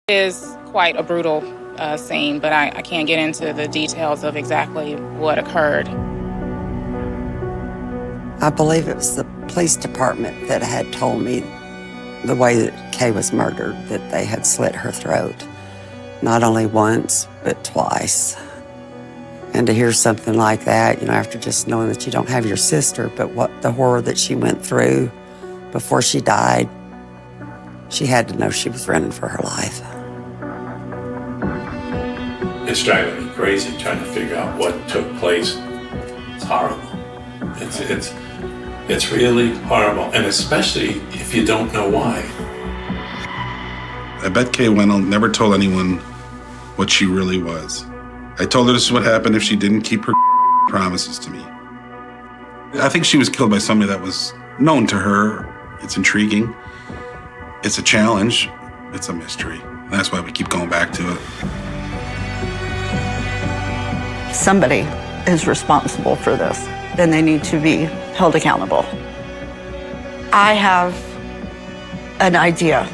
It is quite a brutal scene, but I can't get into the details of exactly what occurred. I believe it was the police department that had told me the way that Kay was murdered, that they had slit her throat, not only once, but twice. And to hear something like that, after just knowing that you don't have your sister, but what the horror that she went through before she died, she had to know she was running for her life. It's driving me crazy trying to figure out what took place. It's horrible. It's really horrible, and especially if you don't know why. I bet Kay Wendell never told anyone what she really was. I told her this is what happened if she didn't keep her promises to me. I think she was killed by somebody that was known to her. It's intriguing. It's a challenge. It's a mystery. That's why we keep going back to it. Somebody is responsible for this. Then they need to be held accountable. I have an idea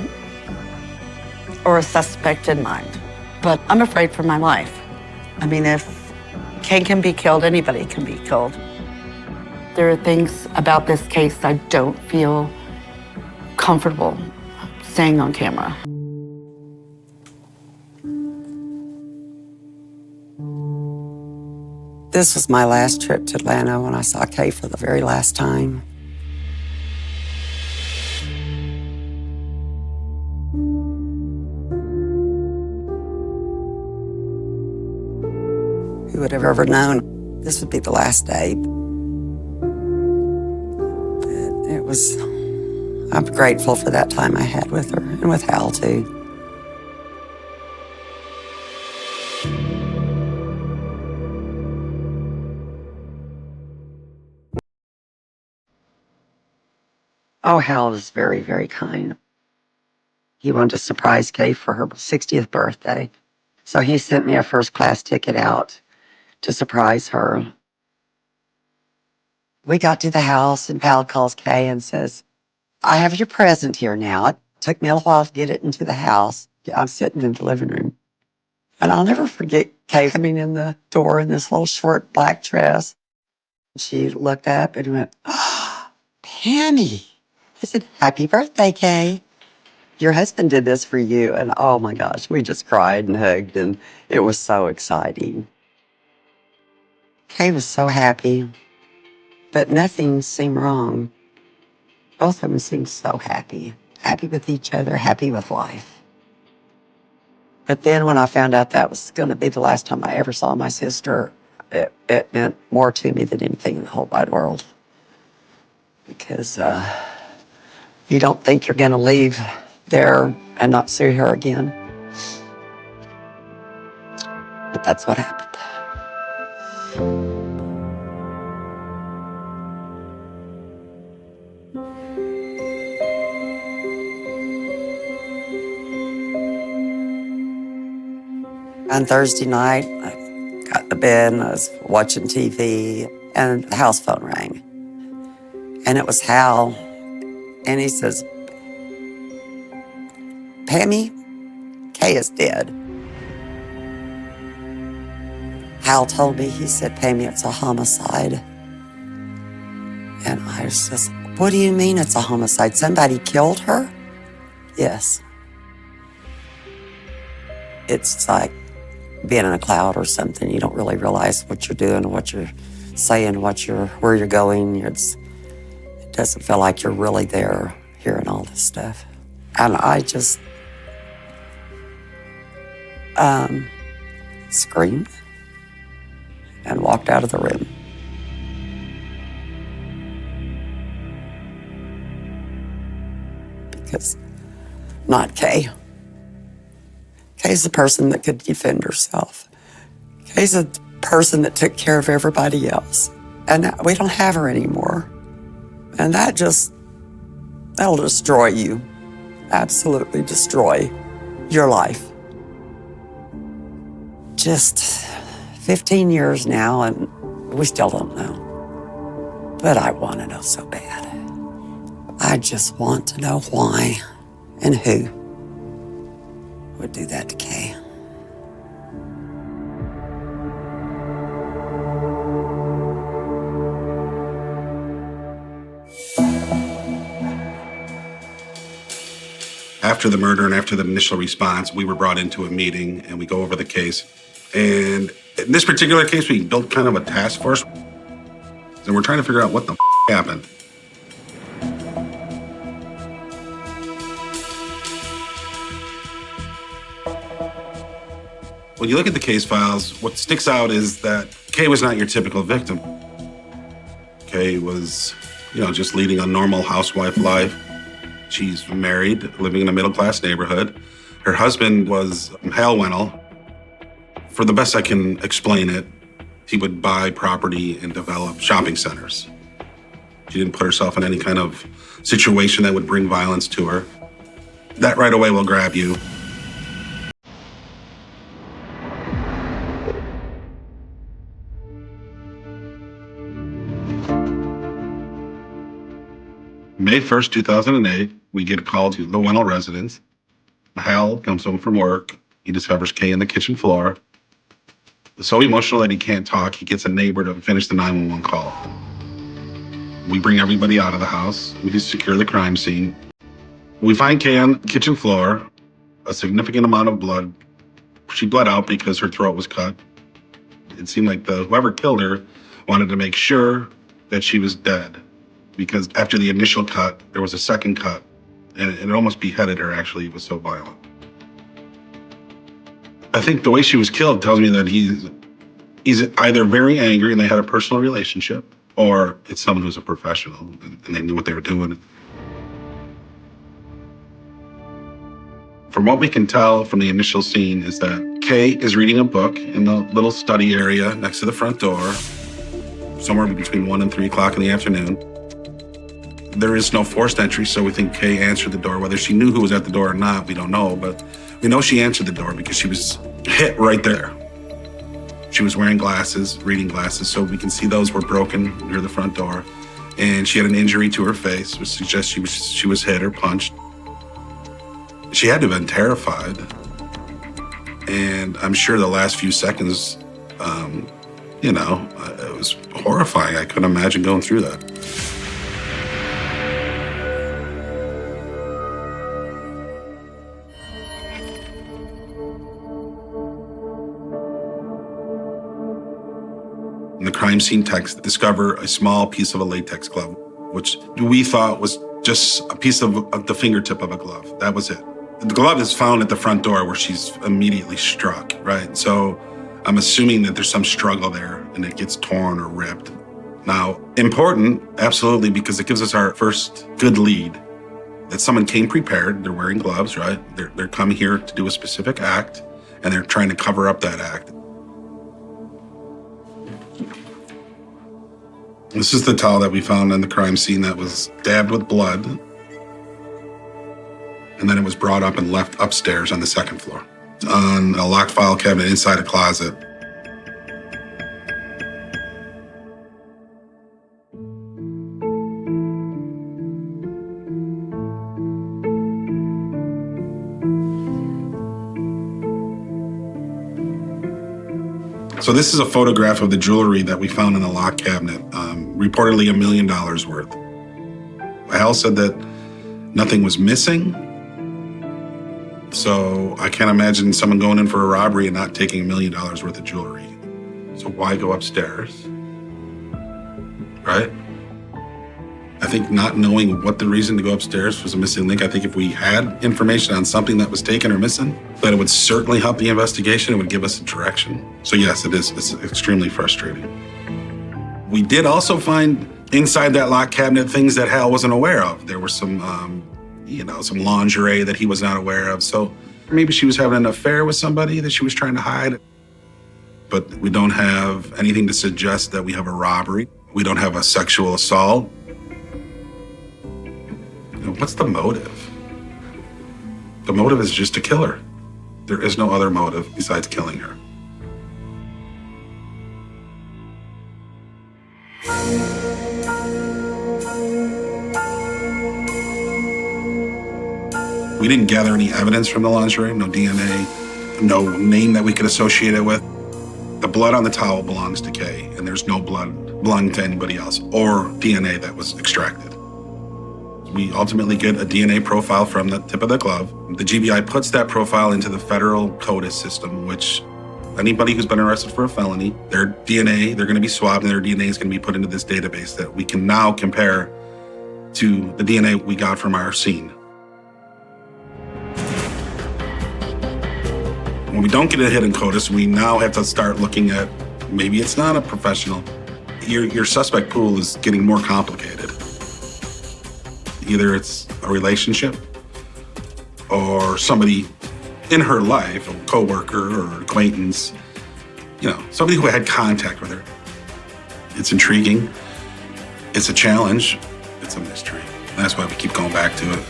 or a suspect in mind, but I'm afraid for my life. I mean, if Kay can be killed, anybody can be killed. There are things about this case I don't feel comfortable saying on camera. This was my last trip to Atlanta when I saw Kay for the very last time. Who would have ever known this would be the last day? I'm grateful for that time I had with her and with Hal too. Oh, Hal was very, very kind. He wanted to surprise Kay for her 60th birthday. So he sent me a first-class ticket out to surprise her. We got to the house and Hal calls Kay and says, I have your present here now. It took me a while to get it into the house. I'm sitting in the living room. And I'll never forget Kay coming in the door in this little short black dress. She looked up and went, oh, Pammy. I said, happy birthday, Kay. Your husband did this for you. And oh my gosh, we just cried and hugged and it was so exciting. Kay was so happy, but nothing seemed wrong. Both of them seemed so happy with each other, happy with life. But then when I found out that was going to be the last time I ever saw my sister, it meant more to me than anything in the whole wide world. Because you don't think you're going to leave there and not see her again. But that's what happened. On Thursday night, I got in the bed and I was watching TV and the house phone rang. And it was Hal. And he says, Pammy, Kay is dead. Hal told me, he said, Pammy, it's a homicide. And I was just, what do you mean it's a homicide? Somebody killed her? Yes. It's like being in a cloud or something. You don't really realize what you're doing, what you're saying, where you're going. It doesn't feel like you're really there hearing all this stuff. And I just screamed and walked out of the room. Because not Kay. Kay's the person that could defend herself. Kay's the person that took care of everybody else. And we don't have her anymore. And that'll destroy you. Absolutely destroy your life. Just 15 years now, and we still don't know. But I want to know so bad. I just want to know why and who. would do that to Kay. After the murder and after the initial response, we were brought into a meeting and we go over the case. And in this particular case, we built kind of a task force. And we're trying to figure out what the happened. When you look at the case files, what sticks out is that Kay was not your typical victim. Kay was, just leading a normal housewife life. She's married, living in a middle-class neighborhood. Her husband was Hal Wennell. For the best I can explain it, he would buy property and develop shopping centers. She didn't put herself in any kind of situation that would bring violence to her. That right away will grab you. May 1st, 2008, we get a call to the Wennell residence. Hal comes home from work. He discovers Kay on the kitchen floor. So emotional that he can't talk, he gets a neighbor to finish the 911 call. We bring everybody out of the house. We just secure the crime scene. We find Kay on the kitchen floor, a significant amount of blood. She bled out because her throat was cut. It seemed like whoever killed her wanted to make sure that she was dead, because after the initial cut, there was a second cut, and it almost beheaded her, actually. It was so violent. I think the way she was killed tells me that he's either very angry and they had a personal relationship, or it's someone who's a professional and they knew what they were doing. From what we can tell from the initial scene is that Kay is reading a book in the little study area next to the front door, somewhere between 1 and 3 o'clock in the afternoon. There is no forced entry, so we think Kay answered the door. Whether she knew who was at the door or not, we don't know, but we know she answered the door because she was hit right there. She was wearing glasses, reading glasses, so we can see those were broken near the front door. And she had an injury to her face, which suggests she was hit or punched. She had to have been terrified. And I'm sure the last few seconds, it was horrifying. I couldn't imagine going through that. The crime scene techs discover a small piece of a latex glove, which we thought was just a piece of the fingertip of a glove. That was it. The glove is found at the front door where she's immediately struck, right? So I'm assuming that there's some struggle there and it gets torn or ripped. Now, important, absolutely, because it gives us our first good lead that someone came prepared. They're wearing gloves, right? They're coming here to do a specific act, and they're trying to cover up that act. This is the towel that we found in the crime scene that was dabbed with blood. And then it was brought up and left upstairs on the second floor on a locked file cabinet inside a closet. So this is a photograph of the jewelry that we found in the lock cabinet, reportedly $1 million worth. Hal said that nothing was missing. So I can't imagine someone going in for a robbery and not taking $1 million worth of jewelry. So why go upstairs, right? I think not knowing what the reason to go upstairs was a missing link. I think if we had information on something that was taken or missing, that it would certainly help the investigation. It would give us a direction. So yes, it is. It's extremely frustrating. We did also find inside that locked cabinet things that Hal wasn't aware of. There were some, some lingerie that he was not aware of. So maybe she was having an affair with somebody that she was trying to hide. But we don't have anything to suggest that we have a robbery. We don't have a sexual assault. What's the motive? The motive is just to kill her. There is no other motive besides killing her. We didn't gather any evidence from the lingerie, no DNA, no name that we could associate it with. The blood on the towel belongs to Kay, and there's no blood belonging to anybody else or DNA that was extracted. We ultimately get a DNA profile from the tip of the glove. The GBI puts that profile into the federal CODIS system, which anybody who's been arrested for a felony, their DNA, they're going to be swabbed and their DNA is going to be put into this database that we can now compare to the DNA we got from our scene. When we don't get a hit in CODIS, we now have to start looking at maybe it's not a professional. Your suspect pool is getting more complicated. Either it's a relationship or somebody in her life, a coworker or acquaintance, somebody who had contact with her. It's intriguing. It's a challenge. It's a mystery. And that's why we keep going back to it.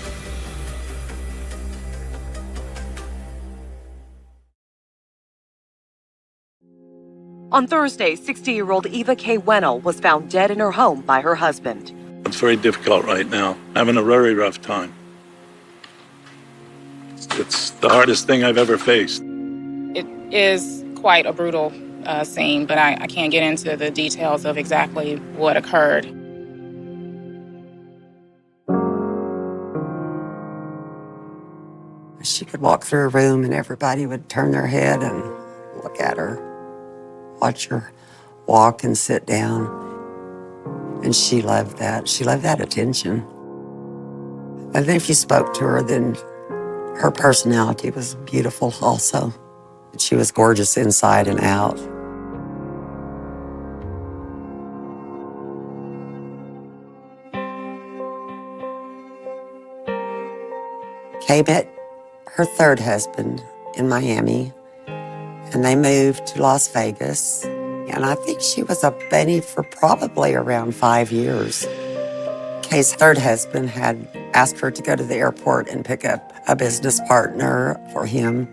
On Thursday, 60-year-old Eva K. Wennell was found dead in her home by her husband. It's very difficult right now. Having a very rough time. It's the hardest thing I've ever faced. It is quite a brutal scene, but I can't get into the details of exactly what occurred. She could walk through a room and everybody would turn their head and look at her, watch her walk and sit down. And she loved that. She loved that attention. And then if you spoke to her, then her personality was beautiful also. She was gorgeous inside and out. Kay met her third husband in Miami, and they moved to Las Vegas. And I think she was a bunny for probably around 5 years. Kay's third husband had asked her to go to the airport and pick up a business partner for him.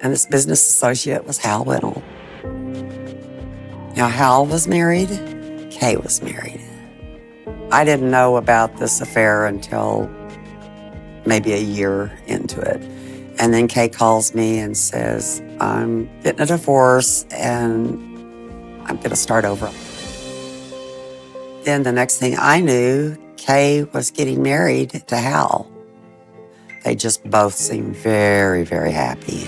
And this business associate was Hal Wennell. Now, Hal was married, Kay was married. I didn't know about this affair until maybe a year into it. And then Kay calls me and says, I'm getting a divorce and I'm gonna start over. Then the next thing I knew, Kay was getting married to Hal. They just both seemed very, very happy.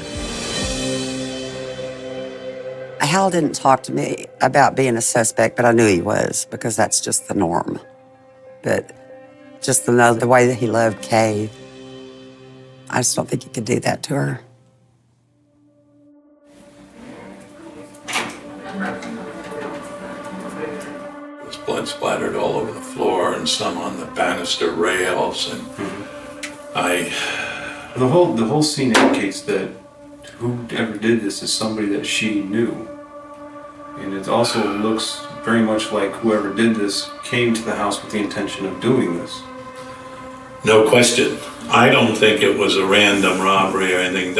Hal didn't talk to me about being a suspect, but I knew he was because that's just the norm. But just to know the way that he loved Kay, I just don't think he could do that to her. There's blood splattered all over the floor and some on the banister rails, and The whole scene indicates that whoever did this is somebody that she knew. And it also looks very much like whoever did this came to the house with the intention of doing this. no question. I don't think it was a random robbery or anything.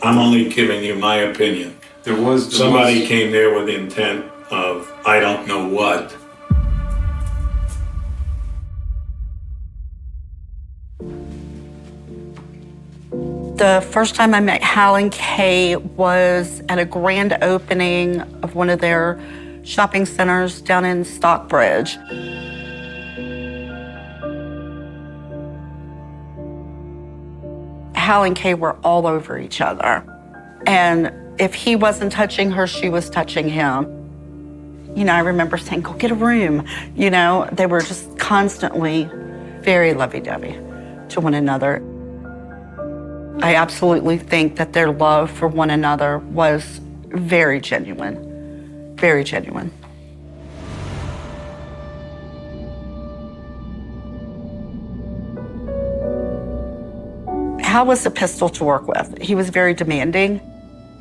I'm only giving you my opinion. Somebody came there with the intent of, I don't know what. The first time I met Hal and Kay was at a grand opening of one of their shopping centers down in Stockbridge. Hal and Kay were all over each other. And if he wasn't touching her, she was touching him. I remember saying, go get a room. They were just constantly very lovey-dovey to one another. I absolutely think that their love for one another was very genuine, very genuine. Hal was a pistol to work with. He was very demanding.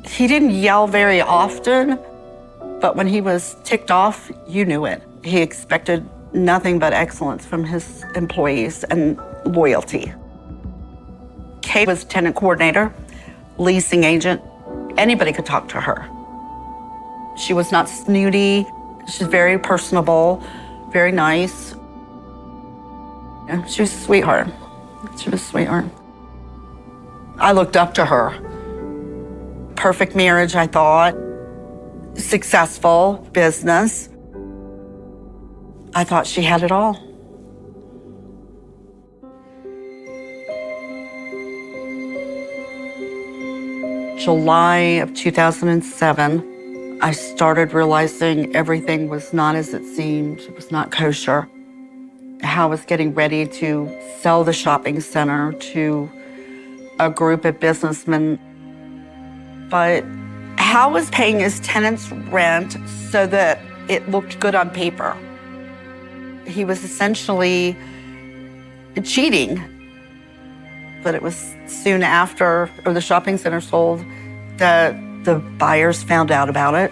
He didn't yell very often, but when he was ticked off, you knew it. He expected nothing but excellence from his employees and loyalty. Kay was tenant coordinator, leasing agent. Anybody could talk to her. She was not snooty. She's very personable, very nice. She was a sweetheart. She was a sweetheart. I looked up to her. Perfect marriage, I thought. Successful business. I thought she had it all. July of 2007, I started realizing everything was not as it seemed. It was not kosher. Hal was getting ready to sell the shopping center to a group of businessmen. But Hal was paying his tenants rent so that it looked good on paper. He was essentially cheating. But it was soon after, or the shopping center sold, that the buyers found out about it.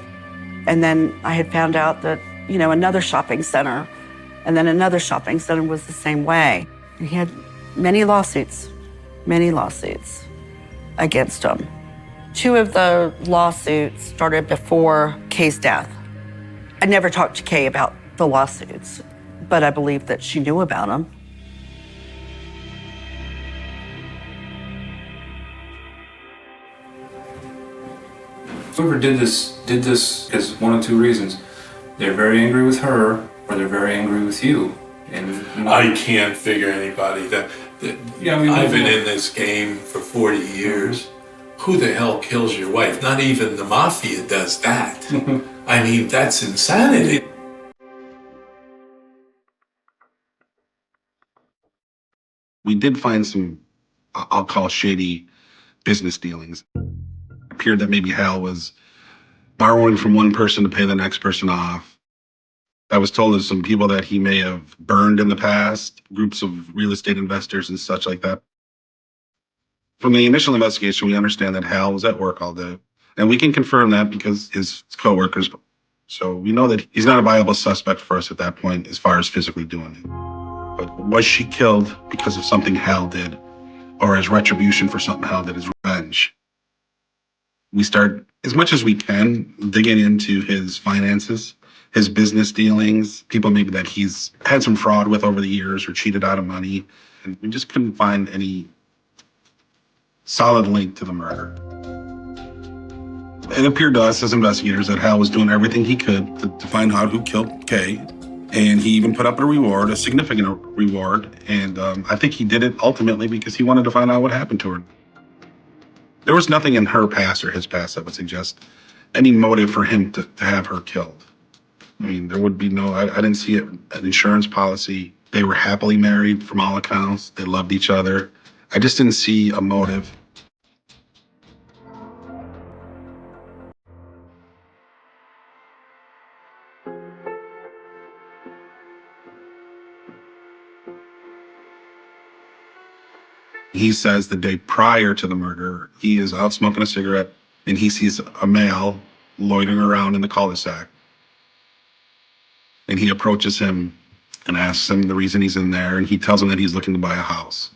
And then I had found out that, another shopping center, and then another shopping center was the same way. And he had many lawsuits against him. 2 of the lawsuits started before Kay's death. I never talked to Kay about the lawsuits, but I believe that she knew about them. Whoever did this is one of 2 reasons. They're very angry with her, or they're very angry with you. And I can't figure anybody I've been in this game for 40 years. Who the hell kills your wife? Not even the mafia does that. I mean, that's insanity. We did find some, I'll call shady business dealings. It appeared that maybe Hal was borrowing from one person to pay the next person off. I was told of some people that he may have burned in the past, groups of real estate investors and such like that. From the initial investigation, we understand that Hal was at work all day. And we can confirm that because his coworkers. So we know that he's not a viable suspect for us at that point as far as physically doing it. But was she killed because of something Hal did, or as retribution for something Hal did, as revenge? We start, as much as we can, digging into his finances, his business dealings, people maybe that he's had some fraud with over the years or cheated out of money. And we just couldn't find any solid link to the murder. It appeared to us as investigators that Hal was doing everything he could to find out who killed Kay. And he even put up a reward, a significant reward. And I think he did it ultimately because he wanted to find out what happened to her. There was nothing in her past or his past that would suggest any motive for him to have her killed. I mean, there would be I didn't see an insurance policy. They were happily married from all accounts. They loved each other. I just didn't see a motive. He says the day prior to the murder, he is out smoking a cigarette and he sees a male loitering around in the cul-de-sac. And he approaches him and asks him the reason he's in there, and he tells him that he's looking to buy a house.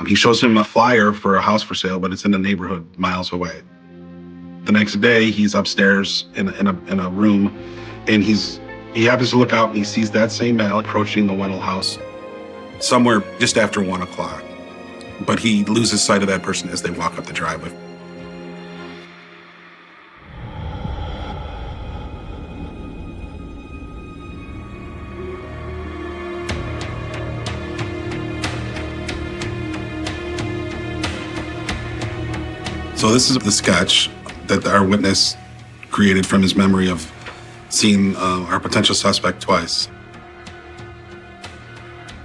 He shows him a flyer for a house for sale, but it's in the neighborhood miles away. The next day, he's upstairs in a room, and he happens to look out and he sees that same male approaching the Wennell house somewhere just after 1 o'clock. But he loses sight of that person as they walk up the driveway. So this is the sketch that our witness created from his memory of seeing our potential suspect twice.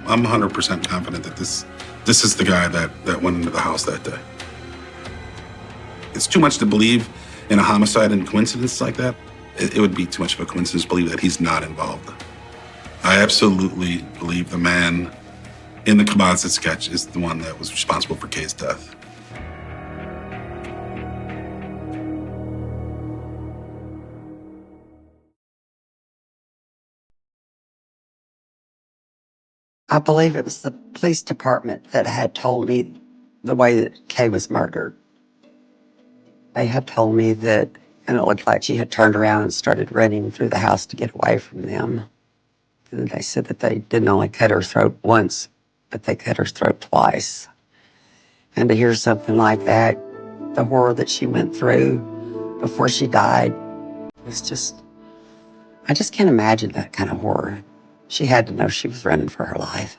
I'm 100% confident that this is the guy that went into the house that day. It's too much to believe in a homicide and coincidence like that. It would be too much of a coincidence to believe that he's not involved. I absolutely believe the man in the composite sketch is the one that was responsible for Kay's death. I believe it was the police department that had told me the way that Kay was murdered. They had told me that, and it looked like she had turned around and started running through the house to get away from them. And they said that they didn't only cut her throat once, but they cut her throat twice. And to hear something like that, the horror that she went through before she died, was just, I just can't imagine that kind of horror. She had to know she was running for her life.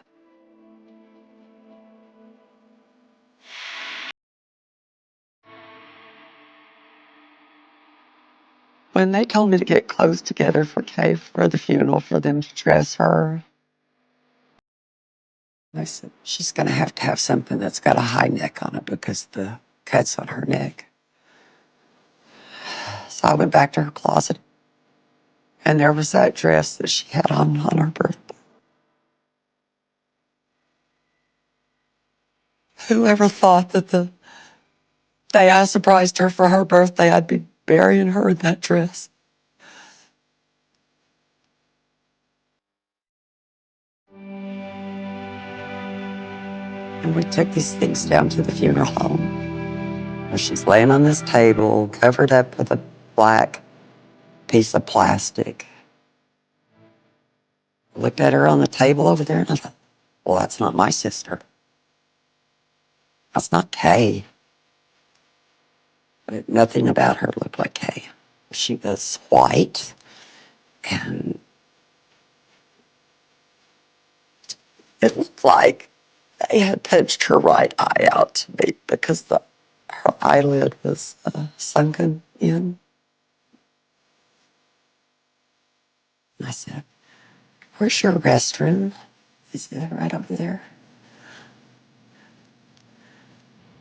When they told me to get clothes together for Kay for the funeral, for them to dress her, I said, she's going to have something that's got a high neck on it because the cuts on her neck. So I went back to her closet, and there was that dress that she had on her birthday. Whoever thought that the day I surprised her for her birthday, I'd be burying her in that dress? And we took these things down to the funeral home, where she's laying on this table, covered up with a black piece of plastic. I looked at her on the table over there, and I thought, well, that's not my sister. That's not Kay. But nothing about her looked like Kay. She was white, and it looked like they had punched her right eye out to me because her eyelid was sunken in. And I said, where's your restroom? He said, right over there.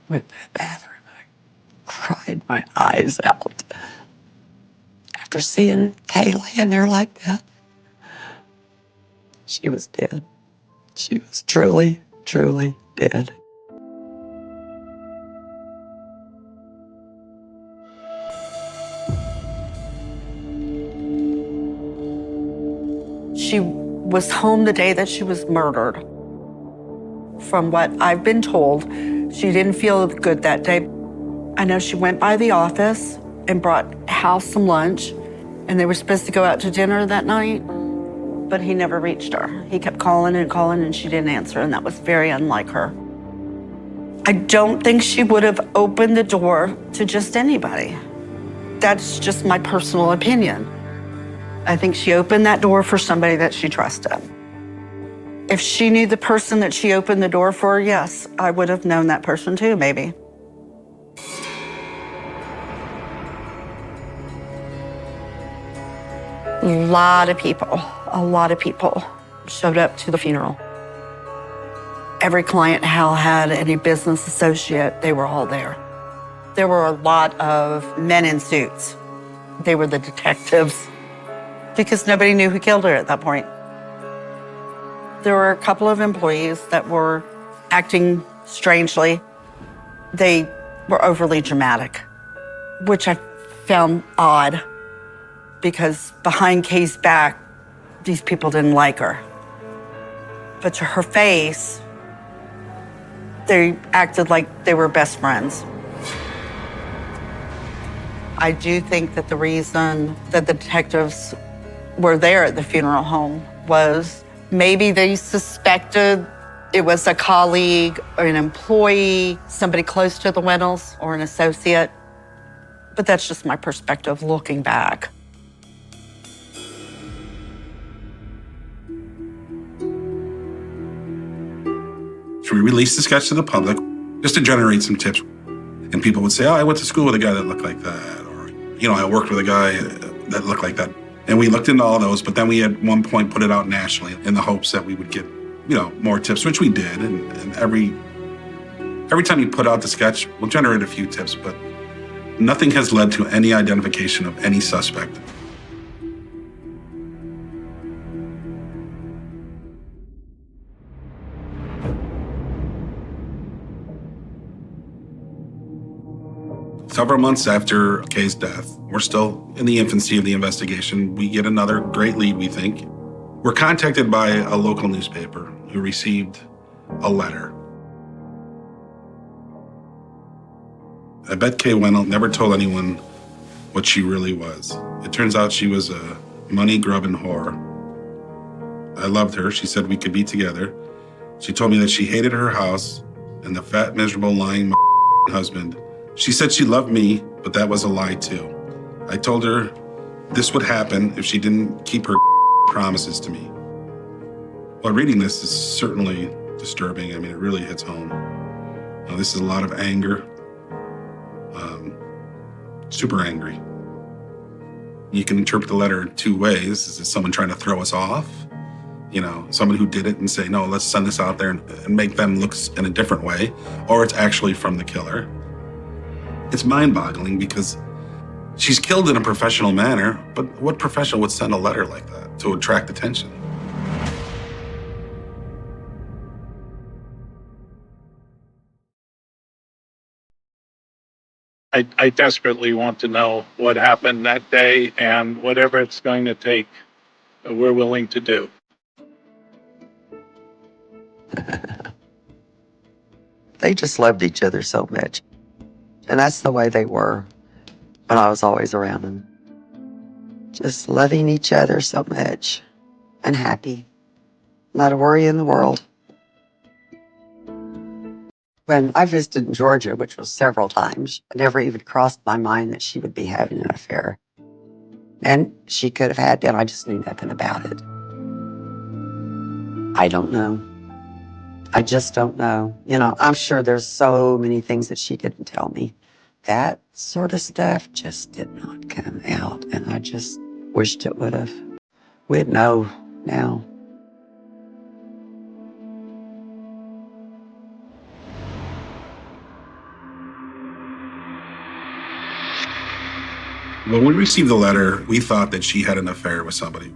Went to the bathroom. I cried my eyes out after seeing Kay laying there like that. She was dead. She was truly, truly dead. She was home the day that she was murdered. From what I've been told, she didn't feel good that day. I know she went by the office and brought Hal some lunch, and they were supposed to go out to dinner that night, but he never reached her. He kept calling, and she didn't answer, and that was very unlike her. I don't think she would have opened the door to just anybody. That's just my personal opinion. I think she opened that door for somebody that she trusted. If she knew the person that she opened the door for, yes, I would have known that person too, maybe. A lot of people showed up to the funeral. Every client Hal had, any business associate, they were all there. There were a lot of men in suits. They were the detectives, because nobody knew who killed her at that point. There were a couple of employees that were acting strangely. They were overly dramatic, which I found odd, because behind Kay's back, these people didn't like her. But to her face, they acted like they were best friends. I do think that the reason that the detectives were there at the funeral home was maybe they suspected it was a colleague or an employee, somebody close to the Wennels or an associate. But that's just my perspective looking back. So we released the sketch to the public just to generate some tips. And people would say, oh, I went to school with a guy that looked like that. Or, I worked with a guy that looked like that. And we looked into all those, but then we at one point put it out nationally in the hopes that we would get, more tips, which we did. And every time you put out the sketch, we'll generate a few tips, but nothing has led to any identification of any suspect. Several months after Kay's death, we're still in the infancy of the investigation. We get another great lead, we think. We're contacted by a local newspaper who received a letter. I bet Kay Wennel never told anyone what she really was. It turns out she was a money-grubbing whore. I loved her. She said we could be together. She told me that she hated her house and the fat, miserable, lying husband. She said she loved me, but that was a lie too. I told her this would happen if she didn't keep her promises to me. Well, reading this is certainly disturbing. I mean, it really hits home. This is a lot of anger, super angry. You can interpret the letter two ways. Is it someone trying to throw us off? Someone who did it and say, no, let's send this out there and make them look in a different way, or it's actually from the killer. It's mind-boggling because she's killed in a professional manner, but what professional would send a letter like that to attract attention? I desperately want to know what happened that day, and whatever it's going to take, we're willing to do. They just loved each other so much. And that's the way they were when I was always around them. Just loving each other so much and happy. Not a worry in the world. When I visited in Georgia, which was several times, it never even crossed my mind that she would be having an affair. And she could have had that. I just knew nothing about it. I don't know. I just don't know. I'm sure there's so many things that she didn't tell me. That sort of stuff just did not come out, and I just wished it would have. We'd know now. When we received the letter, we thought that she had an affair with somebody.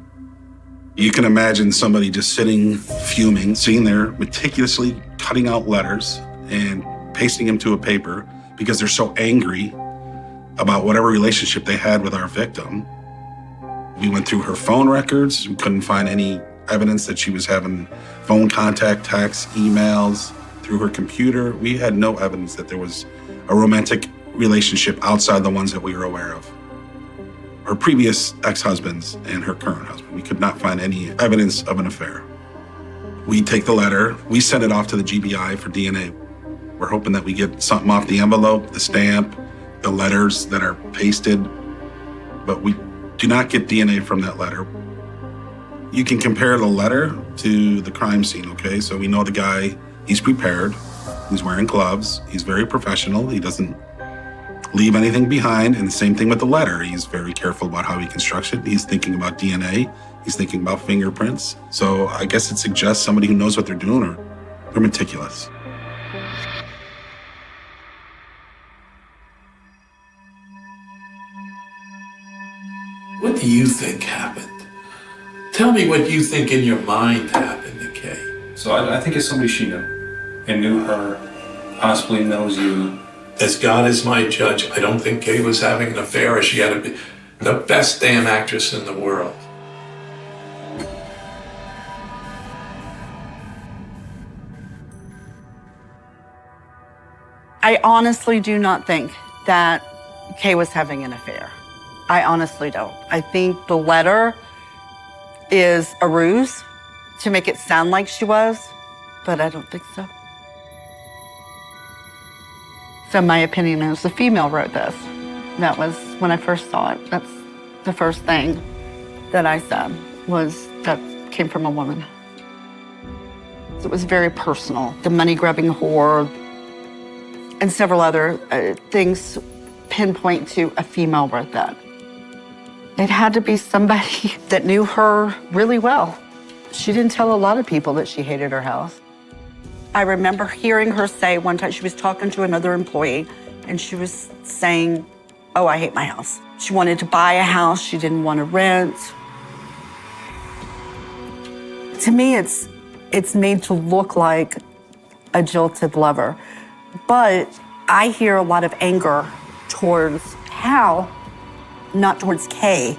You can imagine somebody just sitting, fuming, sitting there meticulously cutting out letters and pasting them to a paper because they're so angry about whatever relationship they had with our victim. We went through her phone records. We couldn't find any evidence that she was having phone contact, texts, emails through her computer. We had no evidence that there was a romantic relationship outside the ones that we were aware of. Her previous ex-husbands and her current husband. We could not find any evidence of an affair. We take the letter, we send it off to the GBI for DNA. We're hoping that we get something off the envelope, the stamp, the letters that are pasted, but we do not get DNA from that letter. You can compare the letter to the crime scene, okay? So we know the guy, he's prepared, he's wearing gloves, he's very professional, he doesn't leave anything behind, and the same thing with the letter. He's very careful about how he constructs it. He's thinking about DNA. He's thinking about fingerprints. So I guess it suggests somebody who knows what they're doing or they're meticulous. What do you think happened? Tell me what you think in your mind happened to Kay. So I think it's somebody she knew and knew her, possibly knows you. As God is my judge, I don't think Kay was having an affair, or she had to be the best damn actress in the world. I honestly do not think that Kay was having an affair. I honestly don't. I think the letter is a ruse to make it sound like she was, but I don't think so. So my opinion is the female wrote this. That was when I first saw it. That's the first thing that I said was that came from a woman. It was very personal. The money-grubbing whore and several other things pinpoint to a female wrote that. It had to be somebody that knew her really well. She didn't tell a lot of people that she hated her house. I remember hearing her say one time, she was talking to another employee, and she was saying, oh, I hate my house. She wanted to buy a house. She didn't want to rent. To me, it's made to look like a jilted lover. But I hear a lot of anger towards Hal, not towards Kay.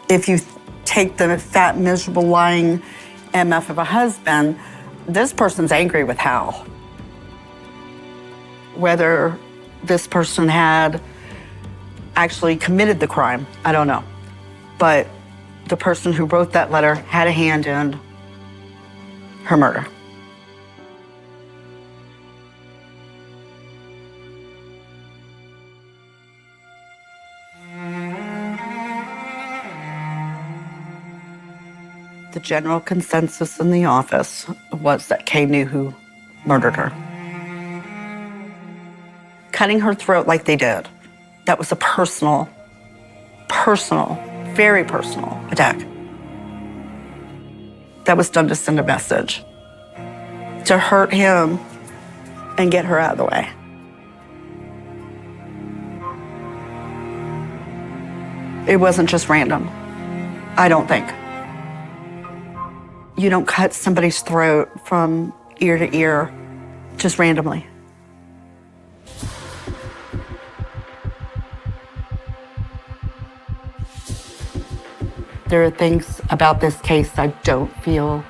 If you take the fat, miserable, lying MF of a husband, this person's angry with Hal. Whether this person had actually committed the crime, I don't know. But the person who wrote that letter had a hand in her murder. The general consensus in the office was that Kay knew who murdered her. Cutting her throat like they did, that was a personal, very personal attack. That was done to send a message, to hurt him and get her out of the way. It wasn't just random, I don't think. You don't cut somebody's throat from ear to ear just randomly. There are things about this case I don't feel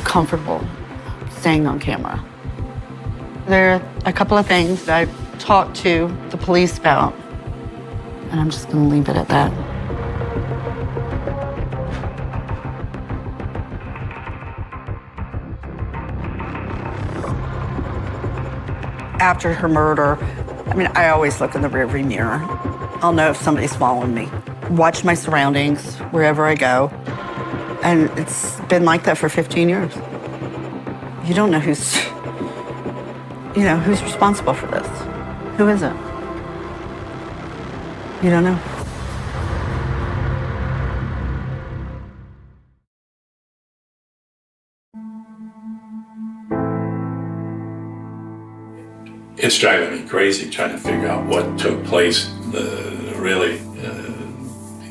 comfortable saying on camera. There are a couple of things that I've talked to the police about, and I'm just gonna leave it at that. After her murder, I always look in the rearview mirror. I'll know if somebody's following me. Watch my surroundings wherever I go. And it's been like that for 15 years. You don't know who's responsible for this. Who is it? You don't know. It's driving me crazy trying to figure out what took place.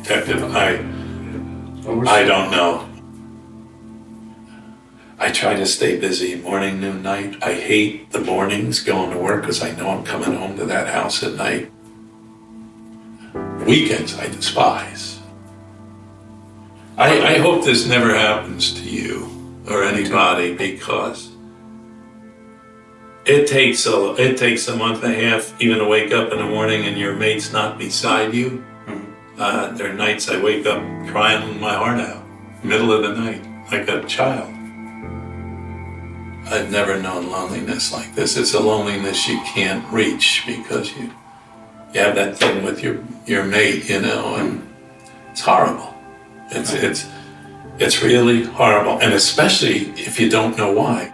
Detective, I don't know. I try to stay busy morning, noon, night. I hate the mornings going to work because I know I'm coming home to that house at night. Weekends I despise. I hope this never happens to you or anybody, because it takes a month and a half even to wake up in the morning and your mate's not beside you. There are nights I wake up crying my heart out, middle of the night, like a child. I've never known loneliness like this. It's a loneliness you can't reach because you have that thing with your mate, and it's horrible. It's really horrible, and especially if you don't know why.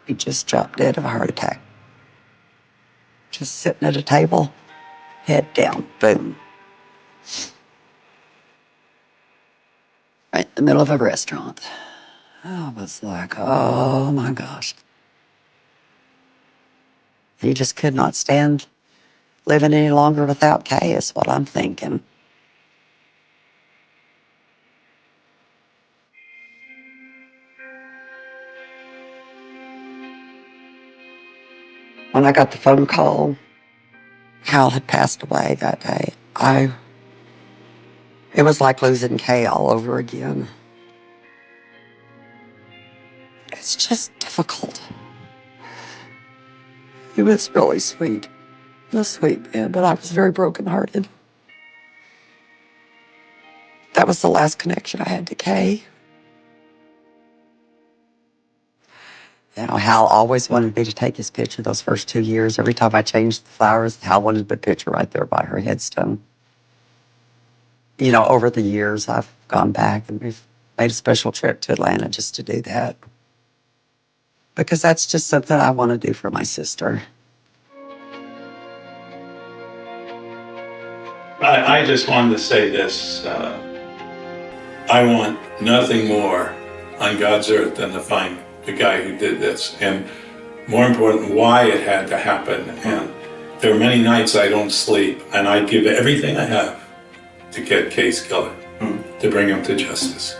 He just dropped dead of a heart attack. Just sitting at a table, head down, boom. Right in the middle of a restaurant. I was like, oh my gosh. He just could not stand living any longer without Kay, is what I'm thinking. When I got the phone call, Hal had passed away that day. It was like losing Kay all over again. It's just difficult. He was really sweet, a sweet man, but I was very brokenhearted. That was the last connection I had to Kay. Hal always wanted me to take his picture those first 2 years. Every time I changed the flowers, Hal wanted the picture right there by her headstone. Over the years, I've gone back and we've made a special trip to Atlanta just to do that. Because that's just something I want to do for my sister. I just wanted to say this. I want nothing more on God's earth than to find the guy who did this, and more important, why it had to happen. And there are many nights I don't sleep, and I give everything I have to get Kay's killer, to bring him to justice.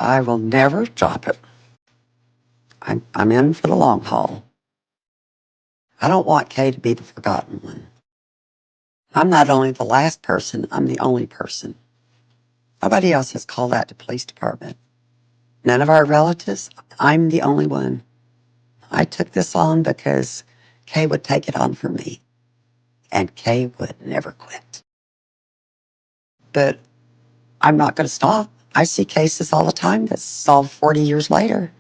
I will never drop it. I'm in for the long haul. I don't want Kay to be the forgotten one. I'm not only the last person, I'm the only person. Nobody else has called out to police department. None of our relatives. I'm the only one. I took this on because Kay would take it on for me. And Kay would never quit. But I'm not going to stop. I see cases all the time that's solved 40 years later.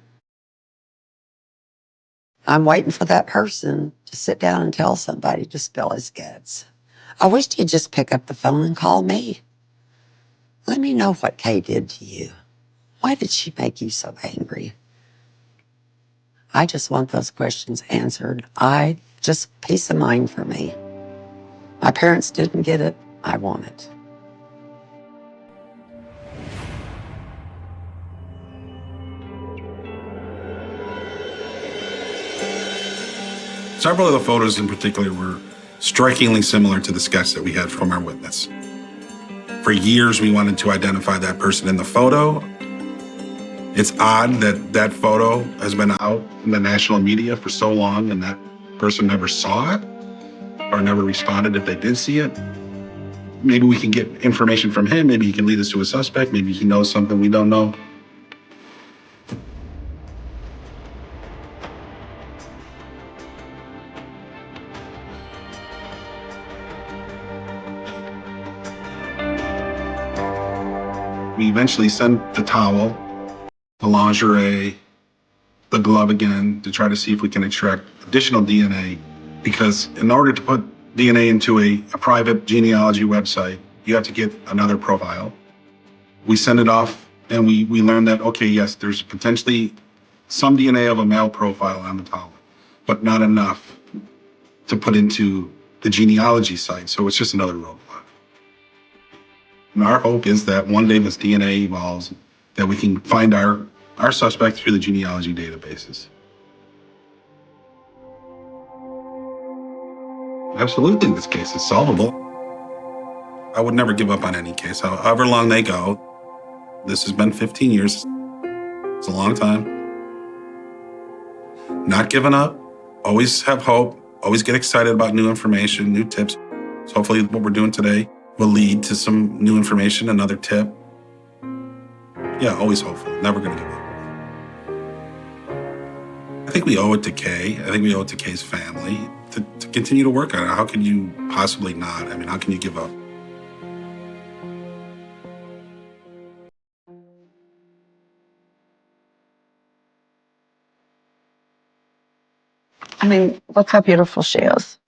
I'm waiting for that person to sit down and tell somebody to spill his guts. I wish he'd just pick up the phone and call me. Let me know what Kay did to you. Why did she make you so angry? I just want those questions answered. Just peace of mind for me. My parents didn't get it. I want it. Several of the photos in particular were strikingly similar to the sketch that we had from our witness. For years, we wanted to identify that person in the photo. It's odd that that photo has been out in the national media for so long and that person never saw it or never responded if they did see it. Maybe we can get information from him. Maybe he can lead us to a suspect. Maybe he knows something we don't know. We eventually sent the towel, the lingerie, the glove again to try to see if we can extract additional DNA. Because in order to put DNA into a private genealogy website, you have to get another profile. We send it off and we learned that, okay, yes, there's potentially some DNA of a male profile on the towel, but not enough to put into the genealogy site. So it's just another roadblock. And our hope is that one day this DNA evolves, that we can find our suspect through the genealogy databases. Absolutely, this case is solvable. I would never give up on any case, however long they go. This has been 15 years. It's a long time. Not giving up, always have hope, always get excited about new information, new tips. So hopefully what we're doing today will lead to some new information, another tip. Yeah, always hopeful, never gonna give up. I think we owe it to Kay. I think we owe it to Kay's family to continue to work on it. How can you possibly not? I mean, how can you give up? I mean, look how beautiful she is.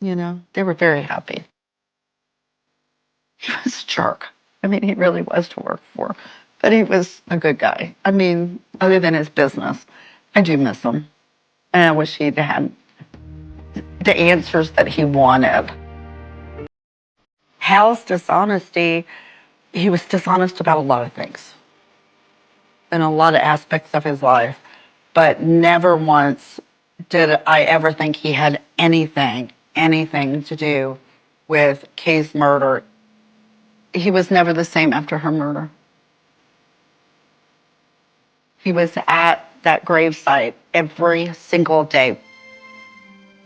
You know, they were very happy. He was a jerk. I mean, he really was to work for, but he was a good guy. I mean, other than his business, I do miss him. And I wish he'd had the answers that he wanted. Hal's dishonesty, he was dishonest about a lot of things in a lot of aspects of his life, but never once did I ever think he had anything to do with Kay's murder. He was never the same after her murder. He was at that gravesite every single day.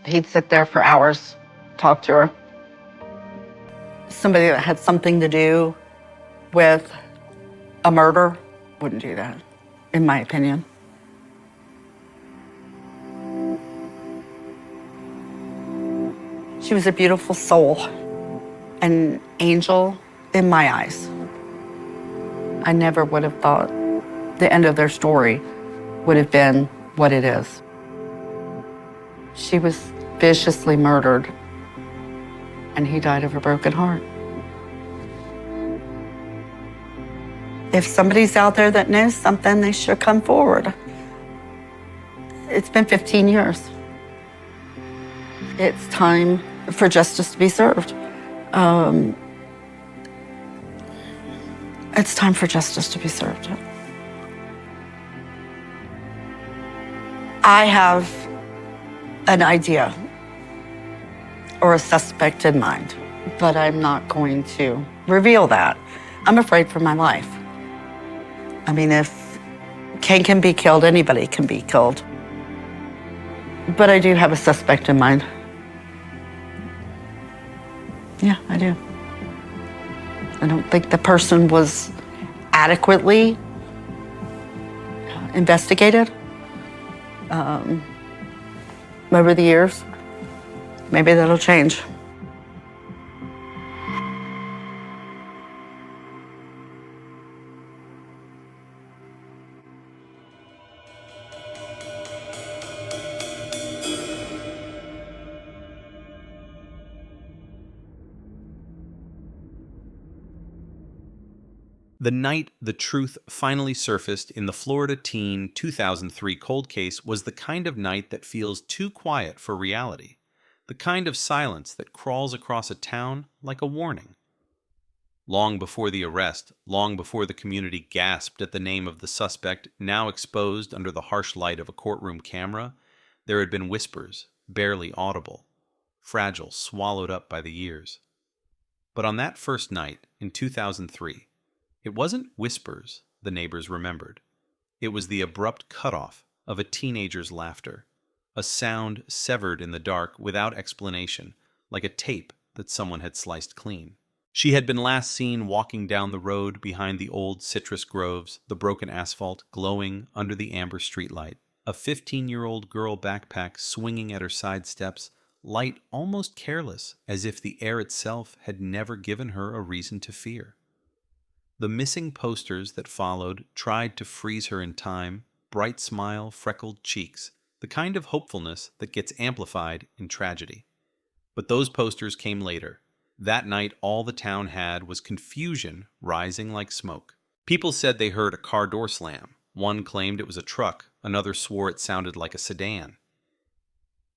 He'd sit there for hours, talk to her. Somebody that had something to do with a murder wouldn't do that, in my opinion. She was a beautiful soul, an angel in my eyes. I never would have thought the end of their story would have been what it is. She was viciously murdered, and he died of a broken heart. If somebody's out there that knows something, they should come forward. It's been 15 years. It's time for justice to be served. It's time for justice to be served. I have an idea or a suspect in mind, but I'm not going to reveal that. I'm afraid for my life. I mean, if Kay can be killed, anybody can be killed. But I do have a suspect in mind. Yeah, I do. I don't think the person was adequately investigated over the years. Maybe that'll change. The night the truth finally surfaced in the Florida teen 2003 cold case was the kind of night that feels too quiet for reality, the kind of silence that crawls across a town like a warning. Long before the arrest, long before the community gasped at the name of the suspect now exposed under the harsh light of a courtroom camera, there had been whispers, barely audible, fragile, swallowed up by the years. But on that first night in 2003, it wasn't whispers the neighbors remembered. It was the abrupt cutoff of a teenager's laughter, a sound severed in the dark without explanation, like a tape that someone had sliced clean. She had been last seen walking down the road behind the old citrus groves, the broken asphalt glowing under the amber streetlight, a 15-year-old girl backpack swinging at her side steps, light almost careless, as if the air itself had never given her a reason to fear. The missing posters that followed tried to freeze her in time, bright smile, freckled cheeks, the kind of hopefulness that gets amplified in tragedy. But those posters came later. That night all the town had was confusion rising like smoke. People said they heard a car door slam. One claimed it was a truck, another swore it sounded like a sedan.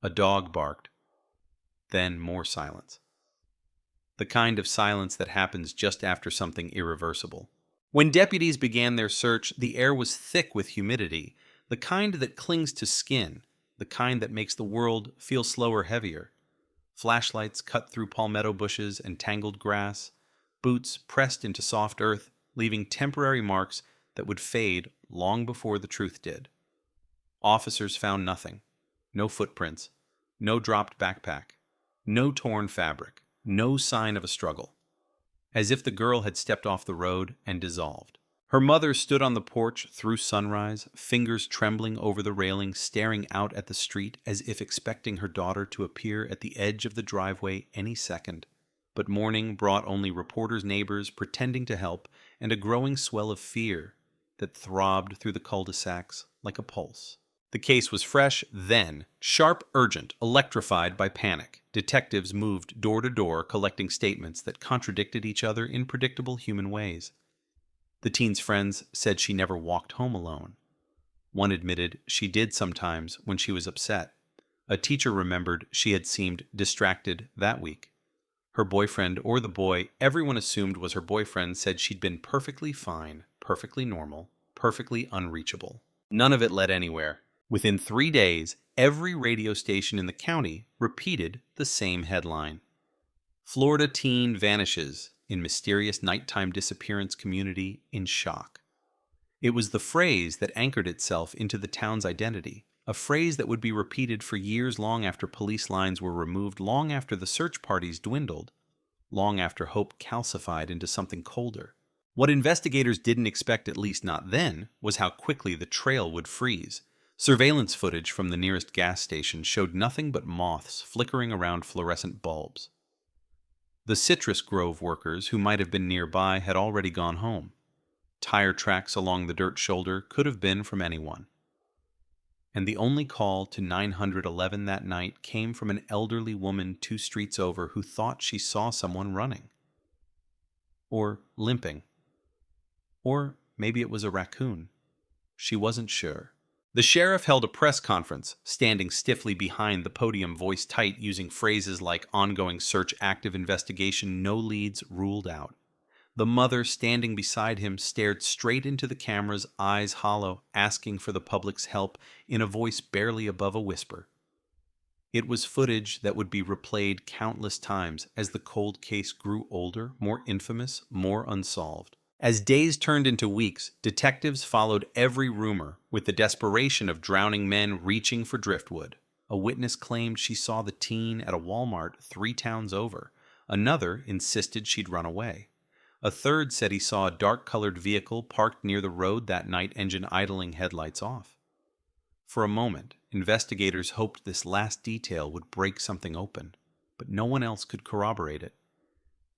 A dog barked. Then more silence. The kind of silence that happens just after something irreversible. When deputies began their search, the air was thick with humidity, the kind that clings to skin, the kind that makes the world feel slower, heavier. Flashlights cut through palmetto bushes and tangled grass, boots pressed into soft earth, leaving temporary marks that would fade long before the truth did. Officers found nothing. No footprints, no dropped backpack, no torn fabric. No sign of a struggle, as if the girl had stepped off the road and dissolved. Her mother stood on the porch through sunrise, fingers trembling over the railing, staring out at the street as if expecting her daughter to appear at the edge of the driveway any second. But morning brought only reporters' neighbors pretending to help and a growing swell of fear that throbbed through the cul-de-sacs like a pulse. The case was fresh, then, sharp, urgent, electrified by panic. Detectives moved door to door, collecting statements that contradicted each other in predictable human ways. The teen's friends said she never walked home alone. One admitted she did sometimes when she was upset. A teacher remembered she had seemed distracted that week. Her boyfriend, or the boy everyone assumed was her boyfriend, said she'd been perfectly fine, perfectly normal, perfectly unreachable. None of it led anywhere. Within 3 days, every radio station in the county repeated the same headline. Florida teen vanishes in mysterious nighttime disappearance community in shock. It was the phrase that anchored itself into the town's identity, a phrase that would be repeated for years long after police lines were removed, long after the search parties dwindled, long after hope calcified into something colder. What investigators didn't expect, at least not then, was how quickly the trail would freeze. Surveillance footage from the nearest gas station showed nothing but moths flickering around fluorescent bulbs. The citrus grove workers who might have been nearby had already gone home. Tire tracks along the dirt shoulder could have been from anyone. And the only call to 911 that night came from an elderly woman 2 streets over who thought she saw someone running. Or limping. Or maybe it was a raccoon. She wasn't sure. The sheriff held a press conference, standing stiffly behind the podium, voice tight, using phrases like ongoing search, active investigation, no leads ruled out. The mother, standing beside him, stared straight into the cameras, eyes hollow, asking for the public's help in a voice barely above a whisper. It was footage that would be replayed countless times as the cold case grew older, more infamous, more unsolved. As days turned into weeks, detectives followed every rumor with the desperation of drowning men reaching for driftwood. A witness claimed she saw the teen at a Walmart 3 towns over. Another insisted she'd run away. A third said he saw a dark-colored vehicle parked near the road that night, engine idling, headlights off. For a moment, investigators hoped this last detail would break something open, but no one else could corroborate it.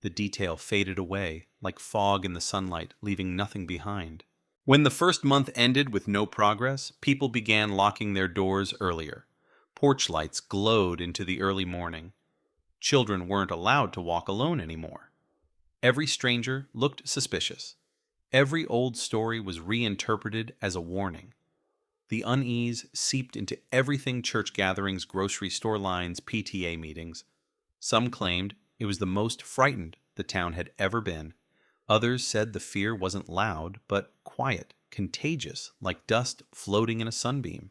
The detail faded away, like fog in the sunlight, leaving nothing behind. When the first month ended with no progress, people began locking their doors earlier. Porch lights glowed into the early morning. Children weren't allowed to walk alone anymore. Every stranger looked suspicious. Every old story was reinterpreted as a warning. The unease seeped into everything: church gatherings, grocery store lines, PTA meetings. Some claimed it was the most frightened the town had ever been. Others said the fear wasn't loud, but quiet, contagious, like dust floating in a sunbeam.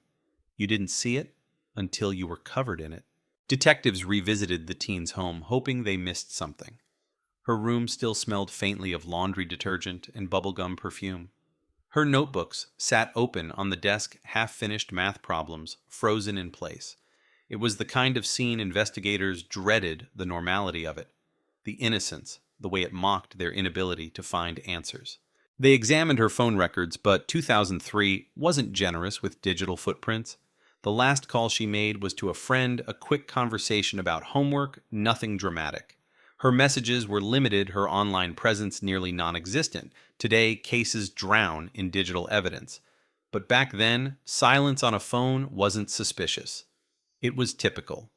You didn't see it until you were covered in it. Detectives revisited the teen's home, hoping they missed something. Her room still smelled faintly of laundry detergent and bubblegum perfume. Her notebooks sat open on the desk, half-finished math problems frozen in place. It was the kind of scene investigators dreaded the normality of it, the innocence, the way it mocked their inability to find answers. They examined her phone records, but 2003 wasn't generous with digital footprints. The last call she made was to a friend, a quick conversation about homework, nothing dramatic. Her messages were limited, her online presence nearly non-existent. Today, cases drown in digital evidence. But back then, silence on a phone wasn't suspicious. It was typical.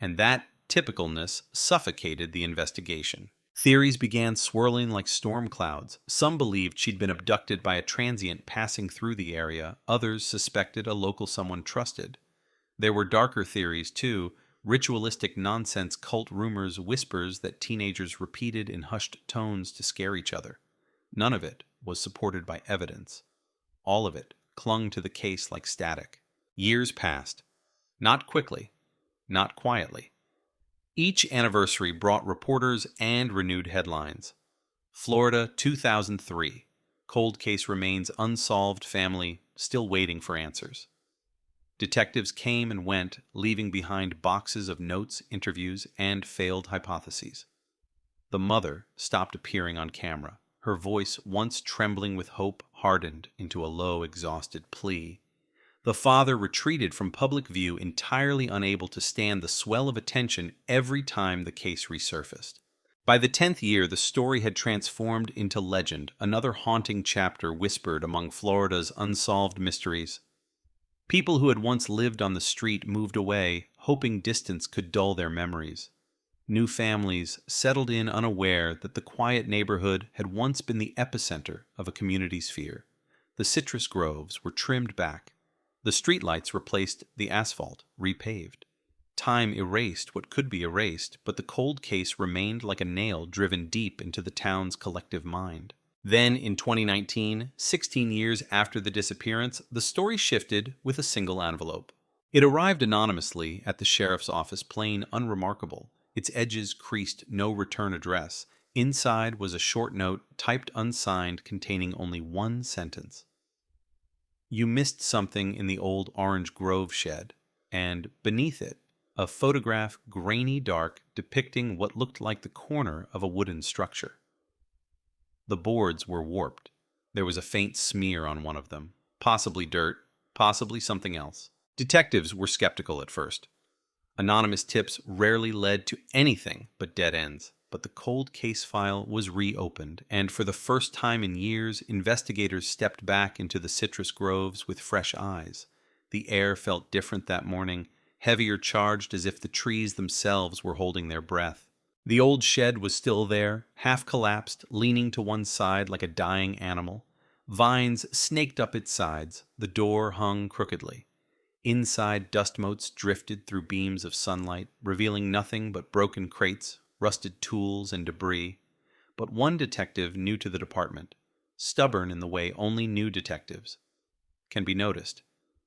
And that typicalness suffocated the investigation. Theories began swirling like storm clouds. Some believed she'd been abducted by a transient passing through the area. Others suspected a local someone trusted. There were darker theories, too. Ritualistic nonsense, cult rumors, whispers that teenagers repeated in hushed tones to scare each other. None of it was supported by evidence. All of it clung to the case like static. Years passed. Not quickly, not quietly. Each anniversary brought reporters and renewed headlines. Florida 2003. Cold case remains unsolved, family still waiting for answers. Detectives came and went, leaving behind boxes of notes, interviews, and failed hypotheses. The mother stopped appearing on camera. Her voice, once trembling with hope, hardened into a low, exhausted plea. The father retreated from public view, entirely unable to stand the swell of attention every time the case resurfaced. By the 10th year, the story had transformed into legend, another haunting chapter whispered among Florida's unsolved mysteries. People who had once lived on the street moved away, hoping distance could dull their memories. New families settled in unaware that the quiet neighborhood had once been the epicenter of a community's fear. The citrus groves were trimmed back. The streetlights replaced the asphalt, repaved. Time erased what could be erased, but the cold case remained like a nail driven deep into the town's collective mind. Then, in 2019, 16 years after the disappearance, the story shifted with a single envelope. It arrived anonymously at the sheriff's office, plain, unremarkable. Its edges creased, no return address. Inside was a short note, typed unsigned, containing only one sentence. You missed something in the old Orange Grove shed, and beneath it, a photograph, grainy dark, depicting what looked like the corner of a wooden structure. The boards were warped. There was a faint smear on one of them. Possibly dirt, possibly something else. Detectives were skeptical at first. Anonymous tips rarely led to anything but dead ends. But the cold case file was reopened, and for the first time in years, investigators stepped back into the citrus groves with fresh eyes. The air felt different that morning, heavier charged, as if the trees themselves were holding their breath. The old shed was still there, half collapsed, leaning to one side like a dying animal. Vines snaked up its sides. The door hung crookedly. Inside, dust motes drifted through beams of sunlight, revealing nothing but broken crates, rusted tools, and debris. But one detective new to the department, stubborn in the way only new detectives can be noticed.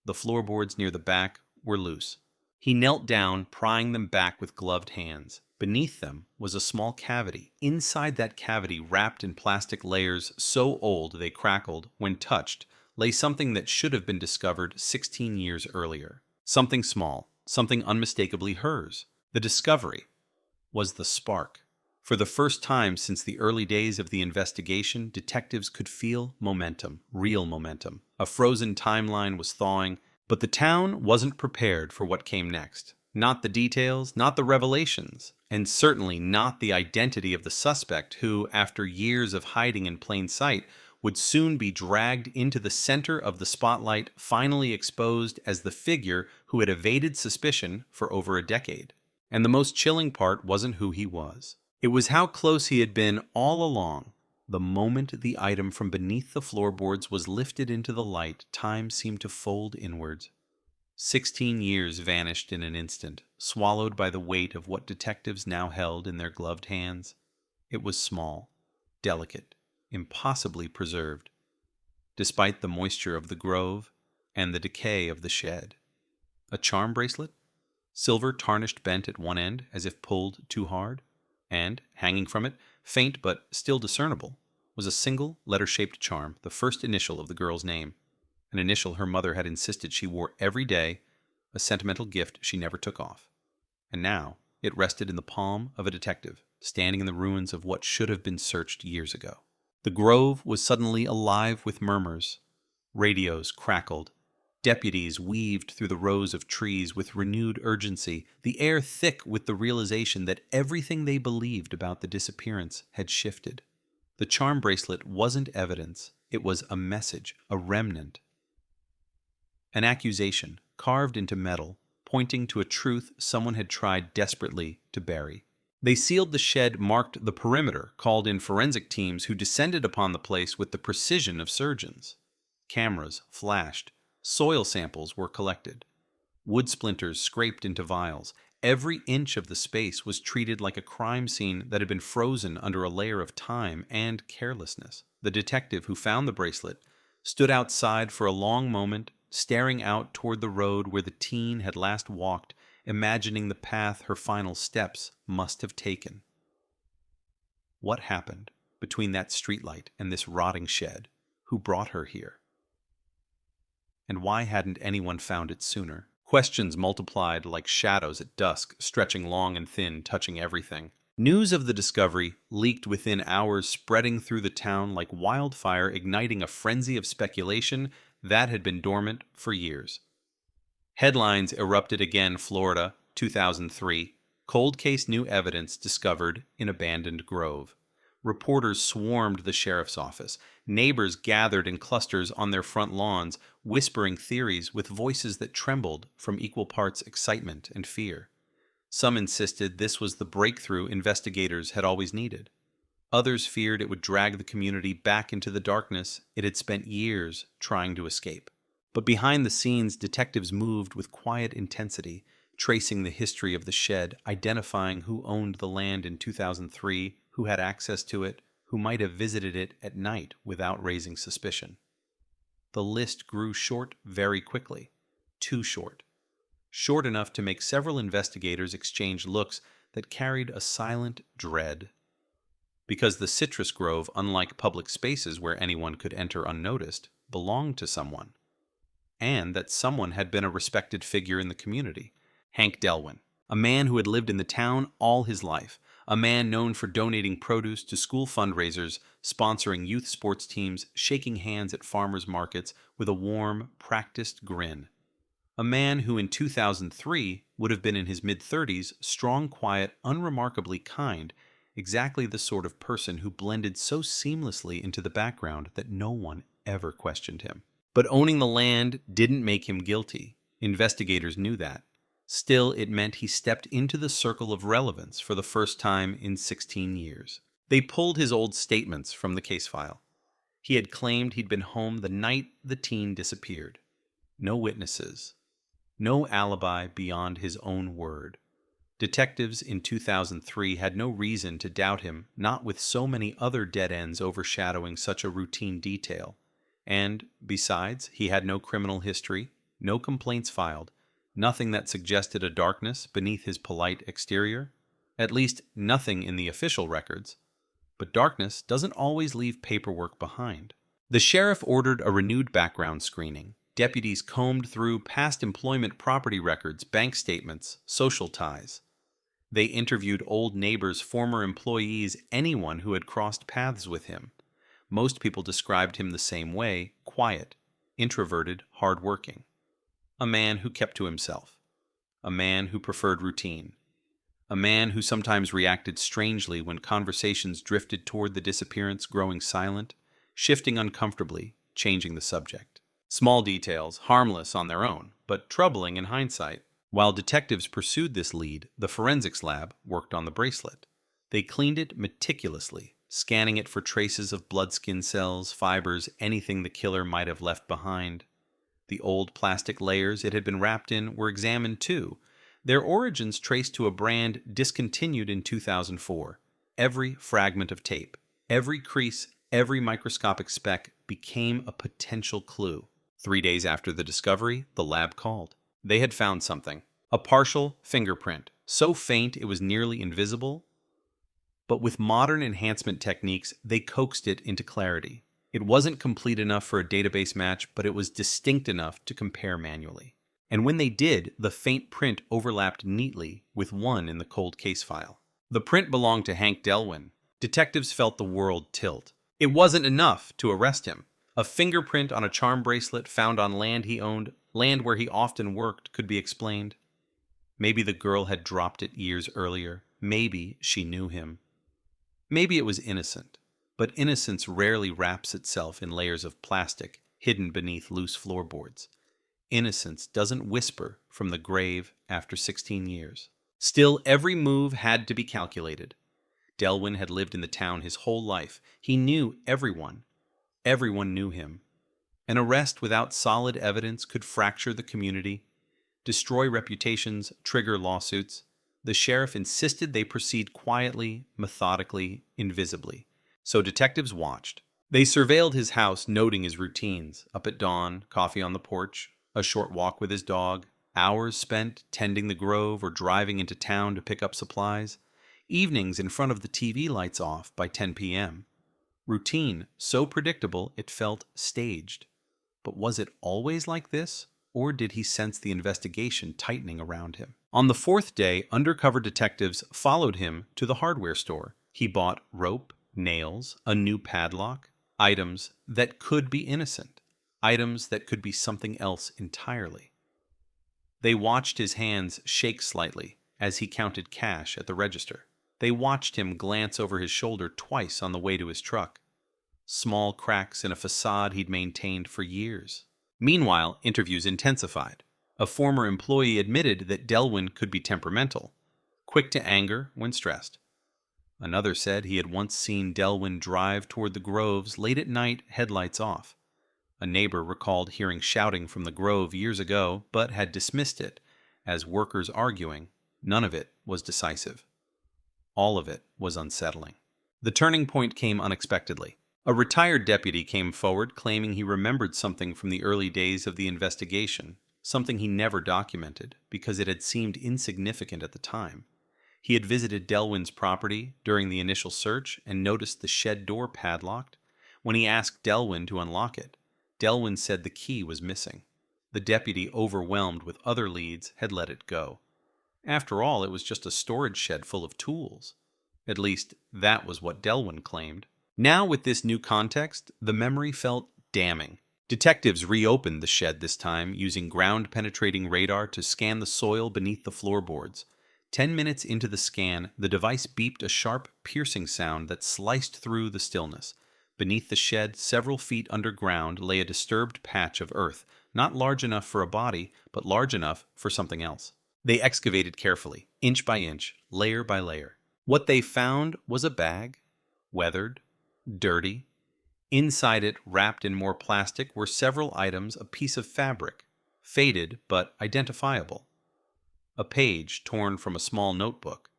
The floorboards near the back were loose. He knelt down, prying them back with gloved hands. Beneath them was a small cavity. Inside that cavity, wrapped in plastic layers so old they crackled when touched, lay something that should have been discovered 16 years earlier. Something small, something unmistakably hers. The discovery was the spark. For the first time since the early days of the investigation, detectives could feel momentum, real momentum. A frozen timeline was thawing, but the town wasn't prepared for what came next. Not the details, not the revelations, and certainly not the identity of the suspect who, after years of hiding in plain sight, would soon be dragged into the center of the spotlight, finally exposed as the figure who had evaded suspicion for over a decade. And the most chilling part wasn't who he was. It was how close he had been all along. The moment the item from beneath the floorboards was lifted into the light, time seemed to fold inwards. 16 years vanished in an instant, swallowed by the weight of what detectives now held in their gloved hands. It was small, delicate, impossibly preserved, despite the moisture of the grove and the decay of the shed. A charm bracelet? Silver tarnished bent at one end as if pulled too hard, and, hanging from it, faint but still discernible, was a single letter-shaped charm, the first initial of the girl's name, an initial her mother had insisted she wore every day, a sentimental gift she never took off. And now it rested in the palm of a detective, standing in the ruins of what should have been searched years ago. The grove was suddenly alive with murmurs. Radios crackled. Deputies weaved through the rows of trees with renewed urgency, the air thick with the realization that everything they believed about the disappearance had shifted. The charm bracelet wasn't evidence, it was a message, a remnant. An accusation, carved into metal, pointing to a truth someone had tried desperately to bury. They sealed the shed marked the perimeter, called in forensic teams who descended upon the place with the precision of surgeons. Cameras flashed. Soil samples were collected. Wood splinters scraped into vials. Every inch of the space was treated like a crime scene that had been frozen under a layer of time and carelessness. The detective who found the bracelet stood outside for a long moment, staring out toward the road where the teen had last walked, imagining the path her final steps must have taken. What happened between that streetlight and this rotting shed? Who brought her here? And why hadn't anyone found it sooner? Questions multiplied like shadows at dusk, stretching long and thin, touching everything. News of the discovery leaked within hours, spreading through the town like wildfire, igniting a frenzy of speculation that had been dormant for years. Headlines erupted again. Florida, 2003. Cold case new evidence discovered in abandoned grove. Reporters swarmed the sheriff's office. Neighbors gathered in clusters on their front lawns, whispering theories with voices that trembled from equal parts excitement and fear. Some insisted this was the breakthrough investigators had always needed. Others feared it would drag the community back into the darkness it had spent years trying to escape. But behind the scenes, detectives moved with quiet intensity, tracing the history of the shed, identifying who owned the land in 2003, who had access to it, who might have visited it at night without raising suspicion. The list grew short very quickly. Too short. Short enough to make several investigators exchange looks that carried a silent dread. Because the citrus grove, unlike public spaces where anyone could enter unnoticed, belonged to someone. And that someone had been a respected figure in the community. Hank Delwin, a man who had lived in the town all his life, a man known for donating produce to school fundraisers, sponsoring youth sports teams, shaking hands at farmers markets with a warm, practiced grin. A man who in 2003 would have been in his mid-30s, strong, quiet, unremarkably kind, exactly the sort of person who blended so seamlessly into the background that no one ever questioned him. But owning the land didn't make him guilty. Investigators knew that. Still, it meant he stepped into the circle of relevance for the first time in 16 years. They pulled his old statements from the case file. He had claimed he'd been home the night the teen disappeared. No witnesses. No alibi beyond his own word. Detectives in 2003 had no reason to doubt him, not with so many other dead ends overshadowing such a routine detail. And, besides, he had no criminal history, no complaints filed, nothing that suggested a darkness beneath his polite exterior. At least, nothing in the official records. But darkness doesn't always leave paperwork behind. The sheriff ordered a renewed background screening. Deputies combed through past employment, property records, bank statements, social ties. They interviewed old neighbors, former employees, anyone who had crossed paths with him. Most people described him the same way: quiet, introverted, hardworking. A man who kept to himself. A man who preferred routine. A man who sometimes reacted strangely when conversations drifted toward the disappearance, growing silent, shifting uncomfortably, changing the subject. Small details, harmless on their own, but troubling in hindsight. While detectives pursued this lead, the forensics lab worked on the bracelet. They cleaned it meticulously, scanning it for traces of blood skin cells, fibers, anything the killer might have left behind. The old plastic layers it had been wrapped in were examined too, their origins traced to a brand discontinued in 2004. Every fragment of tape, every crease, every microscopic speck became a potential clue. 3 days after the discovery, the lab called. They had found something. A partial fingerprint, so faint it was nearly invisible, but with modern enhancement techniques, they coaxed it into clarity. It wasn't complete enough for a database match, but it was distinct enough to compare manually. And when they did, the faint print overlapped neatly with one in the cold case file. The print belonged to Hank Delwin. Detectives felt the world tilt. It wasn't enough to arrest him. A fingerprint on a charm bracelet found on land he owned, land where he often worked, could be explained. Maybe the girl had dropped it years earlier. Maybe she knew him. Maybe it was innocent, but innocence rarely wraps itself in layers of plastic hidden beneath loose floorboards. Innocence doesn't whisper from the grave after 16 years. Still, every move had to be calculated. Delwin had lived in the town his whole life. He knew everyone. Everyone knew him. An arrest without solid evidence could fracture the community, destroy reputations, trigger lawsuits. The sheriff insisted they proceed quietly, methodically, invisibly. So detectives watched. They surveilled his house, noting his routines: up at dawn, coffee on the porch, a short walk with his dog, hours spent tending the grove or driving into town to pick up supplies, evenings in front of the TV lights off by 10 p.m. Routine so predictable it felt staged. But was it always like this, or did he sense the investigation tightening around him? On the 4th day, undercover detectives followed him to the hardware store. He bought rope, nails, a new padlock, items that could be innocent, items that could be something else entirely. They watched his hands shake slightly as he counted cash at the register. They watched him glance over his shoulder twice on the way to his truck. Small cracks in a facade he'd maintained for years. Meanwhile, interviews intensified. A former employee admitted that Delwin could be temperamental, quick to anger when stressed. Another said he had once seen Delwin drive toward the groves late at night, headlights off. A neighbor recalled hearing shouting from the grove years ago, but had dismissed it as workers arguing. None of it was decisive. All of it was unsettling. The turning point came unexpectedly. A retired deputy came forward claiming he remembered something from the early days of the investigation, something he never documented because it had seemed insignificant at the time. He had visited Delwin's property during the initial search and noticed the shed door padlocked. When he asked Delwin to unlock it, Delwin said the key was missing. The deputy, overwhelmed with other leads, had let it go. After all, it was just a storage shed full of tools. At least, that was what Delwin claimed. Now, with this new context, the memory felt damning. Detectives reopened the shed this time, using ground-penetrating radar to scan the soil beneath the floorboards. 10 minutes into the scan, the device beeped a sharp, piercing sound that sliced through the stillness. Beneath the shed, several feet underground, lay a disturbed patch of earth, not large enough for a body, but large enough for something else. They excavated carefully, inch by inch, layer by layer. What they found was a bag, weathered, dirty. Inside it, wrapped in more plastic, were several items, a piece of fabric, faded but identifiable, a page torn from a small notebook,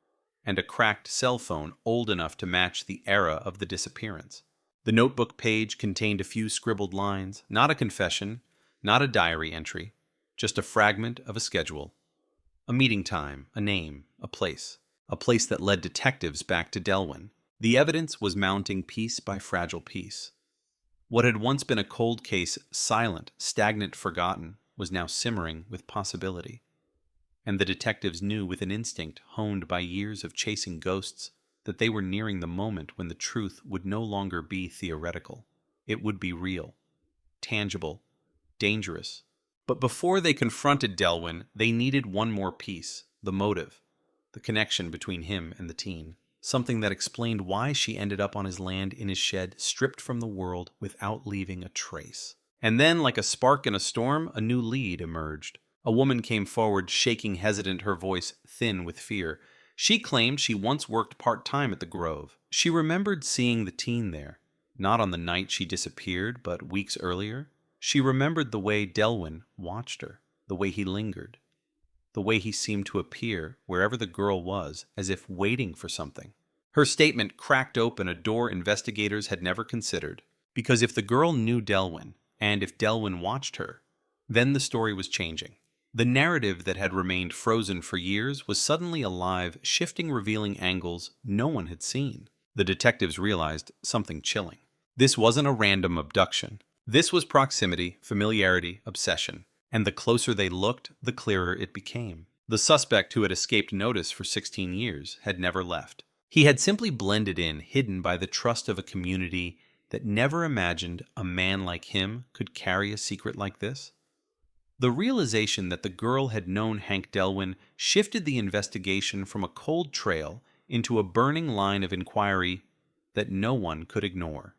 and a cracked cell phone old enough to match the era of the disappearance. The notebook page contained a few scribbled lines, not a confession, not a diary entry, just a fragment of a schedule. A meeting time, a name, a place that led detectives back to Delwin. The evidence was mounting piece by fragile piece. What had once been a cold case, silent, stagnant, forgotten, was now simmering with possibility. and the detectives knew with an instinct honed by years of chasing ghosts that they were nearing the moment when the truth would no longer be theoretical. It would be real, tangible, dangerous. But before they confronted Delwyn, they needed one more piece, the motive, the connection between him and the teen. Something that explained why she ended up on his land in his shed, stripped from the world without leaving a trace. And then, like a spark in a storm, a new lead emerged. A woman came forward, shaking hesitant, her voice thin with fear. She claimed she once worked part-time at the Grove. She remembered seeing the teen there, not on the night she disappeared, but weeks earlier. She remembered the way Delwyn watched her, the way he lingered, the way he seemed to appear wherever the girl was, as if waiting for something. Her statement cracked open a door investigators had never considered, because if the girl knew Delwyn, and if Delwyn watched her, then the story was changing. The narrative that had remained frozen for years was suddenly alive, shifting, revealing angles no one had seen. The detectives realized something chilling. This wasn't a random abduction. This was proximity, familiarity, obsession. And the closer they looked, the clearer it became. The suspect, who had escaped notice for 16 years, had never left. He had simply blended in, hidden by the trust of a community that never imagined a man like him could carry a secret like this. The realization that the girl had known Hank Delwyn shifted the investigation from a cold trail into a burning line of inquiry that no one could ignore.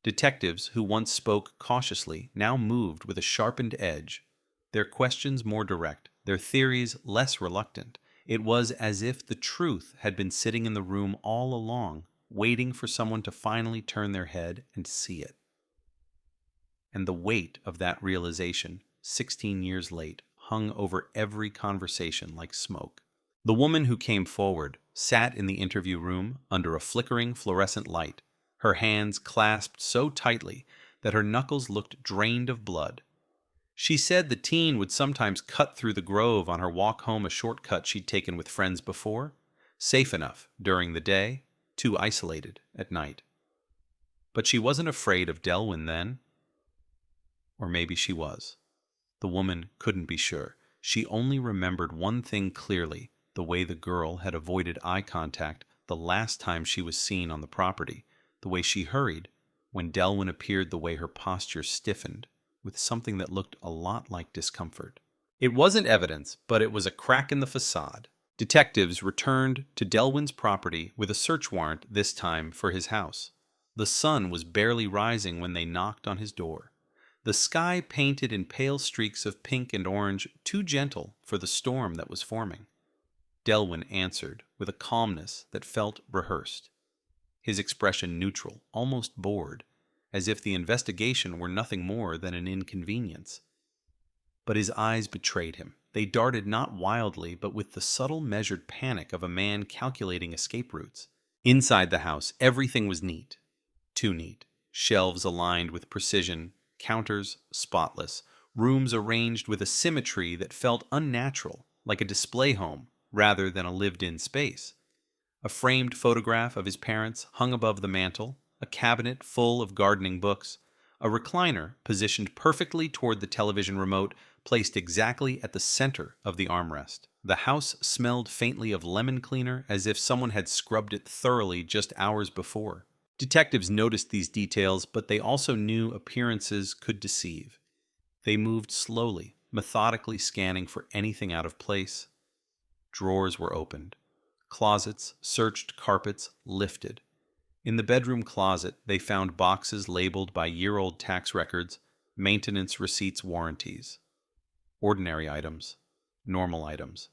Detectives who once spoke cautiously now moved with a sharpened edge, their questions more direct, their theories less reluctant. It was as if the truth had been sitting in the room all along, waiting for someone to finally turn their head and see it. And the weight of that realization, 16 years late, hung over every conversation like smoke. The woman who came forward sat in the interview room under a flickering fluorescent light, her hands clasped so tightly that her knuckles looked drained of blood. She said the teen would sometimes cut through the Grove on her walk home, a shortcut she'd taken with friends before, safe enough during the day, too isolated at night. But she wasn't afraid of Delwyn then. Or maybe she was. The woman couldn't be sure. She only remembered one thing clearly, the way the girl had avoided eye contact the last time she was seen on the property, the way she hurried when Delwyn appeared, the way her posture stiffened with something that looked a lot like discomfort. It wasn't evidence, but it was a crack in the facade. Detectives returned to Delwyn's property with a search warrant, this time for his house. The sun was barely rising when they knocked on his door. The sky painted in pale streaks of pink and orange, too gentle for the storm that was forming. Delwyn answered with a calmness that felt rehearsed, his expression neutral, almost bored, as if the investigation were nothing more than an inconvenience. But his eyes betrayed him. They darted not wildly, but with the subtle, measured panic of a man calculating escape routes. Inside the house, everything was neat. Too neat. Shelves aligned with precision, counters spotless, rooms arranged with a symmetry that felt unnatural, like a display home rather than a lived-in space. A framed photograph of his parents hung above the mantel, a cabinet full of gardening books, a recliner positioned perfectly toward the television remote, placed exactly at the center of the armrest. The house smelled faintly of lemon cleaner, as if someone had scrubbed it thoroughly just hours before. Detectives noticed these details, but they also knew appearances could deceive. They moved slowly, methodically scanning for anything out of place. Drawers were opened. Closets searched, carpets lifted. In the bedroom closet, they found boxes labeled by year-old tax records, maintenance receipts, warranties. Ordinary items, normal items.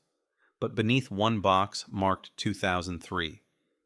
But beneath one box marked 2003.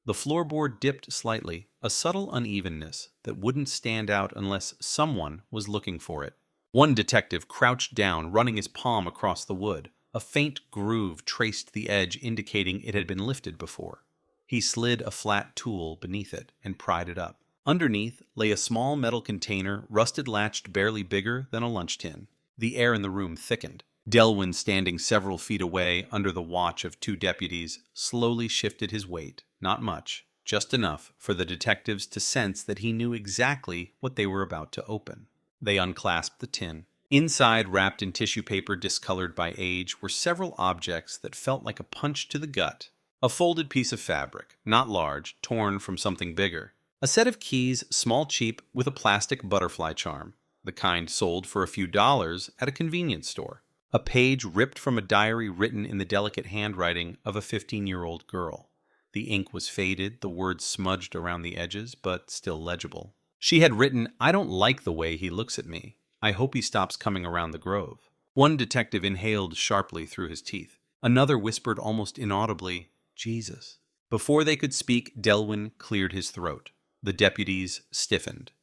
The floorboard dipped slightly, a subtle unevenness that wouldn't stand out unless someone was looking for it. One detective crouched down, running his palm across the wood. A faint groove traced the edge, indicating it had been lifted before. He slid a flat tool beneath it and pried it up. Underneath lay a small metal container, rusted-latched, barely bigger than a lunch tin. The air in the room thickened. Delwyn, standing several feet away under the watch of two deputies, slowly shifted his weight. Not much, just enough for the detectives to sense that he knew exactly what they were about to open. They unclasped the tin. Inside, wrapped in tissue paper discolored by age, were several objects that felt like a punch to the gut. A folded piece of fabric, not large, torn from something bigger. A set of keys, small, cheap, with a plastic butterfly charm, the kind sold for a few dollars at a convenience store. A page ripped from a diary written in the delicate handwriting of a 15-year-old girl. The ink was faded, the words smudged around the edges, but still legible. She had written, "I don't like the way he looks at me. I hope he stops coming around the grove." One detective inhaled sharply through his teeth. Another whispered almost inaudibly, "Jesus." Before they could speak, Delwyn cleared his throat. The deputies stiffened.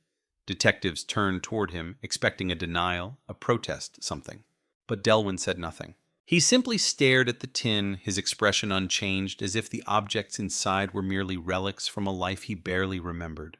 Detectives turned toward him, expecting a denial, a protest, something. But Delwyn said nothing. He simply stared at the tin, his expression unchanged, as if the objects inside were merely relics from a life he barely remembered.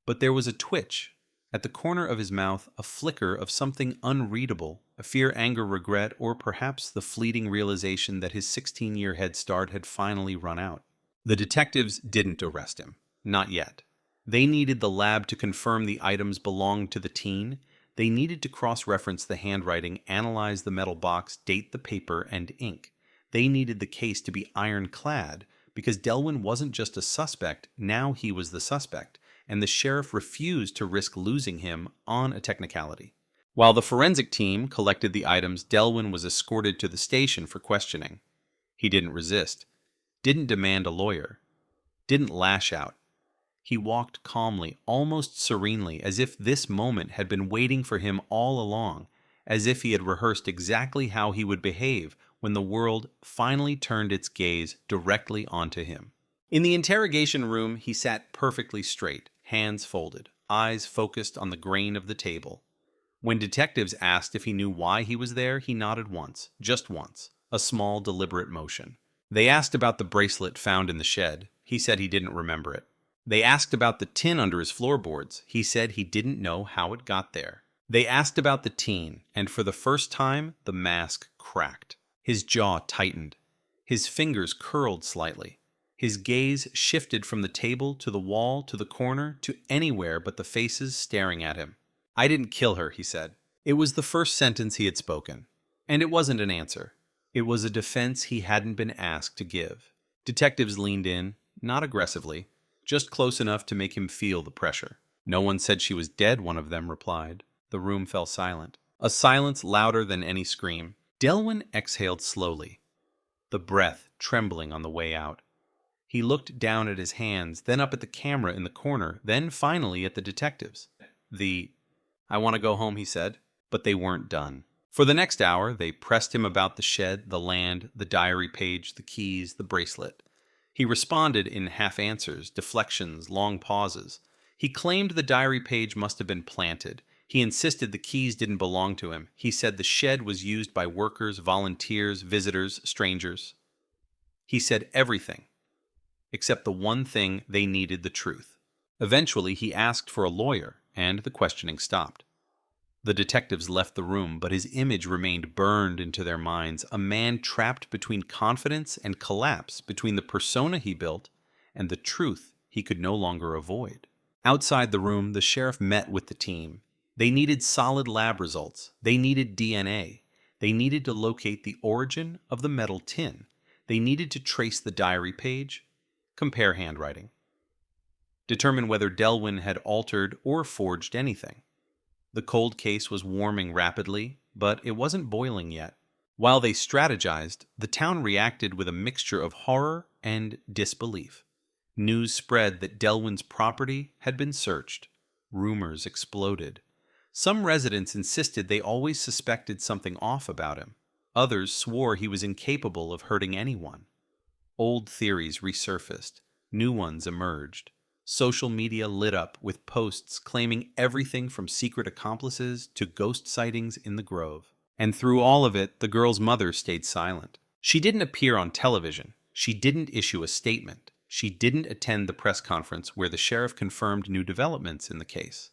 But there was a twitch. At the corner of his mouth, a flicker of something unreadable, a fear, anger, regret, or perhaps the fleeting realization that his 16-year head start had finally run out. The detectives didn't arrest him. Not yet. They needed the lab to confirm the items belonged to the teen. They needed to cross-reference the handwriting, analyze the metal box, date the paper and ink. They needed the case to be ironclad, because Delwyn wasn't just a suspect, now he was the suspect, and the sheriff refused to risk losing him on a technicality. While the forensic team collected the items, Delwyn was escorted to the station for questioning. He didn't resist, didn't demand a lawyer, didn't lash out. He walked calmly, almost serenely, as if this moment had been waiting for him all along, as if he had rehearsed exactly how he would behave when the world finally turned its gaze directly onto him. In the interrogation room, he sat perfectly straight, hands folded, eyes focused on the grain of the table. When detectives asked if he knew why he was there, he nodded once, just once, a small, deliberate motion. They asked about the bracelet found in the shed. He said he didn't remember it. They asked about the tin under his floorboards. He said he didn't know how it got there. They asked about the teen, and for the first time, the mask cracked. His jaw tightened. His fingers curled slightly. His gaze shifted from the table to the wall to the corner to anywhere but the faces staring at him. "I didn't kill her," he said. It was the first sentence he had spoken. And it wasn't an answer. It was a defense he hadn't been asked to give. Detectives leaned in, not aggressively, just close enough to make him feel the pressure. "No one said she was dead," one of them replied. The room fell silent. A silence louder than any scream. Delwyn exhaled slowly, the breath trembling on the way out. He looked down at his hands, then up at the camera in the corner, then finally at the detectives. "I want to go home," he said. But they weren't done. For the next hour, they pressed him about the shed, the land, the diary page, the keys, the bracelet. He responded in half-answers, deflections, long pauses. He claimed the diary page must have been planted. He insisted the keys didn't belong to him. He said the shed was used by workers, volunteers, visitors, strangers. He said everything, except the one thing they needed: the truth. Eventually, he asked for a lawyer, and the questioning stopped. The detectives left the room, but his image remained burned into their minds, a man trapped between confidence and collapse, between the persona he built and the truth he could no longer avoid. Outside the room, the sheriff met with the team. They needed solid lab results. They needed DNA. They needed to locate the origin of the metal tin. They needed to trace the diary page, compare handwriting, determine whether Delwyn had altered or forged anything. The cold case was warming rapidly, but it wasn't boiling yet. While they strategized, the town reacted with a mixture of horror and disbelief. News spread that Delwyn's property had been searched. Rumors exploded. Some residents insisted they always suspected something off about him. Others swore he was incapable of hurting anyone. Old theories resurfaced. New ones emerged. Social media lit up with posts claiming everything from secret accomplices to ghost sightings in the grove. And through all of it, the girl's mother stayed silent. She didn't appear on television. She didn't issue a statement. She didn't attend the press conference where the sheriff confirmed new developments in the case.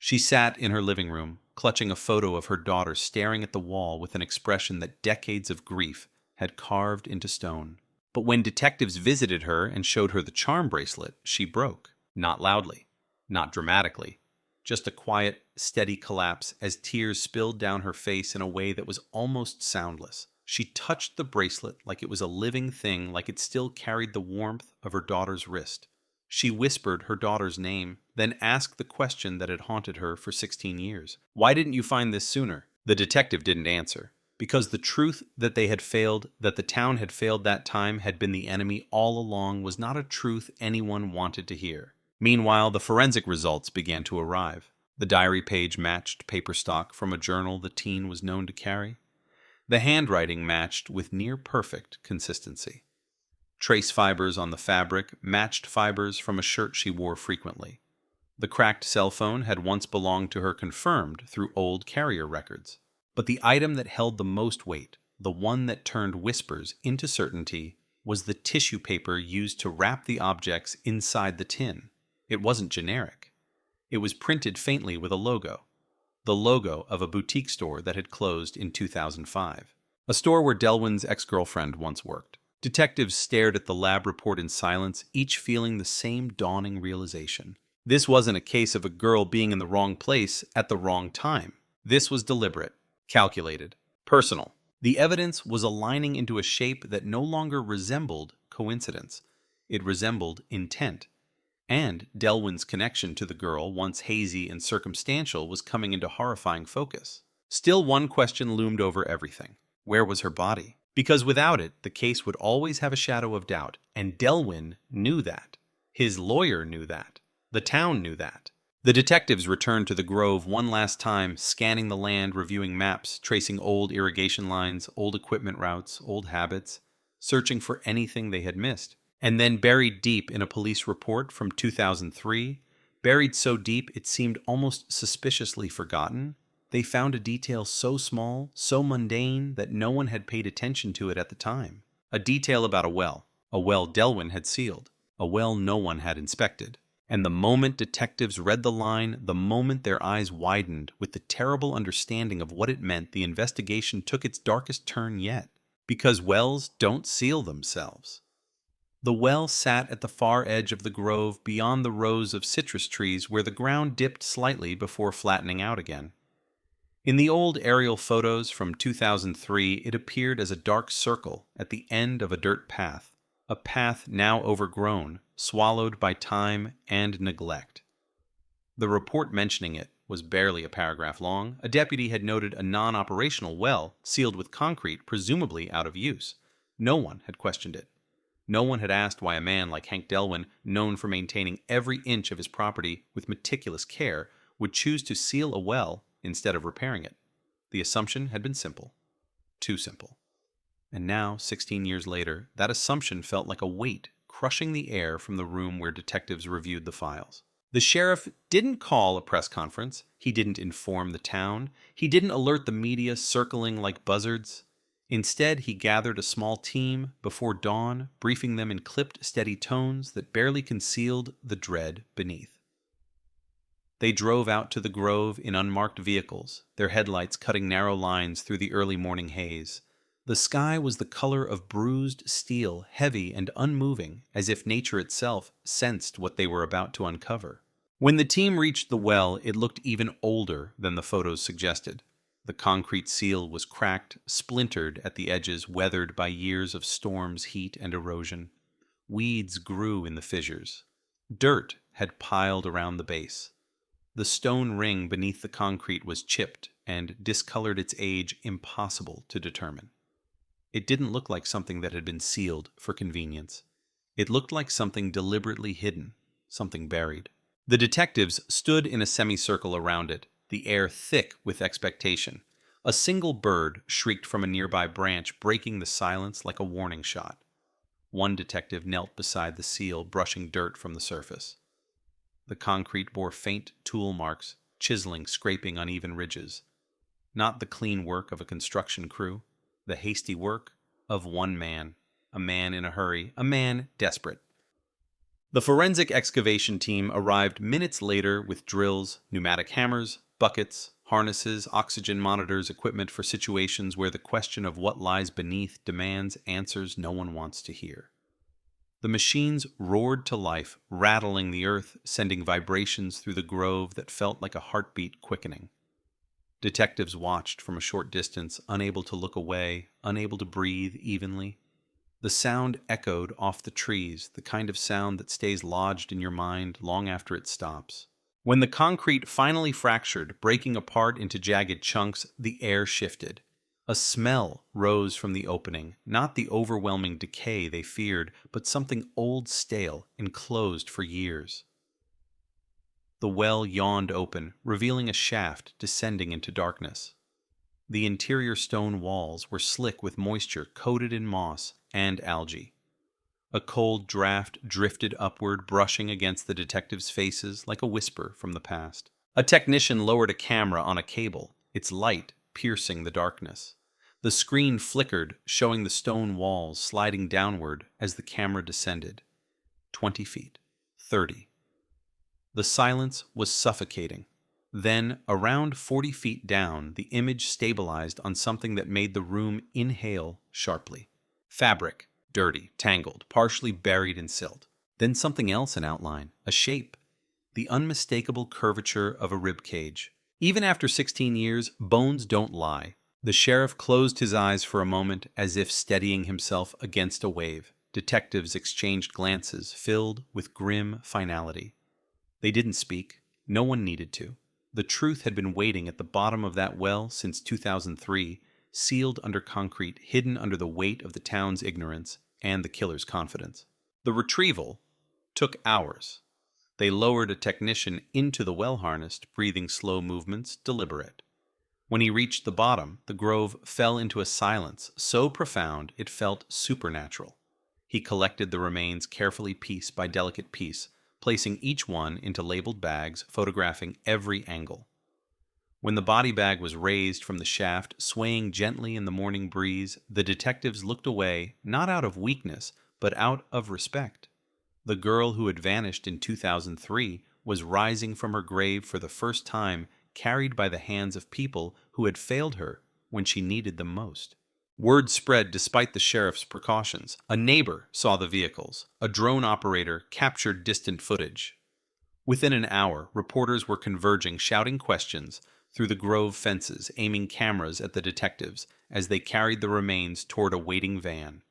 She sat in her living room, clutching a photo of her daughter staring at the wall with an expression that decades of grief had carved into stone. But when detectives visited her and showed her the charm bracelet, she broke. Not loudly, not dramatically, just a quiet, steady collapse as tears spilled down her face in a way that was almost soundless. She touched the bracelet like it was a living thing, like it still carried the warmth of her daughter's wrist. She whispered her daughter's name, then asked the question that had haunted her for 16 years. Why didn't you find this sooner? The detective didn't answer. Because the truth that they had failed, that the town had failed that time, had been the enemy all along, was not a truth anyone wanted to hear. Meanwhile, the forensic results began to arrive. The diary page matched paper stock from a journal the teen was known to carry. The handwriting matched with near-perfect consistency. Trace fibers on the fabric matched fibers from a shirt she wore frequently. The cracked cell phone had once belonged to her, confirmed through old carrier records. But the item that held the most weight, the one that turned whispers into certainty, was the tissue paper used to wrap the objects inside the tin. It wasn't generic. It was printed faintly with a logo. The logo of a boutique store that had closed in 2005. A store where Delwyn's ex-girlfriend once worked. Detectives stared at the lab report in silence, each feeling the same dawning realization. This wasn't a case of a girl being in the wrong place at the wrong time. This was deliberate, calculated, personal. The evidence was aligning into a shape that no longer resembled coincidence. It resembled intent. And Delwyn's connection to the girl, once hazy and circumstantial, was coming into horrifying focus. Still, one question loomed over everything. Where was her body? Because without it, the case would always have a shadow of doubt, and Delwyn knew that. His lawyer knew that. The town knew that. The detectives returned to the grove one last time, scanning the land, reviewing maps, tracing old irrigation lines, old equipment routes, old habits, searching for anything they had missed. And then, buried deep in a police report from 2003, buried so deep it seemed almost suspiciously forgotten, they found a detail so small, so mundane, that no one had paid attention to it at the time. A detail about a well Delwyn had sealed, a well no one had inspected. And the moment detectives read the line, the moment their eyes widened with the terrible understanding of what it meant, the investigation took its darkest turn yet. Because wells don't seal themselves. The well sat at the far edge of the grove, beyond the rows of citrus trees where the ground dipped slightly before flattening out again. In the old aerial photos from 2003, it appeared as a dark circle at the end of a dirt path, a path now overgrown, swallowed by time and neglect. The report mentioning it was barely a paragraph long. A deputy had noted a non-operational well, sealed with concrete, presumably out of use. No one had questioned it. No one had asked why a man like Hank Delwyn, known for maintaining every inch of his property with meticulous care, would choose to seal a well instead of repairing it. The assumption had been simple. Too simple. And now, 16 years later, that assumption felt like a weight crushing the air from the room where detectives reviewed the files. The sheriff didn't call a press conference. He didn't inform the town. He didn't alert the media circling like buzzards. Instead, he gathered a small team before dawn, briefing them in clipped, steady tones that barely concealed the dread beneath. They drove out to the grove in unmarked vehicles, their headlights cutting narrow lines through the early morning haze. The sky was the color of bruised steel, heavy and unmoving, as if nature itself sensed what they were about to uncover. When the team reached the well, it looked even older than the photos suggested. The concrete seal was cracked, splintered at the edges, weathered by years of storms, heat, and erosion. Weeds grew in the fissures. Dirt had piled around the base. The stone ring beneath the concrete was chipped and discolored, its age impossible to determine. It didn't look like something that had been sealed for convenience. It looked like something deliberately hidden, something buried. The detectives stood in a semicircle around it, the air thick with expectation. A single bird shrieked from a nearby branch, breaking the silence like a warning shot. One detective knelt beside the seal, brushing dirt from the surface. The concrete bore faint tool marks, chiseling, scraping uneven ridges. Not the clean work of a construction crew, the hasty work of one man, a man in a hurry, a man desperate. The forensic excavation team arrived minutes later with drills, pneumatic hammers, buckets, harnesses, oxygen monitors, equipment for situations where the question of what lies beneath demands answers no one wants to hear. The machines roared to life, rattling the earth, sending vibrations through the grove that felt like a heartbeat quickening. Detectives watched from a short distance, unable to look away, unable to breathe evenly. The sound echoed off the trees, the kind of sound that stays lodged in your mind long after it stops. When the concrete finally fractured, breaking apart into jagged chunks, the air shifted. A smell rose from the opening, not the overwhelming decay they feared, but something old, stale, enclosed for years. The well yawned open, revealing a shaft descending into darkness. The interior stone walls were slick with moisture coated in moss and algae. A cold draft drifted upward, brushing against the detectives' faces like a whisper from the past. A technician lowered a camera on a cable, its light piercing the darkness. The screen flickered, showing the stone walls sliding downward as the camera descended. 20 feet. 30. The silence was suffocating. Then, around 40 feet down, the image stabilized on something that made the room inhale sharply. Fabric, dirty, tangled, partially buried in silt. Then something else in outline, a shape. The unmistakable curvature of a rib cage. Even after 16 years, bones don't lie. The sheriff closed his eyes for a moment, as if steadying himself against a wave. Detectives exchanged glances filled with grim finality. They didn't speak. No one needed to. The truth had been waiting at the bottom of that well since 2003, sealed under concrete, hidden under the weight of the town's ignorance and the killer's confidence. The retrieval took hours. They lowered a technician into the well harness, breathing slow movements, deliberate. When he reached the bottom, the grove fell into a silence so profound it felt supernatural. He collected the remains carefully piece by delicate piece, placing each one into labeled bags, photographing every angle. When the body bag was raised from the shaft, swaying gently in the morning breeze, the detectives looked away, not out of weakness, but out of respect. The girl who had vanished in 2003 was rising from her grave for the first time, carried by the hands of people who had failed her when she needed them most. Word spread despite the sheriff's precautions. A neighbor saw the vehicles. A drone operator captured distant footage. Within an hour, reporters were converging, shouting questions through the grove fences, aiming cameras at the detectives as they carried the remains toward a waiting van.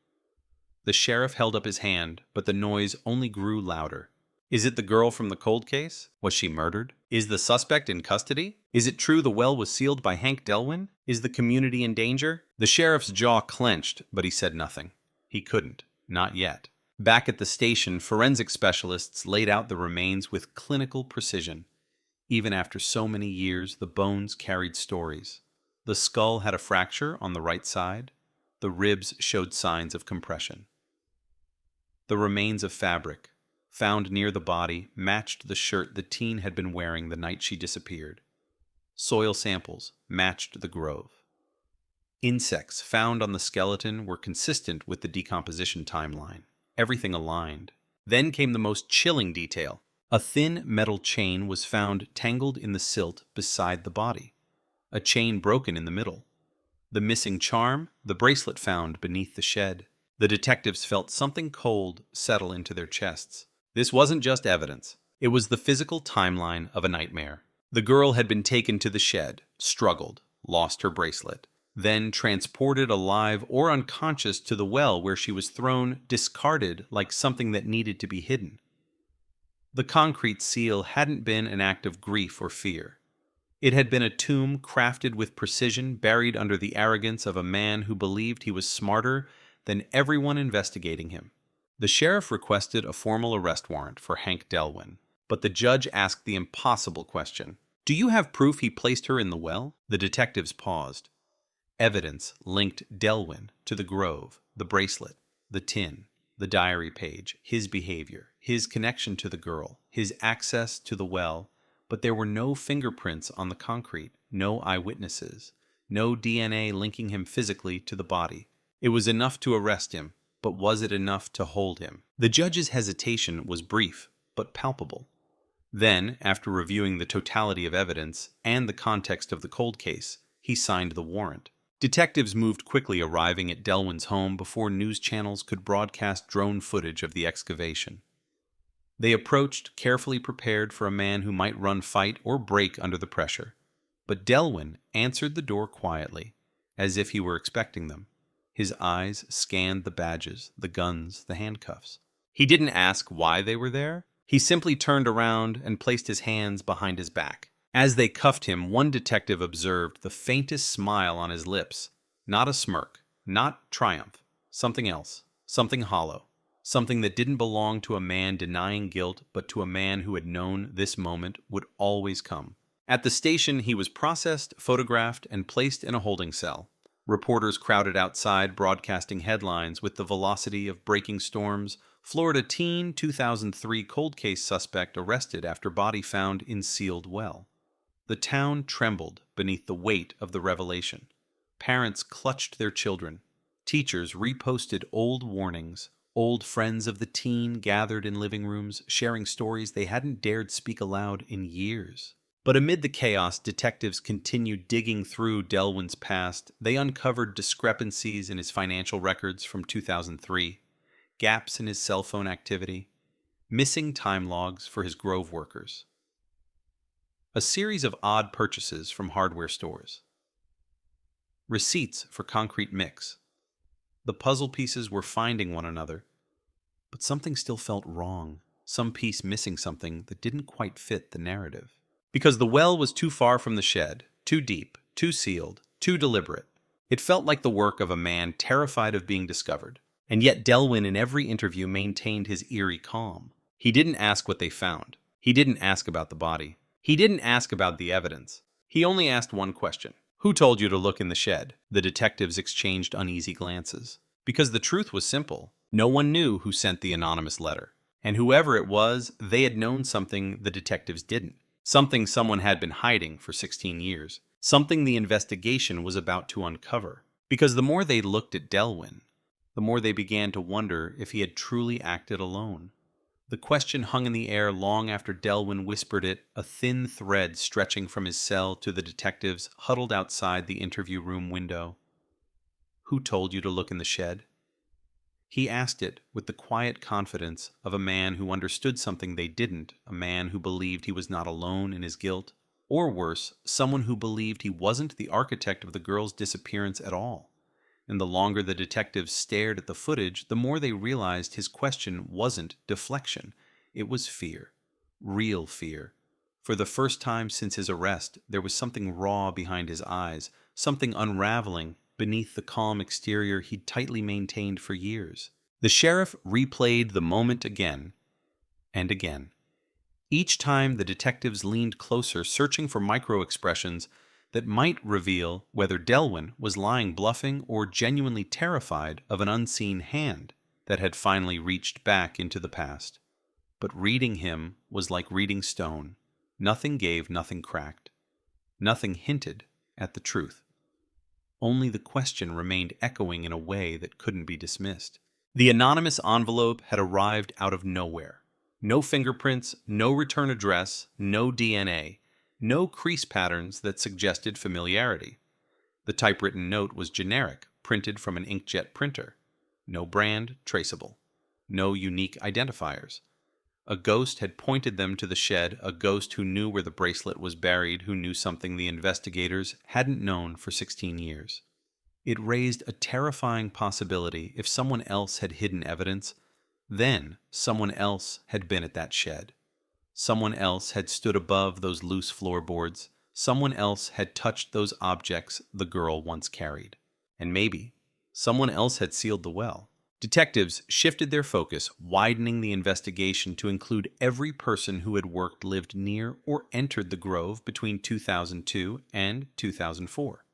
The sheriff held up his hand, but the noise only grew louder. Is it the girl from the cold case? Was she murdered? Is the suspect in custody? Is it true the well was sealed by Hank Delwyn? Is the community in danger? The sheriff's jaw clenched, but he said nothing. He couldn't. Not yet. Back at the station, forensic specialists laid out the remains with clinical precision. Even after so many years, the bones carried stories. The skull had a fracture on the right side. The ribs showed signs of compression. The remains of fabric found near the body matched the shirt the teen had been wearing the night she disappeared. Soil samples matched the grove. Insects found on the skeleton were consistent with the decomposition timeline. Everything aligned. Then came the most chilling detail. A thin metal chain was found tangled in the silt beside the body. A chain broken in the middle. The missing charm, the bracelet found beneath the shed. The detectives felt something cold settle into their chests. This wasn't just evidence. It was the physical timeline of a nightmare. The girl had been taken to the shed, struggled, lost her bracelet, then transported alive or unconscious to the well where she was thrown, discarded like something that needed to be hidden. The concrete seal hadn't been an act of grief or fear. It had been a tomb crafted with precision, buried under the arrogance of a man who believed he was smarter than everyone investigating him. The sheriff requested a formal arrest warrant for Hank Delwyn, but the judge asked the impossible question. Do you have proof he placed her in the well? The detectives paused. Evidence linked Delwyn to the grove, the bracelet, the tin, the diary page, his behavior, his connection to the girl, his access to the well, but there were no fingerprints on the concrete, no eyewitnesses, no DNA linking him physically to the body. It was enough to arrest him, but was it enough to hold him? The judge's hesitation was brief, but palpable. Then, after reviewing the totality of evidence and the context of the cold case, he signed the warrant. Detectives moved quickly, arriving at Delwyn's home before news channels could broadcast drone footage of the excavation. They approached, carefully prepared for a man who might run fight or break under the pressure. But Delwyn answered the door quietly, as if he were expecting them. His eyes scanned the badges, the guns, the handcuffs. He didn't ask why they were there. He simply turned around and placed his hands behind his back. As they cuffed him, one detective observed the faintest smile on his lips. Not a smirk, not triumph, something else, something hollow, something that didn't belong to a man denying guilt, but to a man who had known this moment would always come. At the station, he was processed, photographed, and placed in a holding cell. Reporters crowded outside, broadcasting headlines with the velocity of breaking storms. Florida teen, 2003 cold case suspect arrested after body found in sealed well. The town trembled beneath the weight of the revelation. Parents clutched their children. Teachers reposted old warnings. Old friends of the teen gathered in living rooms, sharing stories they hadn't dared speak aloud in years. But amid the chaos, detectives continued digging through Delwyn's past. They uncovered discrepancies in his financial records from 2003, gaps in his cell phone activity, missing time logs for his Grove workers. A series of odd purchases from hardware stores. Receipts for concrete mix. The puzzle pieces were finding one another, but something still felt wrong, some piece missing something that didn't quite fit the narrative. Because the well was too far from the shed, too deep, too sealed, too deliberate. It felt like the work of a man terrified of being discovered. And yet Delwyn in every interview maintained his eerie calm. He didn't ask what they found. He didn't ask about the body. He didn't ask about the evidence. He only asked one question. Who told you to look in the shed? The detectives exchanged uneasy glances. Because the truth was simple. No one knew who sent the anonymous letter. And whoever it was, they had known something the detectives didn't. Something someone had been hiding for 16 years. Something the investigation was about to uncover. Because the more they looked at Delwyn, the more they began to wonder if he had truly acted alone. The question hung in the air long after Delwyn whispered it, a thin thread stretching from his cell to the detectives huddled outside the interview room window. Who told you to look in the shed? He asked it with the quiet confidence of a man who understood something they didn't, a man who believed he was not alone in his guilt, or worse, someone who believed he wasn't the architect of the girl's disappearance at all. And the longer the detectives stared at the footage, the more they realized his question wasn't deflection. It was fear. Real fear. For the first time since his arrest, there was something raw behind his eyes, something unraveling beneath the calm exterior he'd tightly maintained for years. The sheriff replayed the moment again and again. Each time the detectives leaned closer, searching for micro-expressions that might reveal whether Delwyn was lying bluffing or genuinely terrified of an unseen hand that had finally reached back into the past. But reading him was like reading stone. Nothing gave, nothing cracked. Nothing hinted at the truth. Only the question remained echoing in a way that couldn't be dismissed. The anonymous envelope had arrived out of nowhere. No fingerprints, no return address, no DNA. No crease patterns that suggested familiarity. The typewritten note was generic, printed from an inkjet printer. No brand traceable. No unique identifiers. A ghost had pointed them to the shed, a ghost who knew where the bracelet was buried, who knew something the investigators hadn't known for 16 years. It raised a terrifying possibility. If someone else had hidden evidence, then someone else had been at that shed. Someone else had stood above those loose floorboards. Someone else had touched those objects the girl once carried. And maybe someone else had sealed the well. Detectives shifted their focus, widening the investigation to include every person who had worked, lived near, or entered the Grove between 2002 and 2004.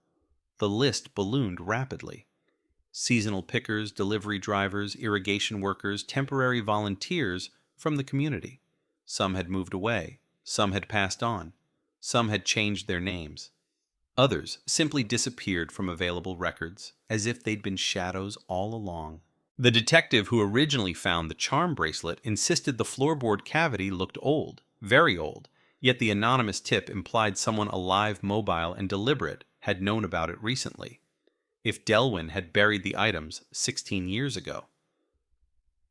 The list ballooned rapidly. Seasonal pickers, delivery drivers, irrigation workers, temporary volunteers from the community. Some had moved away, some had passed on, some had changed their names. Others simply disappeared from available records, as if they'd been shadows all along. The detective who originally found the charm bracelet insisted the floorboard cavity looked old, very old, yet the anonymous tip implied someone alive, mobile, and deliberate had known about it recently. if Delwyn had buried the items 16 years ago.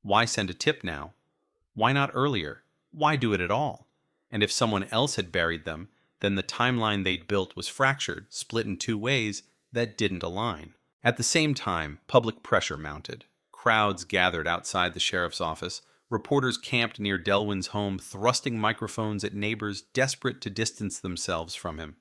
Why send a tip now? Why not earlier? Why do it at all? And if someone else had buried them, then the timeline they'd built was fractured, split in two ways that didn't align. At the same time, public pressure mounted. Crowds gathered outside the sheriff's office. Reporters camped near Delwyn's home, thrusting microphones at neighbors desperate to distance themselves from him.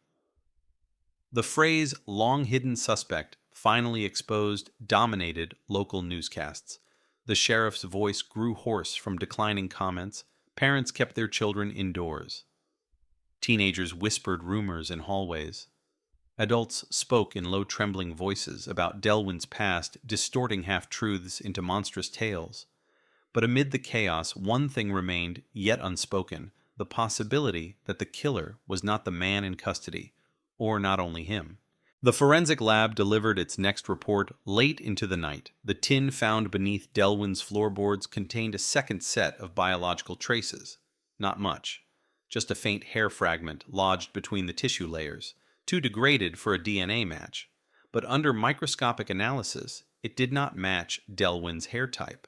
The phrase long-hidden suspect, finally exposed, dominated local newscasts. The sheriff's voice grew hoarse from declining comments. Parents kept their children indoors. Teenagers whispered rumors in hallways. Adults spoke in low trembling voices about Delwyn's past, distorting half-truths into monstrous tales. But amid the chaos, one thing remained yet unspoken, the possibility that the killer was not the man in custody, or not only him. The forensic lab delivered its next report late into the night. The tin found beneath Delwyn's floorboards contained a second set of biological traces. Not much. Just a faint hair fragment lodged between the tissue layers, too degraded for a DNA match. But under microscopic analysis, it did not match Delwyn's hair type.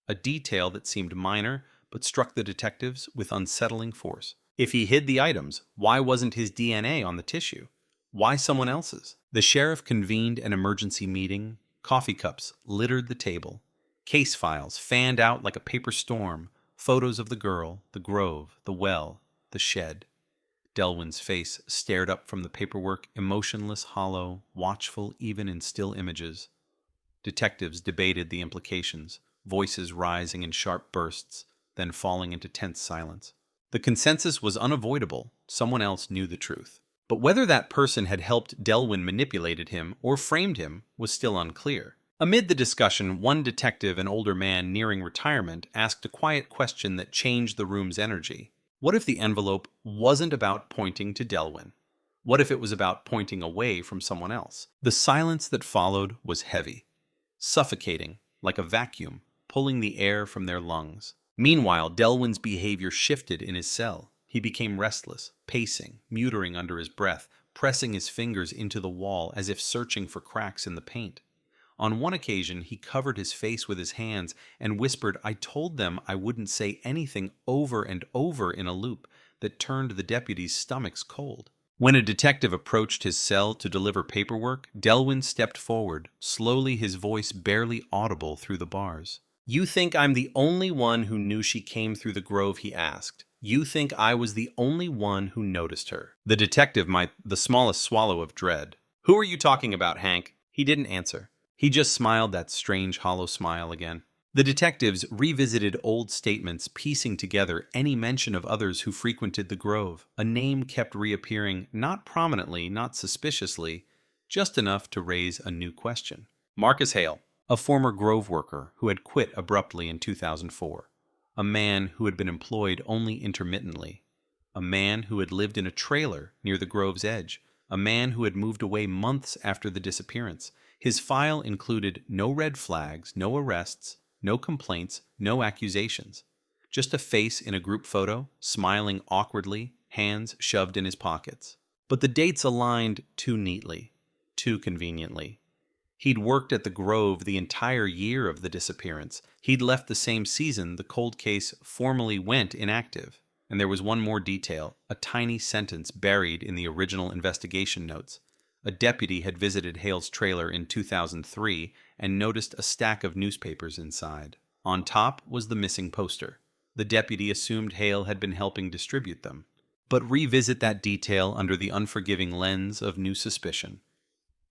A detail that seemed minor, but struck the detectives with unsettling force. If he hid the items, why wasn't his DNA on the tissue? Why someone else's? The sheriff convened an emergency meeting. Coffee cups littered the table. Case files fanned out like a paper storm. Photos of the girl, the grove, the well, the shed. Delwyn's face stared up from the paperwork, emotionless, hollow, watchful even in still images. Detectives debated the implications, voices rising in sharp bursts, then falling into tense silence. The consensus was unavoidable. Someone else knew the truth. But whether that person had helped Delwyn manipulated him or framed him was still unclear. Amid the discussion, one detective, an older man nearing retirement, asked a quiet question that changed the room's energy. What if the envelope wasn't about pointing to Delwyn? What if it was about pointing away from someone else? The silence that followed was heavy, suffocating, like a vacuum, pulling the air from their lungs. Meanwhile, Delwyn's behavior shifted in his cell. He became restless, pacing, muttering under his breath, pressing his fingers into the wall as if searching for cracks in the paint. On one occasion, he covered his face with his hands and whispered, "I told them I wouldn't say anything," over and over in a loop that turned the deputies' stomachs cold. When a detective approached his cell to deliver paperwork, Delwyn stepped forward, slowly, his voice barely audible through the bars. "You think I'm the only one who knew she came through the grove?" he asked. "You think I was the only one who noticed her?" The detective might the smallest swallow of dread. "Who are you talking about, Hank?" He didn't answer. He just smiled that strange, hollow smile again. The detectives revisited old statements, piecing together any mention of others who frequented the grove. A name kept reappearing, not prominently, not suspiciously, just enough to raise a new question. Marcus Hale, a former grove worker who had quit abruptly in 2004. A man who had been employed only intermittently. A man who had lived in a trailer near the grove's edge. A man who had moved away months after the disappearance. His file included no red flags, no arrests, no complaints, no accusations. Just a face in a group photo, smiling awkwardly, hands shoved in his pockets. But the dates aligned too neatly, too conveniently. He'd worked at the Grove the entire year of the disappearance. He'd left the same season the cold case formally went inactive. And there was one more detail, a tiny sentence buried in the original investigation notes. A deputy had visited Hale's trailer in 2003 and noticed a stack of newspapers inside. On top was the missing poster. The deputy assumed Hale had been helping distribute them. But revisit that detail under the unforgiving lens of new suspicion,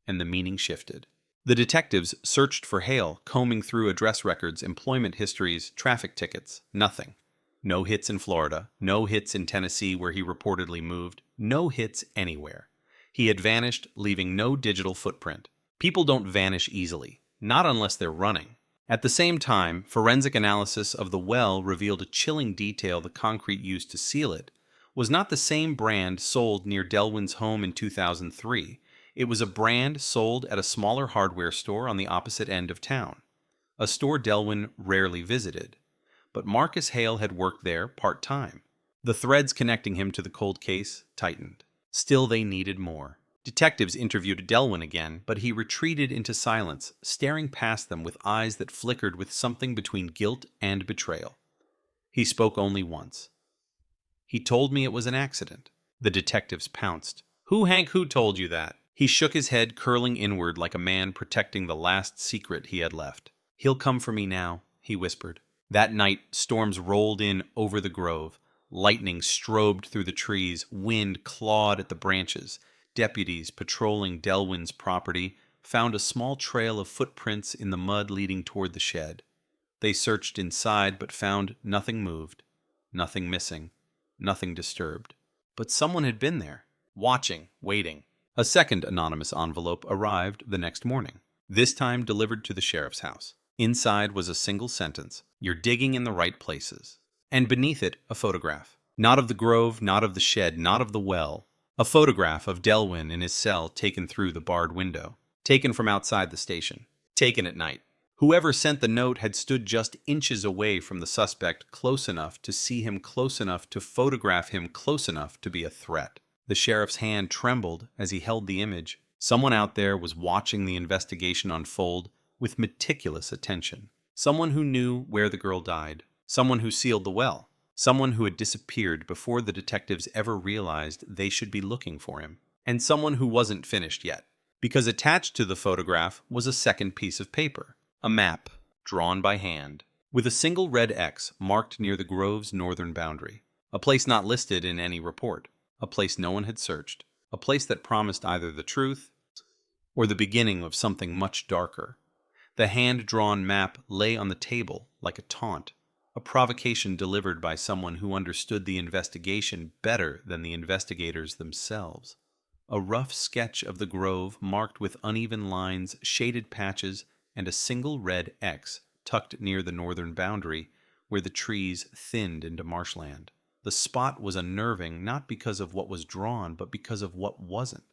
and the meaning shifted. The detectives searched for Hale, combing through address records, employment histories, traffic tickets. Nothing. No hits in Florida, no hits in Tennessee where he reportedly moved, no hits anywhere. He had vanished, leaving no digital footprint. People don't vanish easily, not unless they're running. At the same time, forensic analysis of the well revealed a chilling detail. The concrete used to seal it was not the same brand sold near Delwyn's home in 2003. It was a brand sold at a smaller hardware store on the opposite end of town, a store Delwyn rarely visited. But Marcus Hale had worked there part-time. The threads connecting him to the cold case tightened. Still, they needed more. Detectives interviewed Delwyn again, but he retreated into silence, staring past them with eyes that flickered with something between guilt and betrayal. He spoke only once. "He told me it was an accident." The detectives pounced. Hank, who told you that?" He shook his head, curling inward like a man protecting the last secret he had left. "He'll come for me now," he whispered. That night, storms rolled in over the grove. Lightning strobed through the trees, wind clawed at the branches. Deputies patrolling Delwyn's property found a small trail of footprints in the mud leading toward the shed. They searched inside but found nothing moved, nothing missing, nothing disturbed. But someone had been there, watching, waiting. A second anonymous envelope arrived the next morning, this time delivered to the sheriff's house. Inside was a single sentence: "You're digging in the right places." And beneath it, a photograph. Not of the grove, not of the shed, not of the well. A photograph of Delwyn in his cell taken through the barred window. Taken from outside the station. Taken at night. Whoever sent the note had stood just inches away from the suspect, close enough to see him, close enough to photograph him, close enough to be a threat. The sheriff's hand trembled as he held the image. Someone out there was watching the investigation unfold with meticulous attention. Someone who knew where the girl died. Someone who sealed the well. Someone who had disappeared before the detectives ever realized they should be looking for him. And someone who wasn't finished yet. Because attached to the photograph was a second piece of paper. A map, drawn by hand, with a single red X marked near the grove's northern boundary. A place not listed in any report. A place no one had searched. A place that promised either the truth or the beginning of something much darker. The hand-drawn map lay on the table like a taunt, a provocation delivered by someone who understood the investigation better than the investigators themselves. A rough sketch of the grove marked with uneven lines, shaded patches, and a single red X tucked near the northern boundary where the trees thinned into marshland. The spot was unnerving not because of what was drawn, but because of what wasn't.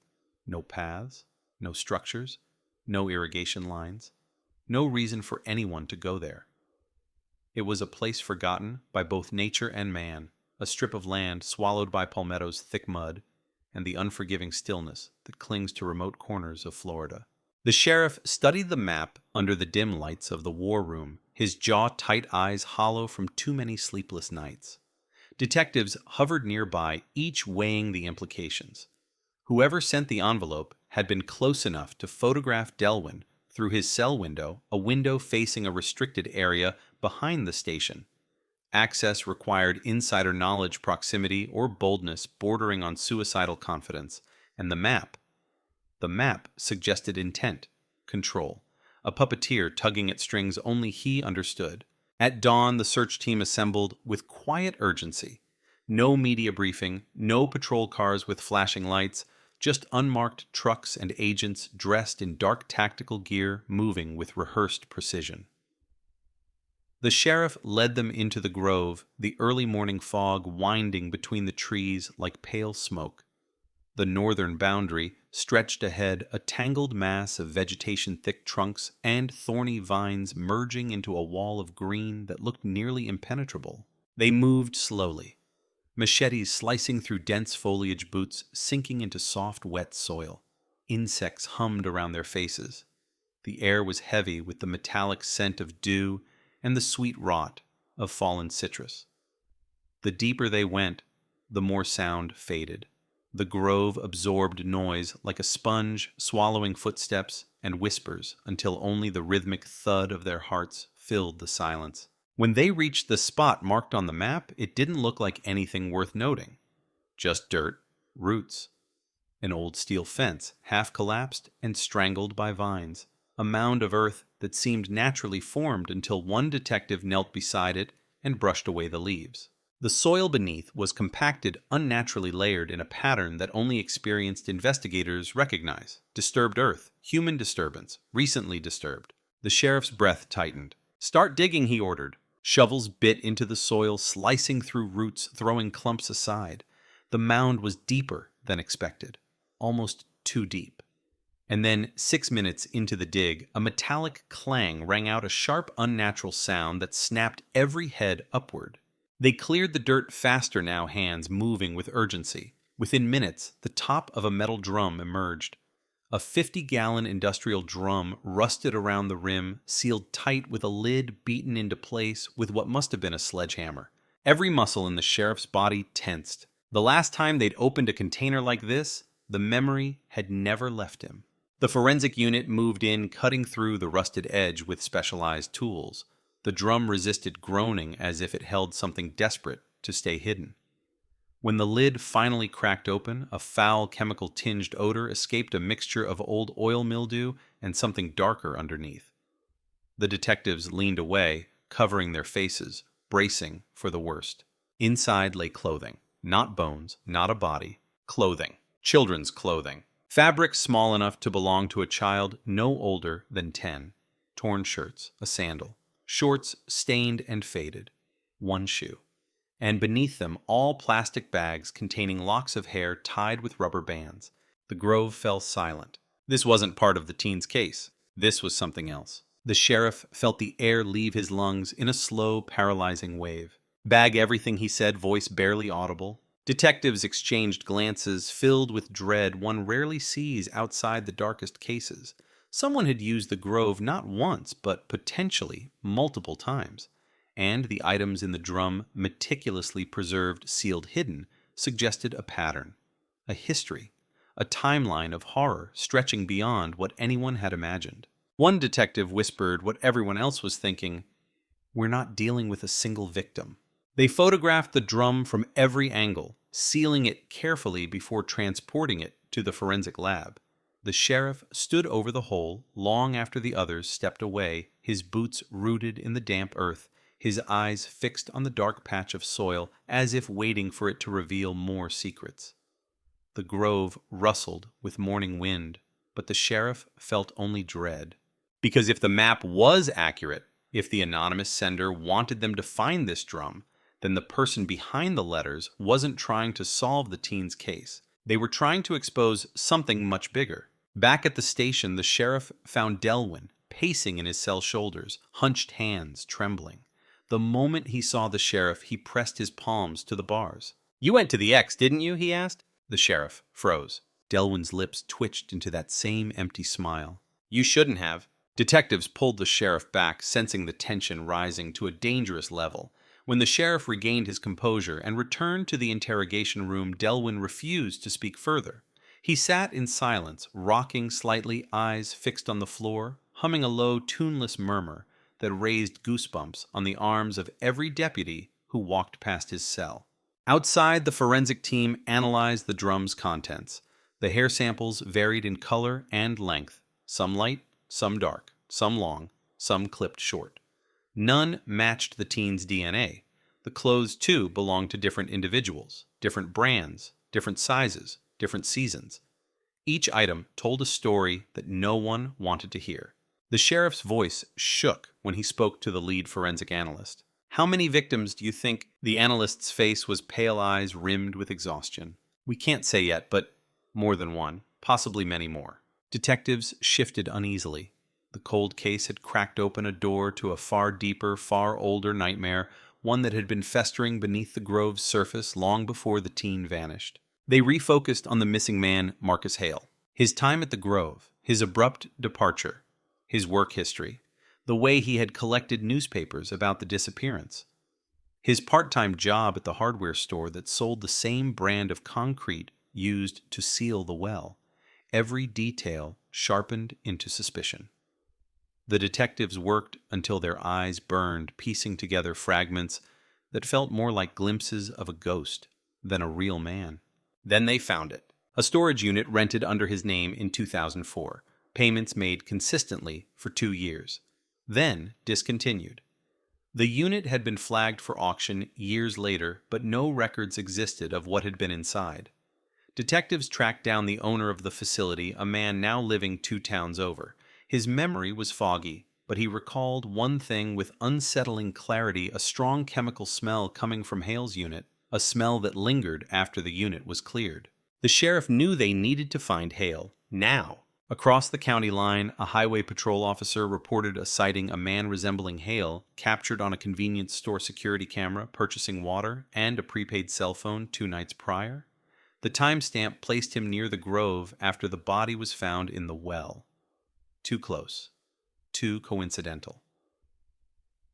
No paths, no structures, no irrigation lines, no reason for anyone to go there. It was a place forgotten by both nature and man, a strip of land swallowed by Palmetto's thick mud and the unforgiving stillness that clings to remote corners of Florida. The sheriff studied the map under the dim lights of the war room, his jaw-tight eyes hollow from too many sleepless nights. Detectives hovered nearby, each weighing the implications. Whoever sent the envelope had been close enough to photograph Delwyn through his cell window, a window facing a restricted area behind the station. Access required insider knowledge, proximity, or boldness bordering on suicidal confidence, and the map suggested intent, control, a puppeteer tugging at strings only he understood. At dawn, the search team assembled with quiet urgency. No media briefing, no patrol cars with flashing lights, just unmarked trucks and agents dressed in dark tactical gear moving with rehearsed precision. The sheriff led them into the grove, the early morning fog winding between the trees like pale smoke. The northern boundary stretched ahead, a tangled mass of vegetation-thick trunks and thorny vines merging into a wall of green that looked nearly impenetrable. They moved slowly, machetes slicing through dense foliage, boots sinking into soft, wet soil. Insects hummed around their faces. The air was heavy with the metallic scent of dew and the sweet rot of fallen citrus. The deeper they went, the more sound faded. The grove absorbed noise like a sponge swallowing footsteps and whispers until only the rhythmic thud of their hearts filled the silence. When they reached the spot marked on the map, it didn't look like anything worth noting. Just dirt, roots, an old steel fence half collapsed and strangled by vines, a mound of earth that seemed naturally formed until one detective knelt beside it and brushed away the leaves. The soil beneath was compacted, unnaturally layered in a pattern that only experienced investigators recognize. Disturbed earth, human disturbance, recently disturbed. The sheriff's breath tightened. "Start digging," he ordered. Shovels bit into the soil, slicing through roots, throwing clumps aside. The mound was deeper than expected, almost too deep. And then, 6 minutes into the dig, a metallic clang rang out, a sharp, unnatural sound that snapped every head upward. They cleared the dirt faster now, hands moving with urgency. Within minutes, the top of a metal drum emerged. A 50-gallon industrial drum rusted around the rim, sealed tight with a lid beaten into place with what must have been a sledgehammer. Every muscle in the sheriff's body tensed. The last time they'd opened a container like this, the memory had never left him. The forensic unit moved in, cutting through the rusted edge with specialized tools. The drum resisted groaning as if it held something desperate to stay hidden. When the lid finally cracked open, a foul chemical-tinged odor escaped, a mixture of old oil mildew and something darker underneath. The detectives leaned away, covering their faces, bracing for the worst. Inside lay clothing. Not bones, not a body. Clothing. Children's clothing. Fabric small enough to belong to a child no older than 10. Torn shirts, a sandal. Shorts stained and faded. One shoe. And beneath them all plastic bags containing locks of hair tied with rubber bands. The Grove fell silent. This wasn't part of the teen's case. This was something else. The sheriff felt the air leave his lungs in a slow, paralyzing wave. Bag everything, he said, voice barely audible. Detectives exchanged glances filled with dread one rarely sees outside the darkest cases. Someone had used the Grove not once, but potentially multiple times. And the items in the drum, meticulously preserved, sealed, hidden, suggested a pattern, a history, a timeline of horror stretching beyond what anyone had imagined. One detective whispered what everyone else was thinking, "We're not dealing with a single victim." They photographed the drum from every angle, sealing it carefully before transporting it to the forensic lab. The sheriff stood over the hole long after the others stepped away, his boots rooted in the damp earth, his eyes fixed on the dark patch of soil as if waiting for it to reveal more secrets. The Grove rustled with morning wind, but the sheriff felt only dread. Because if the map was accurate, if the anonymous sender wanted them to find this drum, then the person behind the letters wasn't trying to solve the teen's case. They were trying to expose something much bigger. Back at the station, the sheriff found Delwyn pacing in his cell shoulders, hunched hands trembling. The moment he saw the sheriff, he pressed his palms to the bars. "You went to the X, didn't you?" he asked. The sheriff froze. Delwyn's lips twitched into that same empty smile. "You shouldn't have." Detectives pulled the sheriff back, sensing the tension rising to a dangerous level. When the sheriff regained his composure and returned to the interrogation room, Delwyn refused to speak further. He sat in silence, rocking slightly, eyes fixed on the floor, humming a low, tuneless murmur that raised goosebumps on the arms of every deputy who walked past his cell. Outside, the forensic team analyzed the drum's contents. The hair samples varied in color and length, some light, some dark, some long, some clipped short. None matched the teen's DNA. The clothes, too, belonged to different individuals, different brands, different sizes, different seasons. Each item told a story that no one wanted to hear. The sheriff's voice shook when he spoke to the lead forensic analyst. "How many victims do you think?" The analyst's face was pale eyes rimmed with exhaustion. "We can't say yet, but more than one, possibly many more." Detectives shifted uneasily. The cold case had cracked open a door to a far deeper, far older nightmare, one that had been festering beneath the Grove's surface long before the teen vanished. They refocused on the missing man, Marcus Hale. His time at the Grove, his abrupt departure, his work history, the way he had collected newspapers about the disappearance, his part-time job at the hardware store that sold the same brand of concrete used to seal the well. Every detail sharpened into suspicion. The detectives worked until their eyes burned, piecing together fragments that felt more like glimpses of a ghost than a real man. Then they found it. A storage unit rented under his name in 2004. Payments made consistently for 2 years. Then discontinued. The unit had been flagged for auction years later, but no records existed of what had been inside. Detectives tracked down the owner of the facility, a man now living 2 towns over. His memory was foggy, but he recalled one thing with unsettling clarity: a strong chemical smell coming from Hale's unit, a smell that lingered after the unit was cleared. The sheriff knew they needed to find Hale, now. Across the county line, a highway patrol officer reported sighting a man resembling Hale, captured on a convenience store security camera, purchasing water and a prepaid cell phone 2 nights prior. The timestamp placed him near the grove after the body was found in the well. Too close. Too coincidental.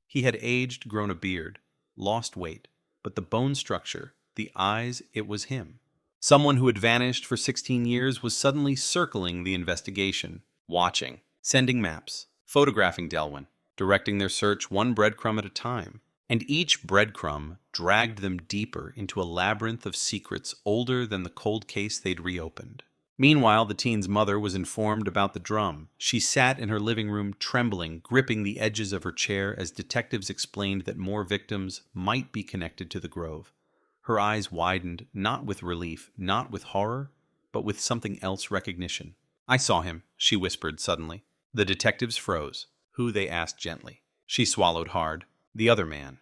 He had aged, grown a beard, lost weight, but the bone structure, the eyes, it was him. Someone who had vanished for 16 years was suddenly circling the investigation, watching, sending maps, photographing Delwyn, directing their search one breadcrumb at a time. And each breadcrumb dragged them deeper into a labyrinth of secrets older than the cold case they'd reopened. Meanwhile, the teen's mother was informed about the drum. She sat in her living room, trembling, gripping the edges of her chair as detectives explained that more victims might be connected to the grove. Her eyes widened, not with relief, not with horror, but with something else recognition. "I saw him," she whispered suddenly. The detectives froze. Who, they asked gently. She swallowed hard. The other man.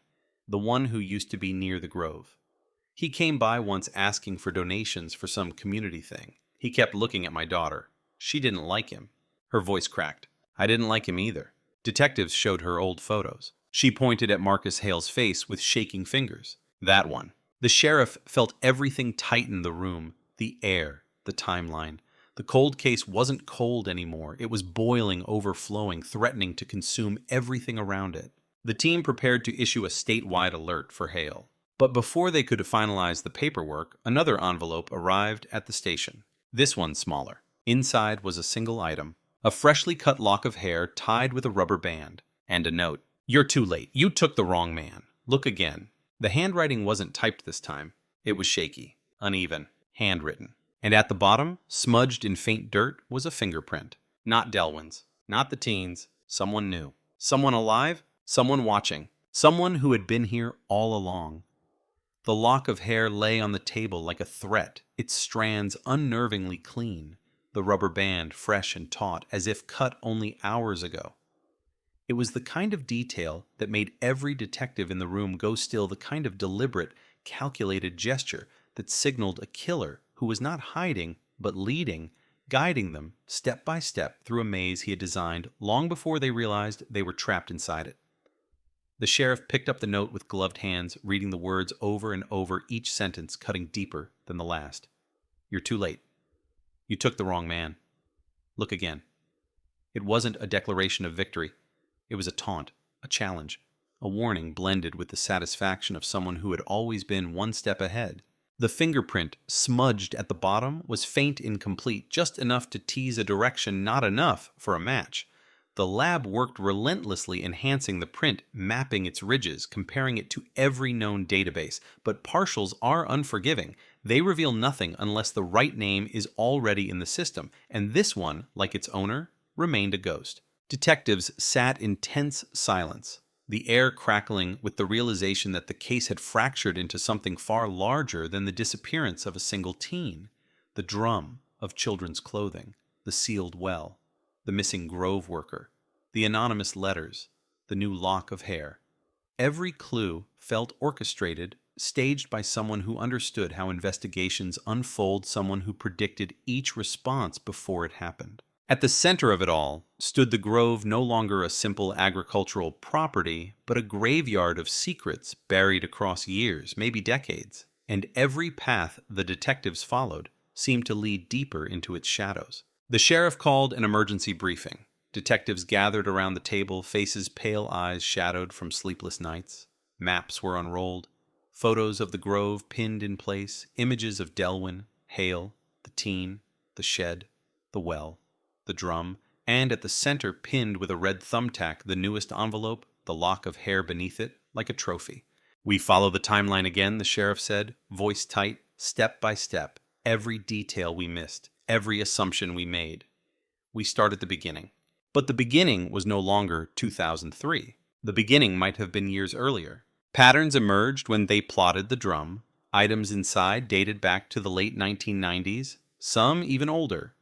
The one who used to be near the grove. He came by once asking for donations for some community thing. He kept looking at my daughter. She didn't like him. Her voice cracked. I didn't like him either. Detectives showed her old photos. She pointed at Marcus Hale's face with shaking fingers. That one. The sheriff felt everything tighten the room, the air, the timeline. The cold case wasn't cold anymore. It was boiling, overflowing, threatening to consume everything around it. The team prepared to issue a statewide alert for Hale. But before they could finalize the paperwork, another envelope arrived at the station. This one smaller. Inside was a single item, a freshly cut lock of hair tied with a rubber band, and a note. "You're too late. You took the wrong man. Look again." The handwriting wasn't typed this time. It was shaky, uneven, handwritten. And at the bottom, smudged in faint dirt, was a fingerprint. Not Delwyn's, not the teen's, someone new. Someone alive, someone watching, someone who had been here all along. The lock of hair lay on the table like a threat, its strands unnervingly clean, the rubber band fresh and taut, as if cut only hours ago. It was the kind of detail that made every detective in the room go still, the kind of deliberate, calculated gesture that signaled a killer who was not hiding, but leading, guiding them step by step through a maze he had designed long before they realized they were trapped inside it. The sheriff picked up the note with gloved hands, reading the words over and over, each sentence cutting deeper than the last. "You're too late. You took the wrong man. Look again." It wasn't a declaration of victory. It was a taunt, a challenge, a warning blended with the satisfaction of someone who had always been one step ahead. The fingerprint, smudged at the bottom, was faint, incomplete, just enough to tease a direction, not enough for a match. The lab worked relentlessly, enhancing the print, mapping its ridges, comparing it to every known database. But partials are unforgiving. They reveal nothing unless the right name is already in the system, and this one, like its owner, remained a ghost. Detectives sat in tense silence, the air crackling with the realization that the case had fractured into something far larger than the disappearance of a single teen. The drum of children's clothing, the sealed well, the missing grove worker, the anonymous letters, the new lock of hair. Every clue felt orchestrated, staged by someone who understood how investigations unfold, someone who predicted each response before it happened. At the center of it all stood the grove, no longer a simple agricultural property, but a graveyard of secrets buried across years, maybe decades. And every path the detectives followed seemed to lead deeper into its shadows. The sheriff called an emergency briefing. Detectives gathered around the table, faces pale, eyes shadowed from sleepless nights. Maps were unrolled, photos of the grove pinned in place, images of Delwyn, Hale, the teen, the shed, the well, the drum, and at the center, pinned with a red thumbtack, the newest envelope, the lock of hair beneath it, like a trophy. "We follow the timeline again," the sheriff said, voice tight, step by step, every detail we missed, every assumption we made. We start at the beginning. But the beginning was no longer 2003. The beginning might have been years earlier. Patterns emerged when they plotted the drum. Items inside dated back to the late 1990s, some even older.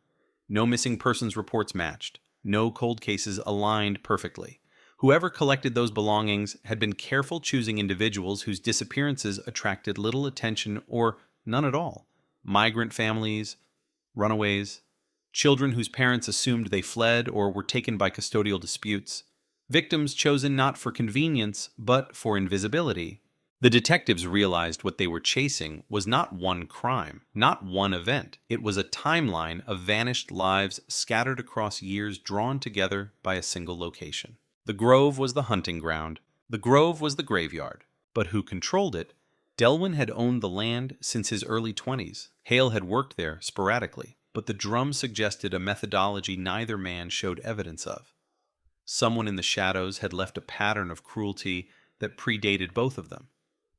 No missing persons reports matched. No cold cases aligned perfectly. Whoever collected those belongings had been careful, choosing individuals whose disappearances attracted little attention or none at all. Migrant families, runaways, children whose parents assumed they fled or were taken by custodial disputes, victims chosen not for convenience but for invisibility. The detectives realized what they were chasing was not one crime, not one event. It was a timeline of vanished lives scattered across years drawn together by a single location. The Grove was the hunting ground. The Grove was the graveyard. But who controlled it? Delwyn had owned the land since his early 20s. Hale had worked there sporadically, but the drum suggested a methodology neither man showed evidence of. Someone in the shadows had left a pattern of cruelty that predated both of them.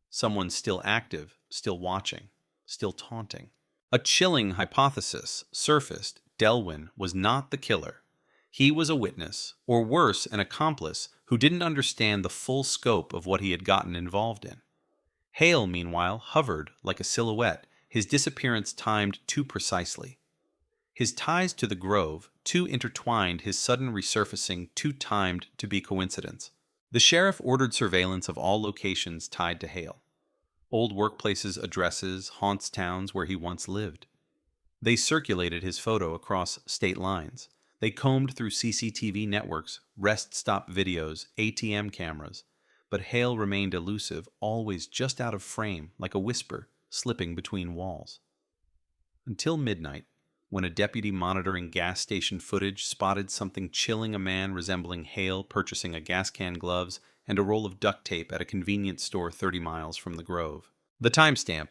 Someone still active, still watching, still taunting. A chilling hypothesis surfaced. Delwyn was not the killer. He was a witness, or worse, an accomplice who didn't understand the full scope of what he had gotten involved in. Hale, meanwhile, hovered like a silhouette, his disappearance timed too precisely. His ties to the Grove, too intertwined, his sudden resurfacing too timed to be coincidence. The sheriff ordered surveillance of all locations tied to Hale. Old workplaces, addresses, haunts towns where he once lived. They circulated his photo across state lines. They combed through CCTV networks, rest stop videos, ATM cameras. But Hale remained elusive, always just out of frame, like a whisper slipping between walls. Until midnight, when a deputy monitoring gas station footage spotted something chilling, a man resembling Hale purchasing a gas can, gloves, and a roll of duct tape at a convenience store 30 miles from the Grove. The timestamp: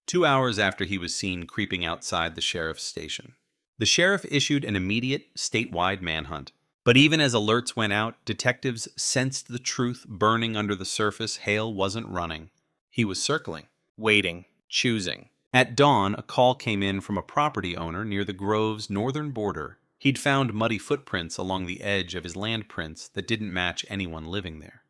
2 hours after he was seen creeping outside the sheriff's station. The sheriff issued an immediate statewide manhunt. But even as alerts went out, detectives sensed the truth burning under the surface. Hale wasn't running. He was circling, waiting, choosing. At dawn, a call came in from a property owner near the Grove's northern border. He'd found muddy footprints along the edge of his land prints that didn't match anyone living there.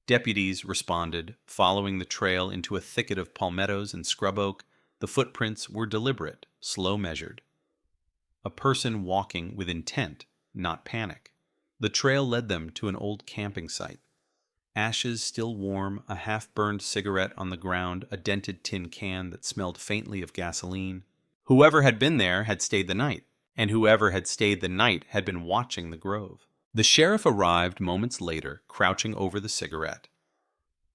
Deputies responded, following the trail into a thicket of palmettos and scrub oak. The footprints were deliberate, slow measured. A person walking with intent, not panic. The trail led them to an old camping site. Ashes still warm, a half-burned cigarette on the ground, a dented tin can that smelled faintly of gasoline. Whoever had been there had stayed the night, and whoever had stayed the night had been watching the Grove. The sheriff arrived moments later, crouching over the cigarette.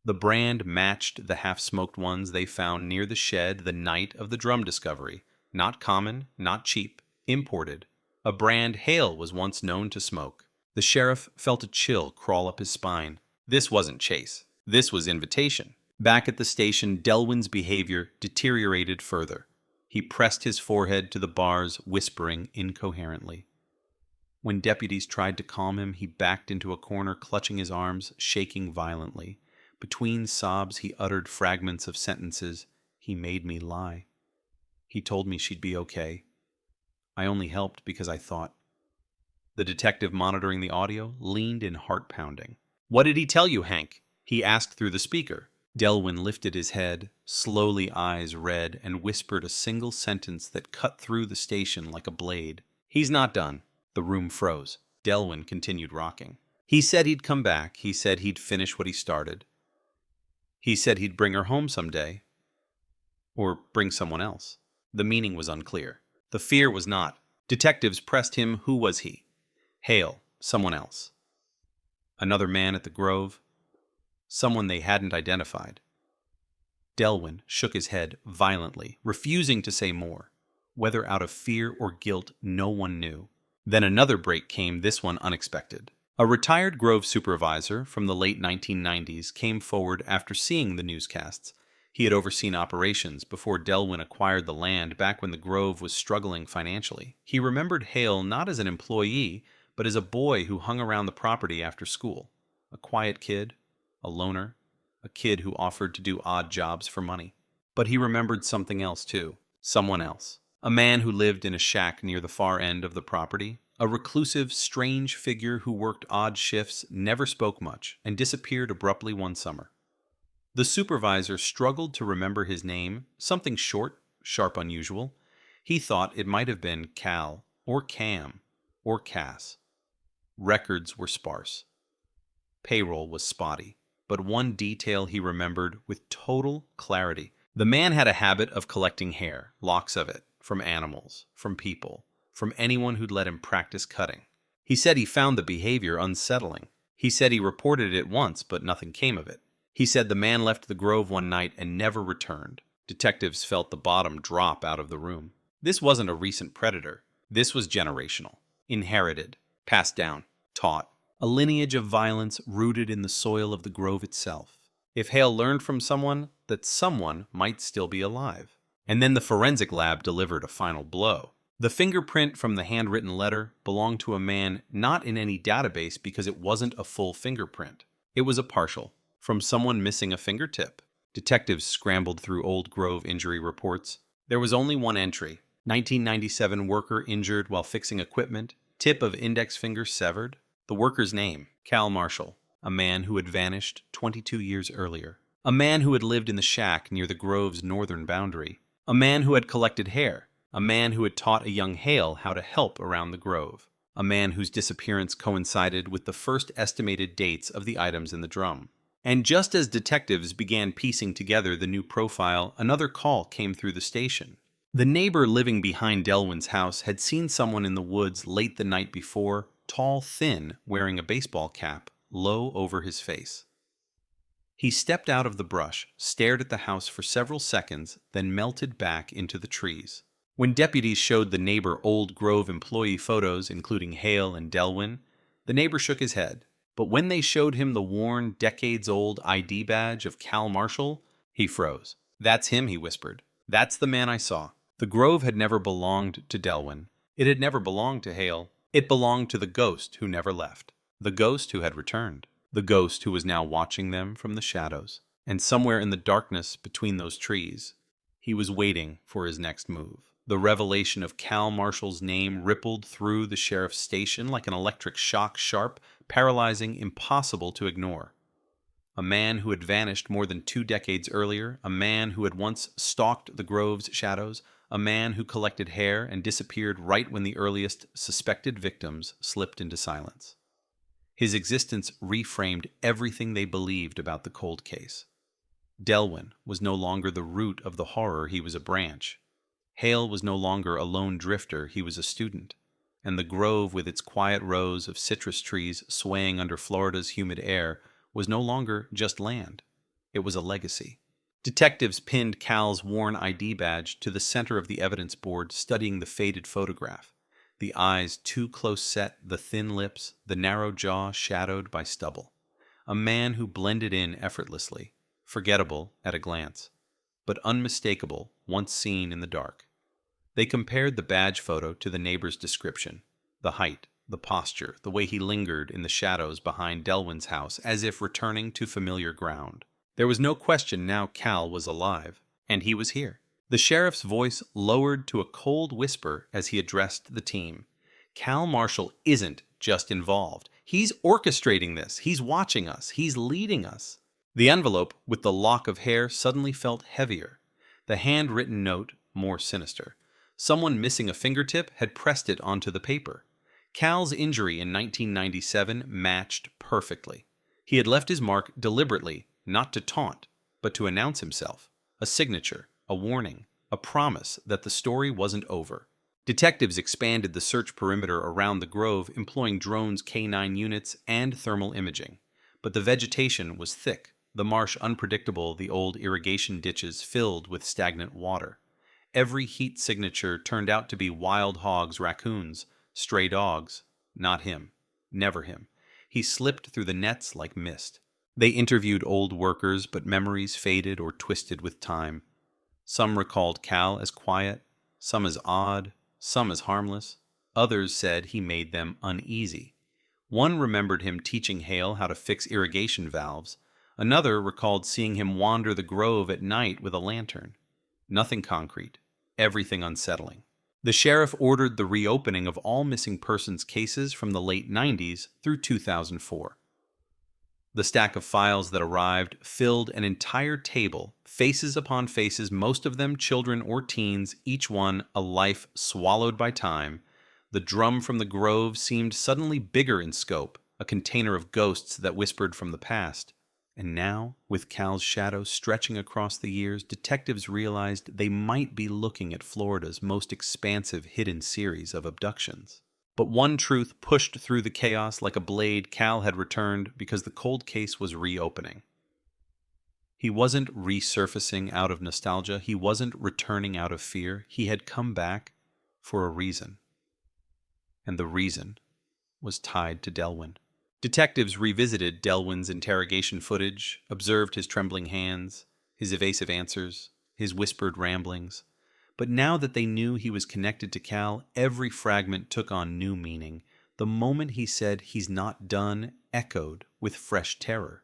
The brand matched the half-smoked ones they found near the shed the night of the drum discovery. Not common, not cheap, imported. A brand Hale was once known to smoke. The sheriff felt a chill crawl up his spine. This wasn't chase. This was invitation. Back at the station, Delwyn's behavior deteriorated further. He pressed his forehead to the bars, whispering incoherently. When deputies tried to calm him, he backed into a corner, clutching his arms, shaking violently. Between sobs, he uttered fragments of sentences. He made me lie. He told me she'd be okay. I only helped because I thought. The detective monitoring the audio leaned in, heart pounding. "What did he tell you, Hank?" he asked through the speaker. Delwyn lifted his head, slowly, eyes red, and whispered a single sentence that cut through the station like a blade. "He's not done." The room froze. Delwyn continued rocking. "He said he'd come back. He said he'd finish what he started. He said he'd bring her home someday. Or bring someone else." The meaning was unclear. The fear was not. Detectives pressed him. Who was he? Hale. Someone else. Another man at the Grove. Someone they hadn't identified. Delwyn shook his head violently, refusing to say more. Whether out of fear or guilt, no one knew. Then another break came, this one unexpected. A retired Grove supervisor from the late 1990s came forward after seeing the newscasts. He had overseen operations before Delwyn acquired the land back when the Grove was struggling financially. He remembered Hale not as an employee, but as a boy who hung around the property after school. A quiet kid, a loner, a kid who offered to do odd jobs for money. But he remembered something else too. Someone else. A man who lived in a shack near the far end of the property. A reclusive, strange figure who worked odd shifts, never spoke much, and disappeared abruptly one summer. The supervisor struggled to remember his name, something short, sharp, unusual. He thought it might have been Cal, or Cam, or Cass. Records were sparse. Payroll was spotty, but one detail he remembered with total clarity. The man had a habit of collecting hair, locks of it, from animals, from people, from anyone who'd let him practice cutting. He said he found the behavior unsettling. He said he reported it once, but nothing came of it. He said the man left the grove one night and never returned. Detectives felt the bottom drop out of the room. This wasn't a recent predator. This was generational, inherited, passed down, taught. A lineage of violence rooted in the soil of the grove itself. If Hale learned from someone, that someone might still be alive. And then the forensic lab delivered a final blow. The fingerprint from the handwritten letter belonged to a man not in any database because it wasn't a full fingerprint. It was a partial, from someone missing a fingertip. Detectives scrambled through old Grove injury reports. There was only one entry. 1997 worker injured while fixing equipment, tip of index finger severed. The worker's name, Cal Marshall, a man who had vanished 22 years earlier. A man who had lived in the shack near the Grove's northern boundary. A man who had collected hair. A man who had taught a young Hale how to help around the Grove. A man whose disappearance coincided with the first estimated dates of the items in the drum. And just as detectives began piecing together the new profile, another call came through the station. The neighbor living behind Delwyn's house had seen someone in the woods late the night before, tall, thin, wearing a baseball cap, low over his face. He stepped out of the brush, stared at the house for several seconds, then melted back into the trees. When deputies showed the neighbor Old Grove employee photos, including Hale and Delwyn, the neighbor shook his head. But when they showed him the worn, decades-old ID badge of Cal Marshall, he froze. "That's him," he whispered. "That's the man I saw." The Grove had never belonged to Delwyn. It had never belonged to Hale. It belonged to the ghost who never left. The ghost who had returned. The ghost who was now watching them from the shadows. And somewhere in the darkness between those trees, he was waiting for his next move. The revelation of Cal Marshall's name rippled through the sheriff's station like an electric shock, sharp, paralyzing, impossible to ignore. A man who had vanished more than 2 decades earlier, a man who had once stalked the Grove's shadows, a man who collected hair and disappeared right when the earliest suspected victims slipped into silence. His existence reframed everything they believed about the cold case. Delwyn was no longer the root of the horror, he was a branch. Hale was no longer a lone drifter, he was a student. And the Grove, with its quiet rows of citrus trees swaying under Florida's humid air, was no longer just land. It was a legacy. Detectives pinned Cal's worn ID badge to the center of the evidence board, studying the faded photograph. The eyes too close set, the thin lips, the narrow jaw shadowed by stubble. A man who blended in effortlessly, forgettable at a glance, but unmistakable once seen in the dark. They compared the badge photo to the neighbor's description. The height, the posture, the way he lingered in the shadows behind Delwyn's house, as if returning to familiar ground. There was no question now Cal was alive, and he was here. The sheriff's voice lowered to a cold whisper as he addressed the team. Cal Marshall isn't just involved. He's orchestrating this. He's watching us. He's leading us. The envelope with the lock of hair suddenly felt heavier. The handwritten note more sinister. Someone missing a fingertip had pressed it onto the paper. Cal's injury in 1997 matched perfectly. He had left his mark deliberately, not to taunt, but to announce himself. A signature, a warning, a promise that the story wasn't over. Detectives expanded the search perimeter around the Grove, employing drones, K9 units, and thermal imaging. But the vegetation was thick, the marsh unpredictable, the old irrigation ditches filled with stagnant water. Every heat signature turned out to be wild hogs, raccoons, stray dogs. Not him. Never him. He slipped through the nets like mist. They interviewed old workers, but memories faded or twisted with time. Some recalled Cal as quiet, some as odd, some as harmless. Others said he made them uneasy. One remembered him teaching Hale how to fix irrigation valves. Another recalled seeing him wander the Grove at night with a lantern. Nothing concrete. Everything unsettling. The sheriff ordered the reopening of all missing persons cases from the late 90s through 2004. The stack of files that arrived filled an entire table, faces upon faces, most of them children or teens, each one a life swallowed by time. The drum from the Grove seemed suddenly bigger in scope, a container of ghosts that whispered from the past. And now, with Cal's shadow stretching across the years, detectives realized they might be looking at Florida's most expansive hidden series of abductions. But one truth pushed through the chaos like a blade. Cal had returned because the cold case was reopening. He wasn't resurfacing out of nostalgia. He wasn't returning out of fear. He had come back for a reason. And the reason was tied to Delwyn. Detectives revisited Delwyn's interrogation footage, observed his trembling hands, his evasive answers, his whispered ramblings. But now that they knew he was connected to Cal, every fragment took on new meaning. The moment he said he's not done echoed with fresh terror.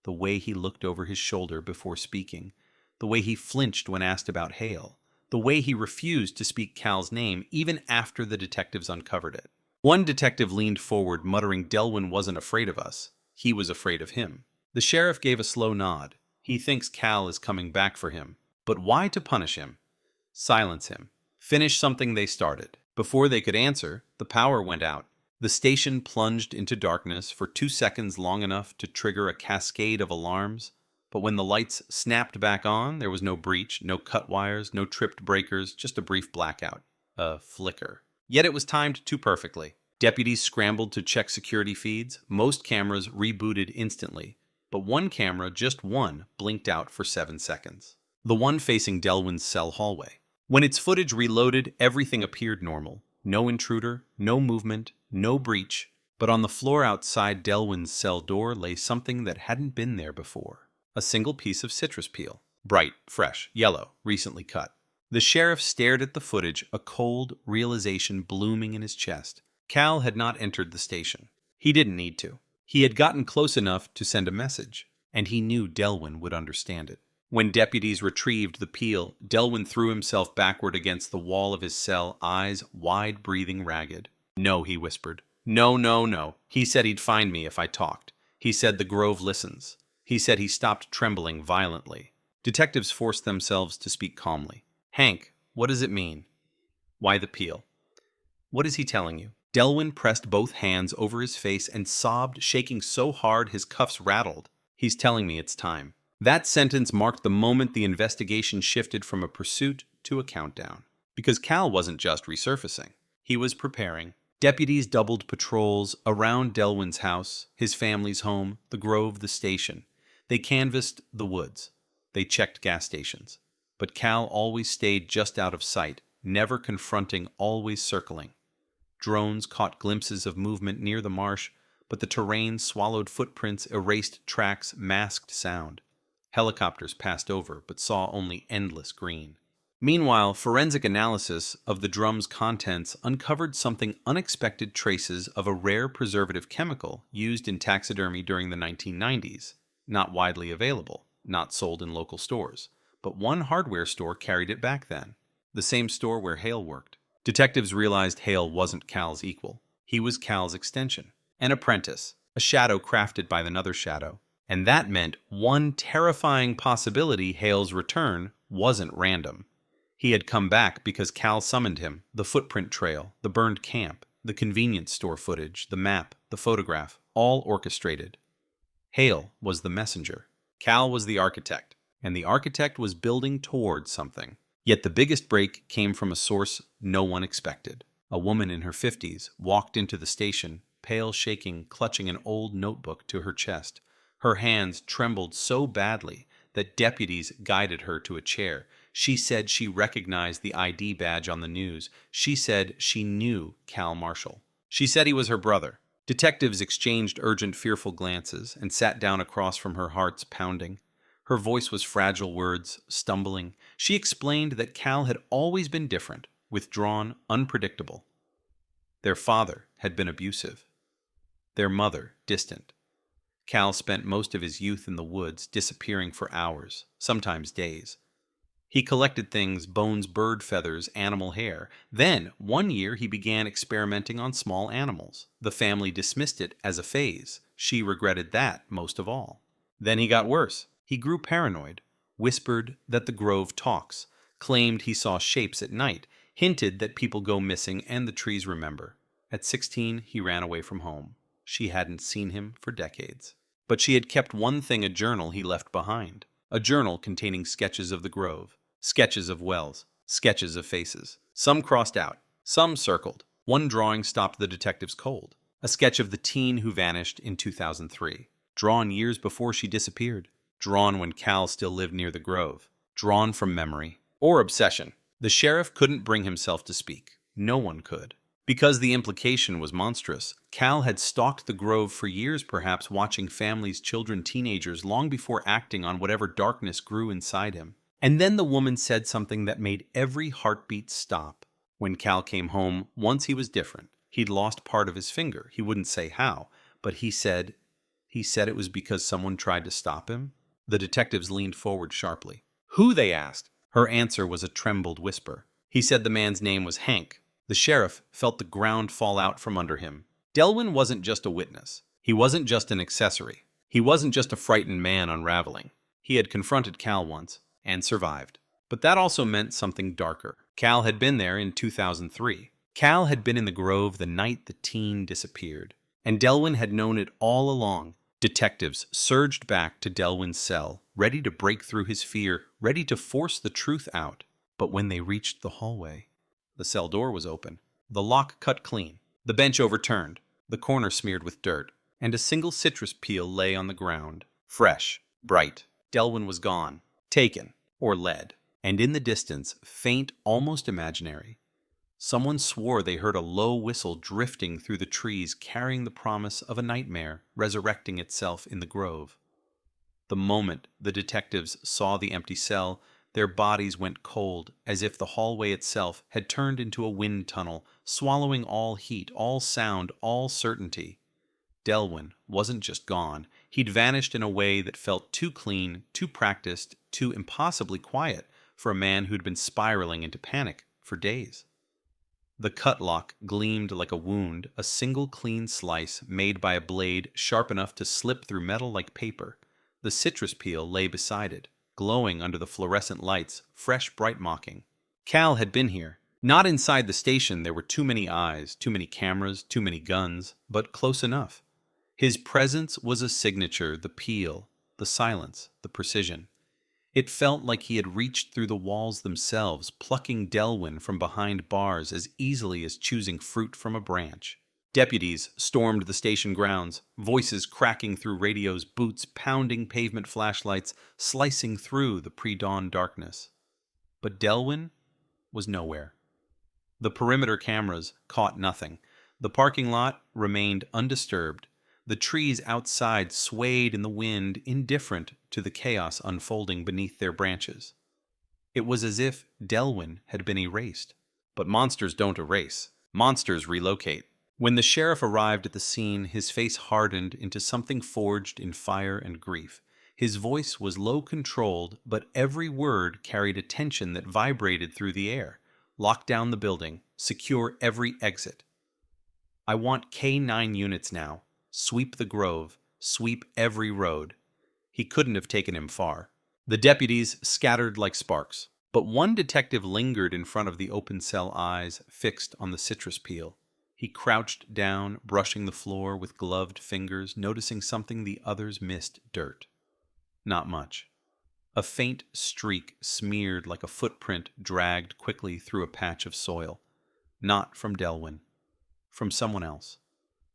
The way he looked over his shoulder before speaking, the way he flinched when asked about Hale, the way he refused to speak Cal's name even after the detectives uncovered it. One detective leaned forward, muttering Delwyn wasn't afraid of us. He was afraid of him. The sheriff gave a slow nod. He thinks Cal is coming back for him. But why to punish him? Silence him. Finish something they started. Before they could answer, the power went out. The station plunged into darkness for 2 seconds, long enough to trigger a cascade of alarms. But when the lights snapped back on, there was no breach, no cut wires, no tripped breakers, just a brief blackout. A flicker. Yet it was timed too perfectly. Deputies scrambled to check security feeds. Most cameras rebooted instantly. But one camera, just one, blinked out for 7 seconds. The one facing Delwyn's cell hallway. When its footage reloaded, everything appeared normal. No intruder, no movement, no breach. But on the floor outside Delwyn's cell door lay something that hadn't been there before. A single piece of citrus peel. Bright, fresh, yellow, recently cut. The sheriff stared at the footage, a cold realization blooming in his chest. Cal had not entered the station. He didn't need to. He had gotten close enough to send a message, and he knew Delwyn would understand it. When deputies retrieved the peel, Delwyn threw himself backward against the wall of his cell, eyes wide, breathing ragged. No, he whispered. No, no, no. He said he'd find me if I talked. He said the Grove listens. He said he stopped trembling violently. Detectives forced themselves to speak calmly. Hank, what does it mean? Why the peel? What is he telling you? Delwyn pressed both hands over his face and sobbed, shaking so hard his cuffs rattled. He's telling me it's time. That sentence marked the moment the investigation shifted from a pursuit to a countdown. Because Cal wasn't just resurfacing. He was preparing. Deputies doubled patrols around Delwyn's house, his family's home, the Grove, the station. They canvassed the woods. They checked gas stations. But Cal always stayed just out of sight, never confronting, always circling. Drones caught glimpses of movement near the marsh, but the terrain swallowed footprints, erased tracks, masked sound. Helicopters passed over, but saw only endless green. Meanwhile, forensic analysis of the drum's contents uncovered something unexpected: traces of a rare preservative chemical used in taxidermy during the 1990s. Not widely available, not sold in local stores. But one hardware store carried it back then. The same store where Hale worked. Detectives realized Hale wasn't Cal's equal. He was Cal's extension. An apprentice. A shadow crafted by another shadow. And that meant one terrifying possibility: Hale's return wasn't random. He had come back because Cal summoned him. The footprint trail, the burned camp, the convenience store footage, the map, the photograph, all orchestrated. Hale was the messenger. Cal was the architect. And the architect was building towards something. Yet the biggest break came from a source no one expected. A woman in her 50s walked into the station, pale, shaking, clutching an old notebook to her chest. Her hands trembled so badly that deputies guided her to a chair. She said she recognized the ID badge on the news. She said she knew Cal Marshall. She said he was her brother. Detectives exchanged urgent, fearful glances and sat down across from her, hearts pounding. Her voice was fragile, words stumbling. She explained that Cal had always been different, withdrawn, unpredictable. Their father had been abusive. Their mother, distant. Cal spent most of his youth in the woods, disappearing for hours, sometimes days. He collected things: bones, bird feathers, animal hair. Then, one year, he began experimenting on small animals. The family dismissed it as a phase. She regretted that most of all. Then he got worse. He grew paranoid, whispered that the Grove talks, claimed he saw shapes at night, hinted that people go missing and the trees remember. At 16, he ran away from home. She hadn't seen him for decades. But she had kept one thing: a journal he left behind. A journal containing sketches of the Grove, sketches of wells, sketches of faces. Some crossed out, some circled. One drawing stopped the detectives cold. A sketch of the teen who vanished in 2003, drawn years before she disappeared. drawn when Cal still lived near the Grove, drawn from memory or obsession. The sheriff couldn't bring himself to speak. No one could. Because the implication was monstrous, Cal had stalked the Grove for years, perhaps watching families, children, teenagers, long before acting on whatever darkness grew inside him. And then the woman said something that made every heartbeat stop. When Cal came home, once he was different. He'd lost part of his finger. He wouldn't say how, but he said it was because someone tried to stop him. The detectives leaned forward sharply. Who, they asked. Her answer was a trembled whisper. He said the man's name was Hank. The sheriff felt the ground fall out from under him. Delwyn wasn't just a witness. He wasn't just an accessory. He wasn't just a frightened man unraveling. He had confronted Cal once and survived. But that also meant something darker. Cal had been there in 2003. Cal had been in the Grove the night the teen disappeared. And Delwyn had known it all along. Detectives surged back to Delwyn's cell, ready to break through his fear, ready to force the truth out. But when they reached the hallway, the cell door was open, the lock cut clean, the bench overturned, the corner smeared with dirt, and a single citrus peel lay on the ground. Fresh, bright. Delwyn was gone, taken, or led. And in the distance, faint, almost imaginary, someone swore they heard a low whistle drifting through the trees, carrying the promise of a nightmare resurrecting itself in the Grove. The moment the detectives saw the empty cell, their bodies went cold, as if the hallway itself had turned into a wind tunnel, swallowing all heat, all sound, all certainty. Delwyn wasn't just gone. He'd vanished in a way that felt too clean, too practiced, too impossibly quiet for a man who'd been spiraling into panic for days. The cut lock gleamed like a wound, a single clean slice made by a blade sharp enough to slip through metal like paper. The citrus peel lay beside it, glowing under the fluorescent lights, fresh, bright, mocking. Cal had been here. Not inside the station. There were too many eyes, too many cameras, too many guns, but close enough. His presence was a signature, the peel, the silence, the precision. It felt like he had reached through the walls themselves, plucking Delwyn from behind bars as easily as choosing fruit from a branch. Deputies stormed the station grounds, voices cracking through radios, boots pounding pavement flashlights, slicing through the pre-dawn darkness. But Delwyn was nowhere. The perimeter cameras caught nothing. The parking lot remained undisturbed. The trees outside swayed in the wind, indifferent to the chaos unfolding beneath their branches. It was as if Delwyn had been erased. But monsters don't erase. Monsters relocate. When the sheriff arrived at the scene, his face hardened into something forged in fire and grief. His voice was low-controlled, but every word carried a tension that vibrated through the air. Lock down the building. Secure every exit. I want K-9 units now. Sweep the Grove. Sweep every road. He couldn't have taken him far. The deputies scattered like sparks. But one detective lingered in front of the open cell, eyes fixed on the citrus peel. He crouched down, brushing the floor with gloved fingers, noticing something the others missed: dirt. Not much. A faint streak smeared like a footprint dragged quickly through a patch of soil. Not from Delwyn. From someone else.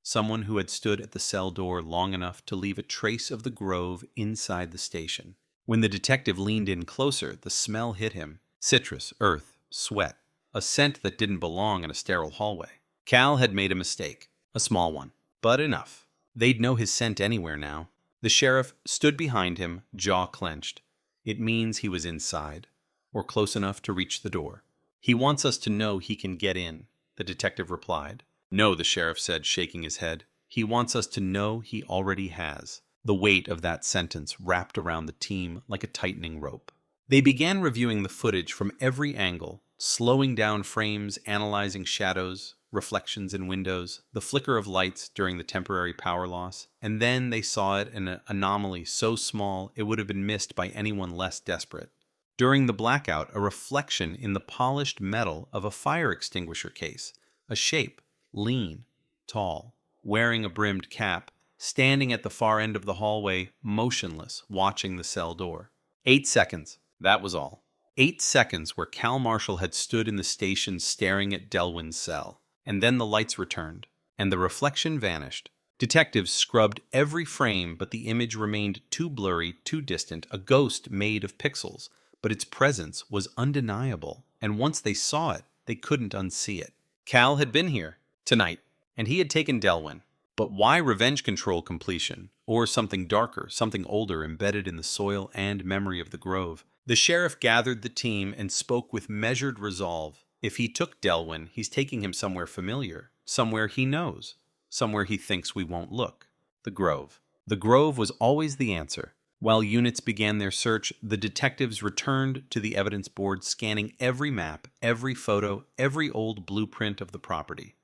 Someone who had stood at the cell door long enough to leave a trace of the Grove inside the station. When the detective leaned in closer, the smell hit him. Citrus, earth, sweat. A scent that didn't belong in a sterile hallway. Cal had made a mistake. A small one. But enough. They'd know his scent anywhere now. The sheriff stood behind him, jaw clenched. It means he was inside, or close enough to reach the door. He wants us to know he can get in, the detective replied. No, the sheriff said, shaking his head. He wants us to know he already has. The weight of that sentence wrapped around the team like a tightening rope. They began reviewing the footage from every angle, slowing down frames, analyzing shadows, reflections in windows, the flicker of lights during the temporary power loss, and then they saw it in an anomaly so small it would have been missed by anyone less desperate. During the blackout, a reflection in the polished metal of a fire extinguisher case, a shape, lean, tall, wearing a brimmed cap, standing at the far end of the hallway, motionless, watching the cell door. 8 seconds, that was all. 8 seconds where Cal Marshall had stood in the station staring at Delwyn's cell. And then the lights returned, and the reflection vanished. Detectives scrubbed every frame, but the image remained too blurry, too distant, a ghost made of pixels. But its presence was undeniable, and once they saw it, they couldn't unsee it. Cal had been here, tonight, and he had taken Delwyn. But why revenge control completion? Or something darker, something older, embedded in the soil and memory of the Grove? The sheriff gathered the team and spoke with measured resolve. If he took Delwyn, he's taking him somewhere familiar, somewhere he knows, somewhere he thinks we won't look. The Grove. The Grove was always the answer. While units began their search, the detectives returned to the evidence board, scanning every map, every photo, every old blueprint of the property.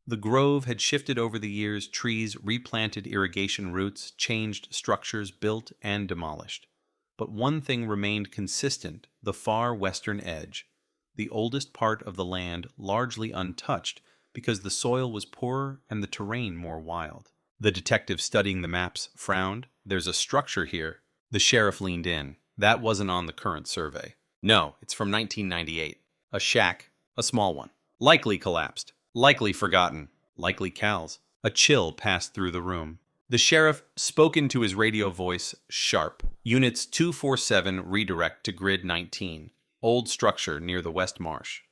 The Grove had shifted over the years, trees replanted, irrigation routes, changed structures, built and demolished. But one thing remained consistent, the far western edge, the oldest part of the land largely untouched because the soil was poorer and the terrain more wild. The detective studying the maps frowned. There's a structure here. The sheriff leaned in. That wasn't on the current survey. No, it's from 1998. A shack, a small one. Likely collapsed. Likely forgotten. Likely Cal's. A chill passed through the room. The sheriff spoke into his radio voice, sharp. Units 247 redirect to Grid 19. Old structure near the West Marsh.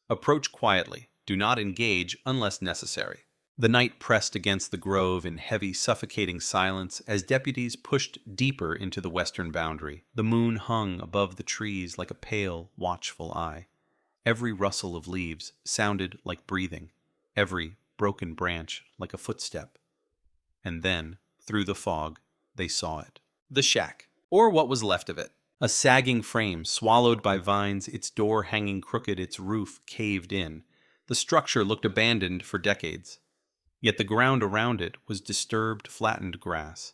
Approach quietly. Do not engage unless necessary. The night pressed against the Grove in heavy, suffocating silence as deputies pushed deeper into the western boundary. The moon hung above the trees like a pale, watchful eye. Every rustle of leaves sounded like breathing, every broken branch like a footstep. And then, through the fog, they saw it. The shack, or what was left of it. A sagging frame swallowed by vines, its door hanging crooked, its roof caved in. The structure looked abandoned for decades. Yet the ground around it was disturbed, flattened grass.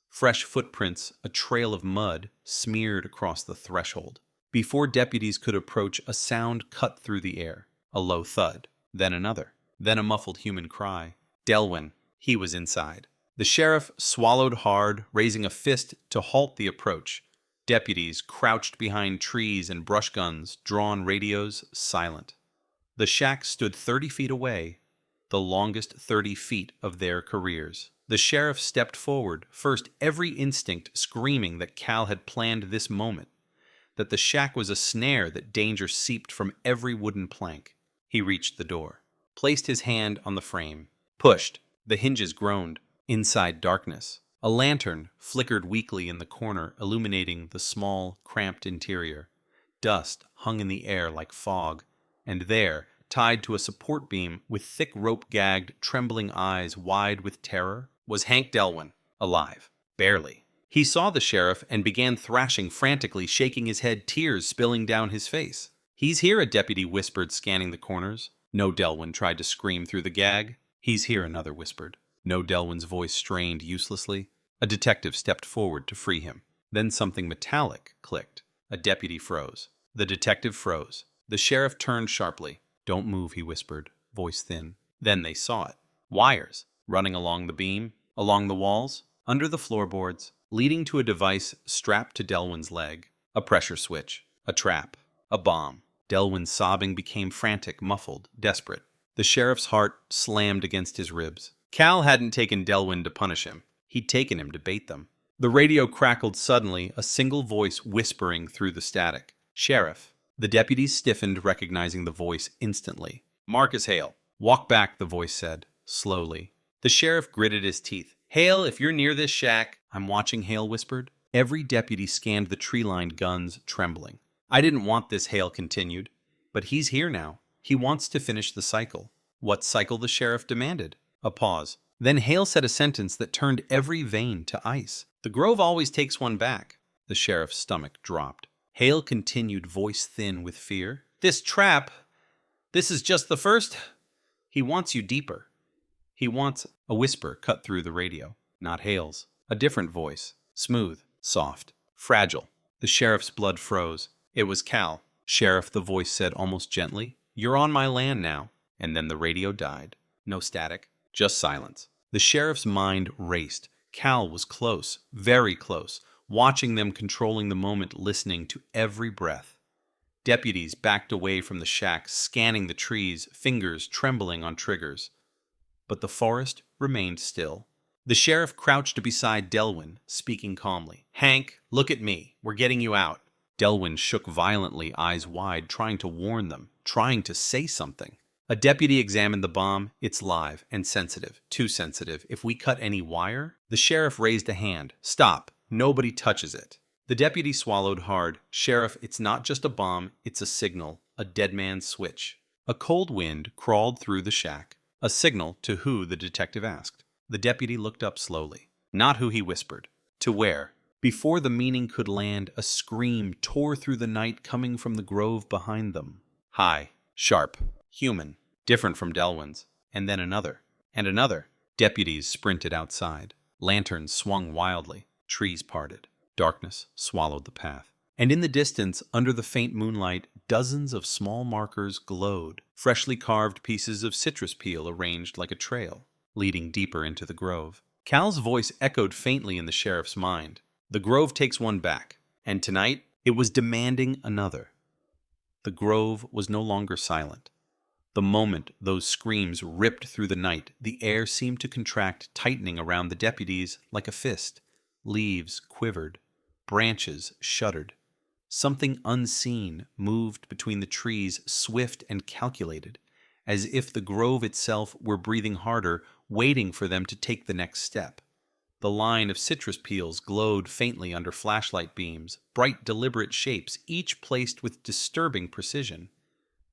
Fresh footprints, a trail of mud, smeared across the threshold. Before deputies could approach, a sound cut through the air. A low thud. Then another. Then a muffled human cry. Delwyn. He was inside. The sheriff swallowed hard, raising a fist to halt the approach. Deputies crouched behind trees and brush guns, drawn radios, silent. The shack stood 30 feet away, the longest 30 feet of their careers. The sheriff stepped forward, first every instinct screaming that Cal had planned this moment, that the shack was a snare, that danger seeped from every wooden plank. He reached the door, placed his hand on the frame, pushed. The hinges groaned. Inside darkness. A lantern flickered weakly in the corner, illuminating the small, cramped interior. Dust hung in the air like fog, and there, tied to a support beam with thick rope gagged, trembling eyes wide with terror, was Hank Delwyn, alive. Barely. He saw the sheriff and began thrashing frantically, shaking his head, tears spilling down his face. "He's here," a deputy whispered, scanning the corners. No, Delwyn tried to scream through the gag. "He's here," another whispered. No, Delwyn's voice strained uselessly. A detective stepped forward to free him. Then something metallic clicked. A deputy froze. The detective froze. The sheriff turned sharply. "Don't move," he whispered, voice thin. Then they saw it. Wires, running along the beam, along the walls, under the floorboards, leading to a device strapped to Delwyn's leg. A pressure switch. A trap. A bomb. Delwyn's sobbing became frantic, muffled, desperate. The sheriff's heart slammed against his ribs. Cal hadn't taken Delwyn to punish him. He'd taken him to bait them. The radio crackled suddenly, a single voice whispering through the static. "Sheriff." The deputies stiffened, recognizing the voice instantly. "Marcus Hale." "Walk back," the voice said, slowly. The sheriff gritted his teeth. "Hale, if you're near this shack—" "I'm watching," Hale whispered. Every deputy scanned the tree-lined guns, trembling. "I didn't want this," Hale continued. "But he's here now. He wants to finish the cycle." What cycle, the sheriff demanded. A pause. Then Hale said a sentence that turned every vein to ice. "The Grove always takes one back." The sheriff's stomach dropped. Hale continued, voice thin with fear. "This trap, this is just the first. He wants you deeper. He wants—" A whisper cut through the radio. Not Hale's. A different voice. Smooth, soft, fragile. The sheriff's blood froze. It was Cal. "Sheriff," the voice said almost gently, "you're on my land now." And then the radio died. No static. Just silence. The sheriff's mind raced. Cal was close, very close, watching them, controlling the moment, listening to every breath. Deputies backed away from the shack, scanning the trees, fingers trembling on triggers. But the forest remained still. The sheriff crouched beside Delwyn, speaking calmly. "Hank, look at me. We're getting you out." Delwyn shook violently, eyes wide, trying to warn them, trying to say something. A deputy examined the bomb. "It's live and sensitive. Too sensitive. If we cut any wire..." The sheriff raised a hand. "Stop. Nobody touches it." The deputy swallowed hard. "Sheriff, it's not just a bomb. It's a signal. A dead man's switch." A cold wind crawled through the shack. A signal to who, the detective asked. The deputy looked up slowly. Not who, he whispered. To where? Before the meaning could land, a scream tore through the night coming from the grove behind them. High, sharp, human, different from Delwyn's. And then another. And another. Deputies sprinted outside. Lanterns swung wildly. Trees parted. Darkness swallowed the path. And in the distance, under the faint moonlight, dozens of small markers glowed, freshly carved pieces of citrus peel arranged like a trail, leading deeper into the grove. Cal's voice echoed faintly in the sheriff's mind. The grove takes one back, and tonight it was demanding another. The grove was no longer silent. The moment those screams ripped through the night, the air seemed to contract, tightening around the deputies like a fist. Leaves quivered. Branches shuddered. Something unseen moved between the trees, swift and calculated, as if the grove itself were breathing harder, waiting for them to take the next step. The line of citrus peels glowed faintly under flashlight beams, bright, deliberate shapes, each placed with disturbing precision.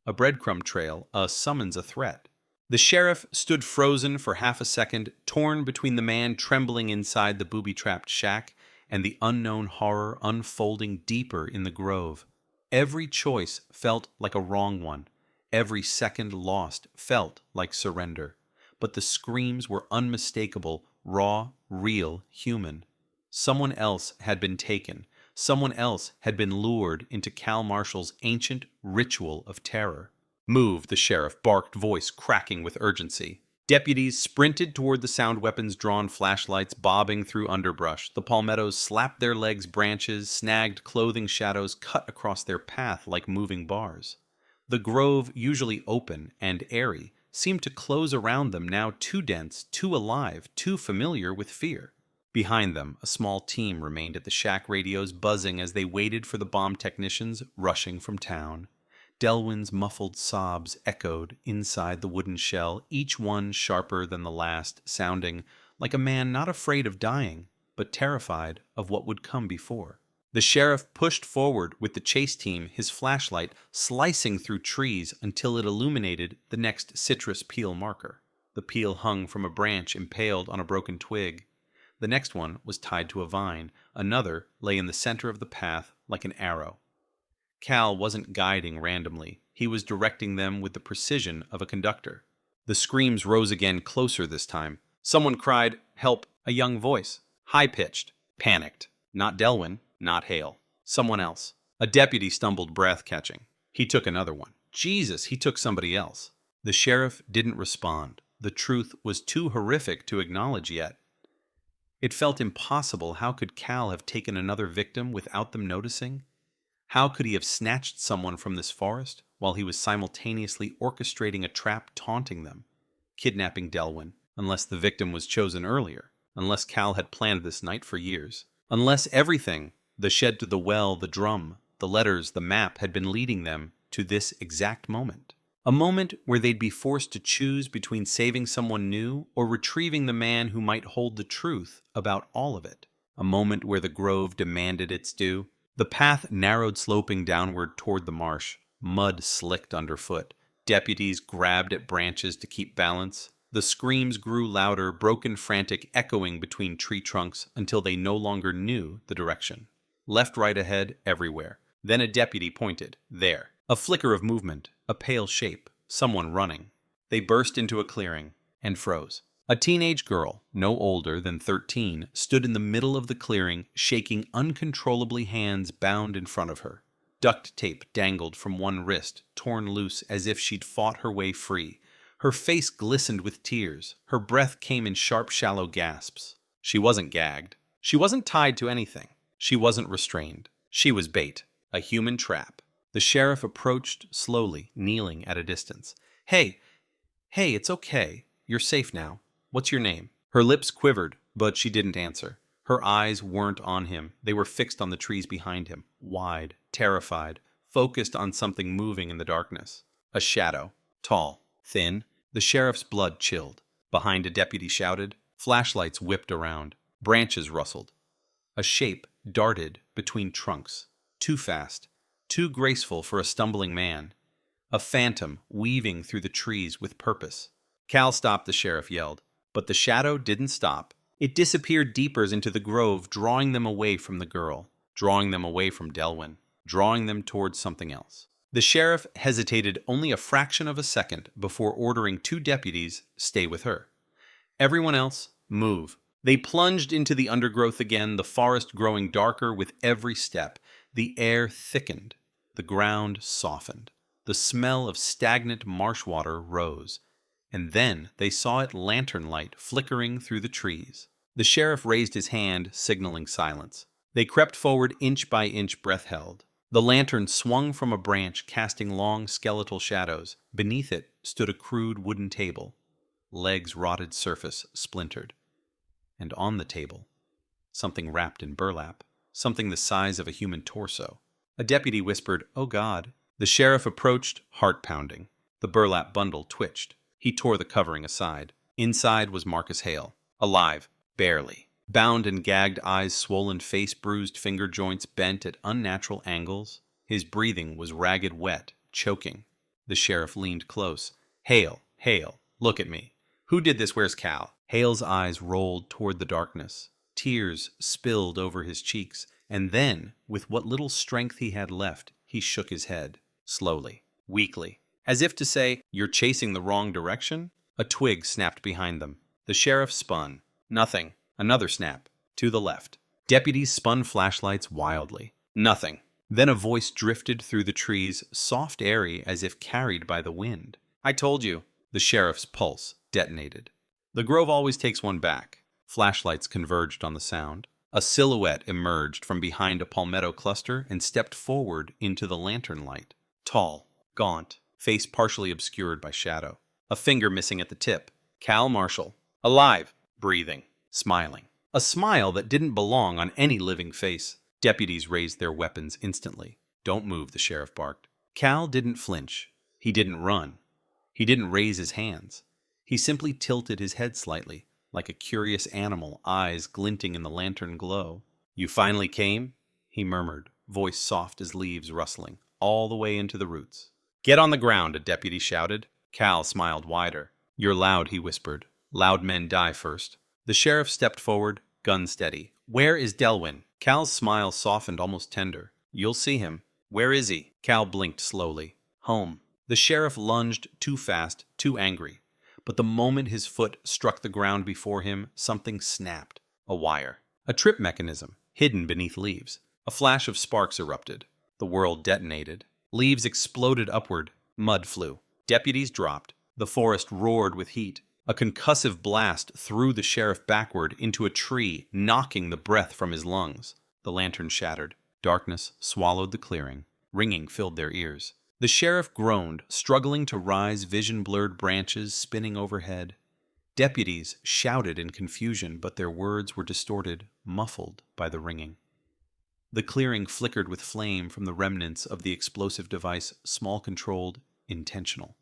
A breadcrumb trail, a summons, a threat. The sheriff stood frozen for half a second, torn between the man trembling inside the booby-trapped shack and the unknown horror unfolding deeper in the grove. Every choice felt like a wrong one. Every second lost felt like surrender. But the screams were unmistakable, raw, real, human. Someone else had been taken. Someone else had been lured into Cal Marshall's ancient ritual of terror. "Move," the sheriff barked, voice cracking with urgency. Deputies sprinted toward the sound weapons, drawn flashlights bobbing through underbrush. The palmettos slapped their legs, branches, snagged clothing shadows cut across their path like moving bars. The grove, usually open and airy, seemed to close around them, now too dense, too alive, too familiar with fear. Behind them, a small team remained at the shack radios, buzzing as they waited for the bomb technicians rushing from town. Delwyn's muffled sobs echoed inside the wooden shell, each one sharper than the last, sounding like a man not afraid of dying, but terrified of what would come before. The sheriff pushed forward with the chase team, his flashlight slicing through trees until it illuminated the next citrus peel marker. The peel hung from a branch impaled on a broken twig. The next one was tied to a vine. Another lay in the center of the path like an arrow. Cal wasn't guiding randomly. He was directing them with the precision of a conductor. The screams rose again, closer this time. Someone cried, "Help!" A young voice. High-pitched. Panicked. Not Delwyn. Not Hale. Someone else. A deputy stumbled, breath-catching. He took another one. Jesus, he took somebody else. The sheriff didn't respond. The truth was too horrific to acknowledge yet. It felt impossible. How could Cal have taken another victim without them noticing? How could he have snatched someone from this forest while he was simultaneously orchestrating a trap taunting them, kidnapping Delwyn, unless the victim was chosen earlier, unless Cal had planned this night for years, unless everything, the shed to the well, the drum, the letters, the map, had been leading them to this exact moment. A moment where they'd be forced to choose between saving someone new or retrieving the man who might hold the truth about all of it. A moment where the grove demanded its due. The path narrowed, sloping downward toward the marsh. Mud slicked underfoot. Deputies grabbed at branches to keep balance. The screams grew louder, broken, frantic, echoing between tree trunks until they no longer knew the direction. Left, right, ahead, everywhere. Then a deputy pointed. There. A flicker of movement. A pale shape. Someone running. They burst into a clearing and froze. A teenage girl, no older than 13, stood in the middle of the clearing, shaking uncontrollably, hands bound in front of her. Duct tape dangled from one wrist, torn loose as if she'd fought her way free. Her face glistened with tears. Her breath came in sharp, shallow gasps. She wasn't gagged. She wasn't tied to anything. She wasn't restrained. She was bait, a human trap. The sheriff approached slowly, kneeling at a distance. Hey, it's okay. You're safe now. What's your name?" Her lips quivered, but she didn't answer. Her eyes weren't on him. They were fixed on the trees behind him, wide, terrified, focused on something moving in the darkness. A shadow. Tall, thin. The sheriff's blood chilled. Behind, a deputy shouted. Flashlights whipped around. Branches rustled. A shape darted between trunks. Too fast. Too graceful for a stumbling man. A phantom weaving through the trees with purpose. "Cal, stop," the sheriff yelled. But the shadow didn't stop. It disappeared deeper into the grove, drawing them away from the girl, drawing them away from Delwyn, drawing them towards something else. The sheriff hesitated only a fraction of a second before ordering 2 deputies stay with her. Everyone else, move. They plunged into the undergrowth again, the forest growing darker with every step. The air thickened. The ground softened. The smell of stagnant marsh water rose. And then they saw it lantern light flickering through the trees. The sheriff raised his hand, signaling silence. They crept forward inch by inch, breath held. The lantern swung from a branch, casting long skeletal shadows. Beneath it stood a crude wooden table. Legs rotted, surface splintered. And on the table, something wrapped in burlap, something the size of a human torso. A deputy whispered, "Oh God." The sheriff approached, heart pounding. The burlap bundle twitched. He tore the covering aside. Inside was Marcus Hale, alive, barely. Bound and gagged, eyes swollen, face bruised, finger joints bent at unnatural angles. His breathing was ragged, wet, choking. The sheriff leaned close. "Hale, look at me. Who did this? Where's Cal?" Hale's eyes rolled toward the darkness. Tears spilled over his cheeks, and then, with what little strength he had left, he shook his head, slowly, weakly. As if to say, "You're chasing the wrong direction?" A twig snapped behind them. The sheriff spun. Nothing. Another snap. To the left. Deputies spun flashlights wildly. Nothing. Then a voice drifted through the trees, soft, airy, as if carried by the wind. "I told you." The sheriff's pulse detonated. The grove always takes one back. Flashlights converged on the sound. A silhouette emerged from behind a palmetto cluster and stepped forward into the lantern light. Tall, gaunt, face partially obscured by shadow. A finger missing at the tip. Cal Marshall. Alive, breathing, smiling. A smile that didn't belong on any living face. Deputies raised their weapons instantly. "Don't move," the sheriff barked. Cal didn't flinch. He didn't run. He didn't raise his hands. He simply tilted his head slightly, like a curious animal, eyes glinting in the lantern glow. "You finally came?" he murmured, voice soft as leaves rustling, all the way into the roots. "Get on the ground," a deputy shouted. Cal smiled wider. "You're loud," he whispered. "Loud men die first." The sheriff stepped forward, gun steady. "Where is Delwyn?" Cal's smile softened, almost tender. "You'll see him." "Where is he?" Cal blinked slowly. "Home." The sheriff lunged, too fast, too angry. But the moment his foot struck the ground before him, something snapped. A wire. A trip mechanism, hidden beneath leaves. A flash of sparks erupted. The world detonated. Leaves exploded upward. Mud flew. Deputies dropped. The forest roared with heat. A concussive blast threw the sheriff backward into a tree, knocking the breath from his lungs. The lantern shattered. Darkness swallowed the clearing. Ringing filled their ears. The sheriff groaned, struggling to rise, vision-blurred branches spinning overhead. Deputies shouted in confusion, but their words were distorted, muffled by the ringing. The clearing flickered with flame from the remnants of the explosive device, small controlled, intentional.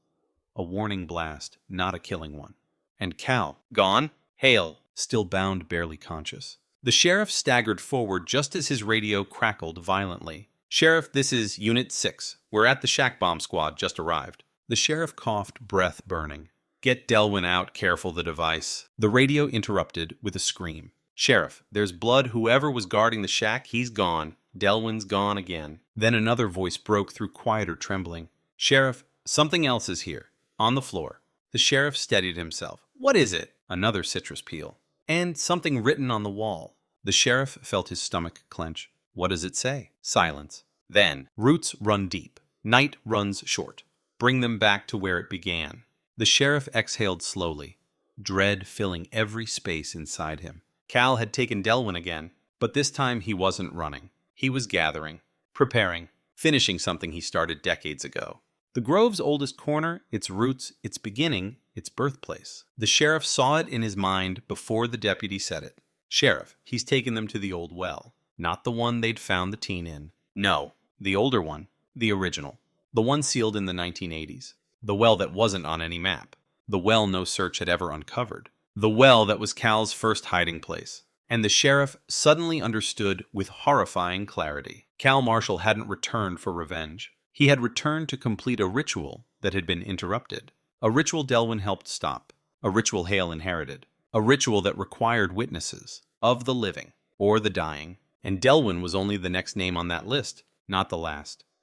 A warning blast, not a killing one. And Cal, gone? Hale, still bound, barely conscious. The sheriff staggered forward just as his radio crackled violently. "Sheriff, this is Unit 6. We're at the shack bomb squad, just arrived." The sheriff coughed, breath burning. "Get Delwyn out, careful the device." The radio interrupted with a scream. "Sheriff, there's blood. Whoever was guarding the shack, he's gone. Delwyn's gone again." Then another voice broke through quieter trembling. "Sheriff, something else is here. On the floor." The sheriff steadied himself. "What is it?" Another citrus peel. "And something written on the wall." The sheriff felt his stomach clench. "What does it say?" Silence. Then, "Roots run deep. Night runs short. Bring them back to where it began." The sheriff exhaled slowly, dread filling every space inside him. Cal had taken Delwyn again, but this time he wasn't running. He was gathering, preparing, finishing something he started decades ago. The grove's oldest corner, its roots, its beginning, its birthplace. The sheriff saw it in his mind before the deputy said it. Sheriff, he's taken them to the old well. Not the one they'd found the teen in. No, the older one. The original. The one sealed in the 1980s. The well that wasn't on any map. The well no search had ever uncovered. The well that was Cal's first hiding place. And the sheriff suddenly understood with horrifying clarity. Cal Marshall hadn't returned for revenge. He had returned to complete a ritual that had been interrupted. A ritual Delwyn helped stop. A ritual Hale inherited. A ritual that required witnesses, of the living or the dying. And Delwyn was only the next name on that list, not the last.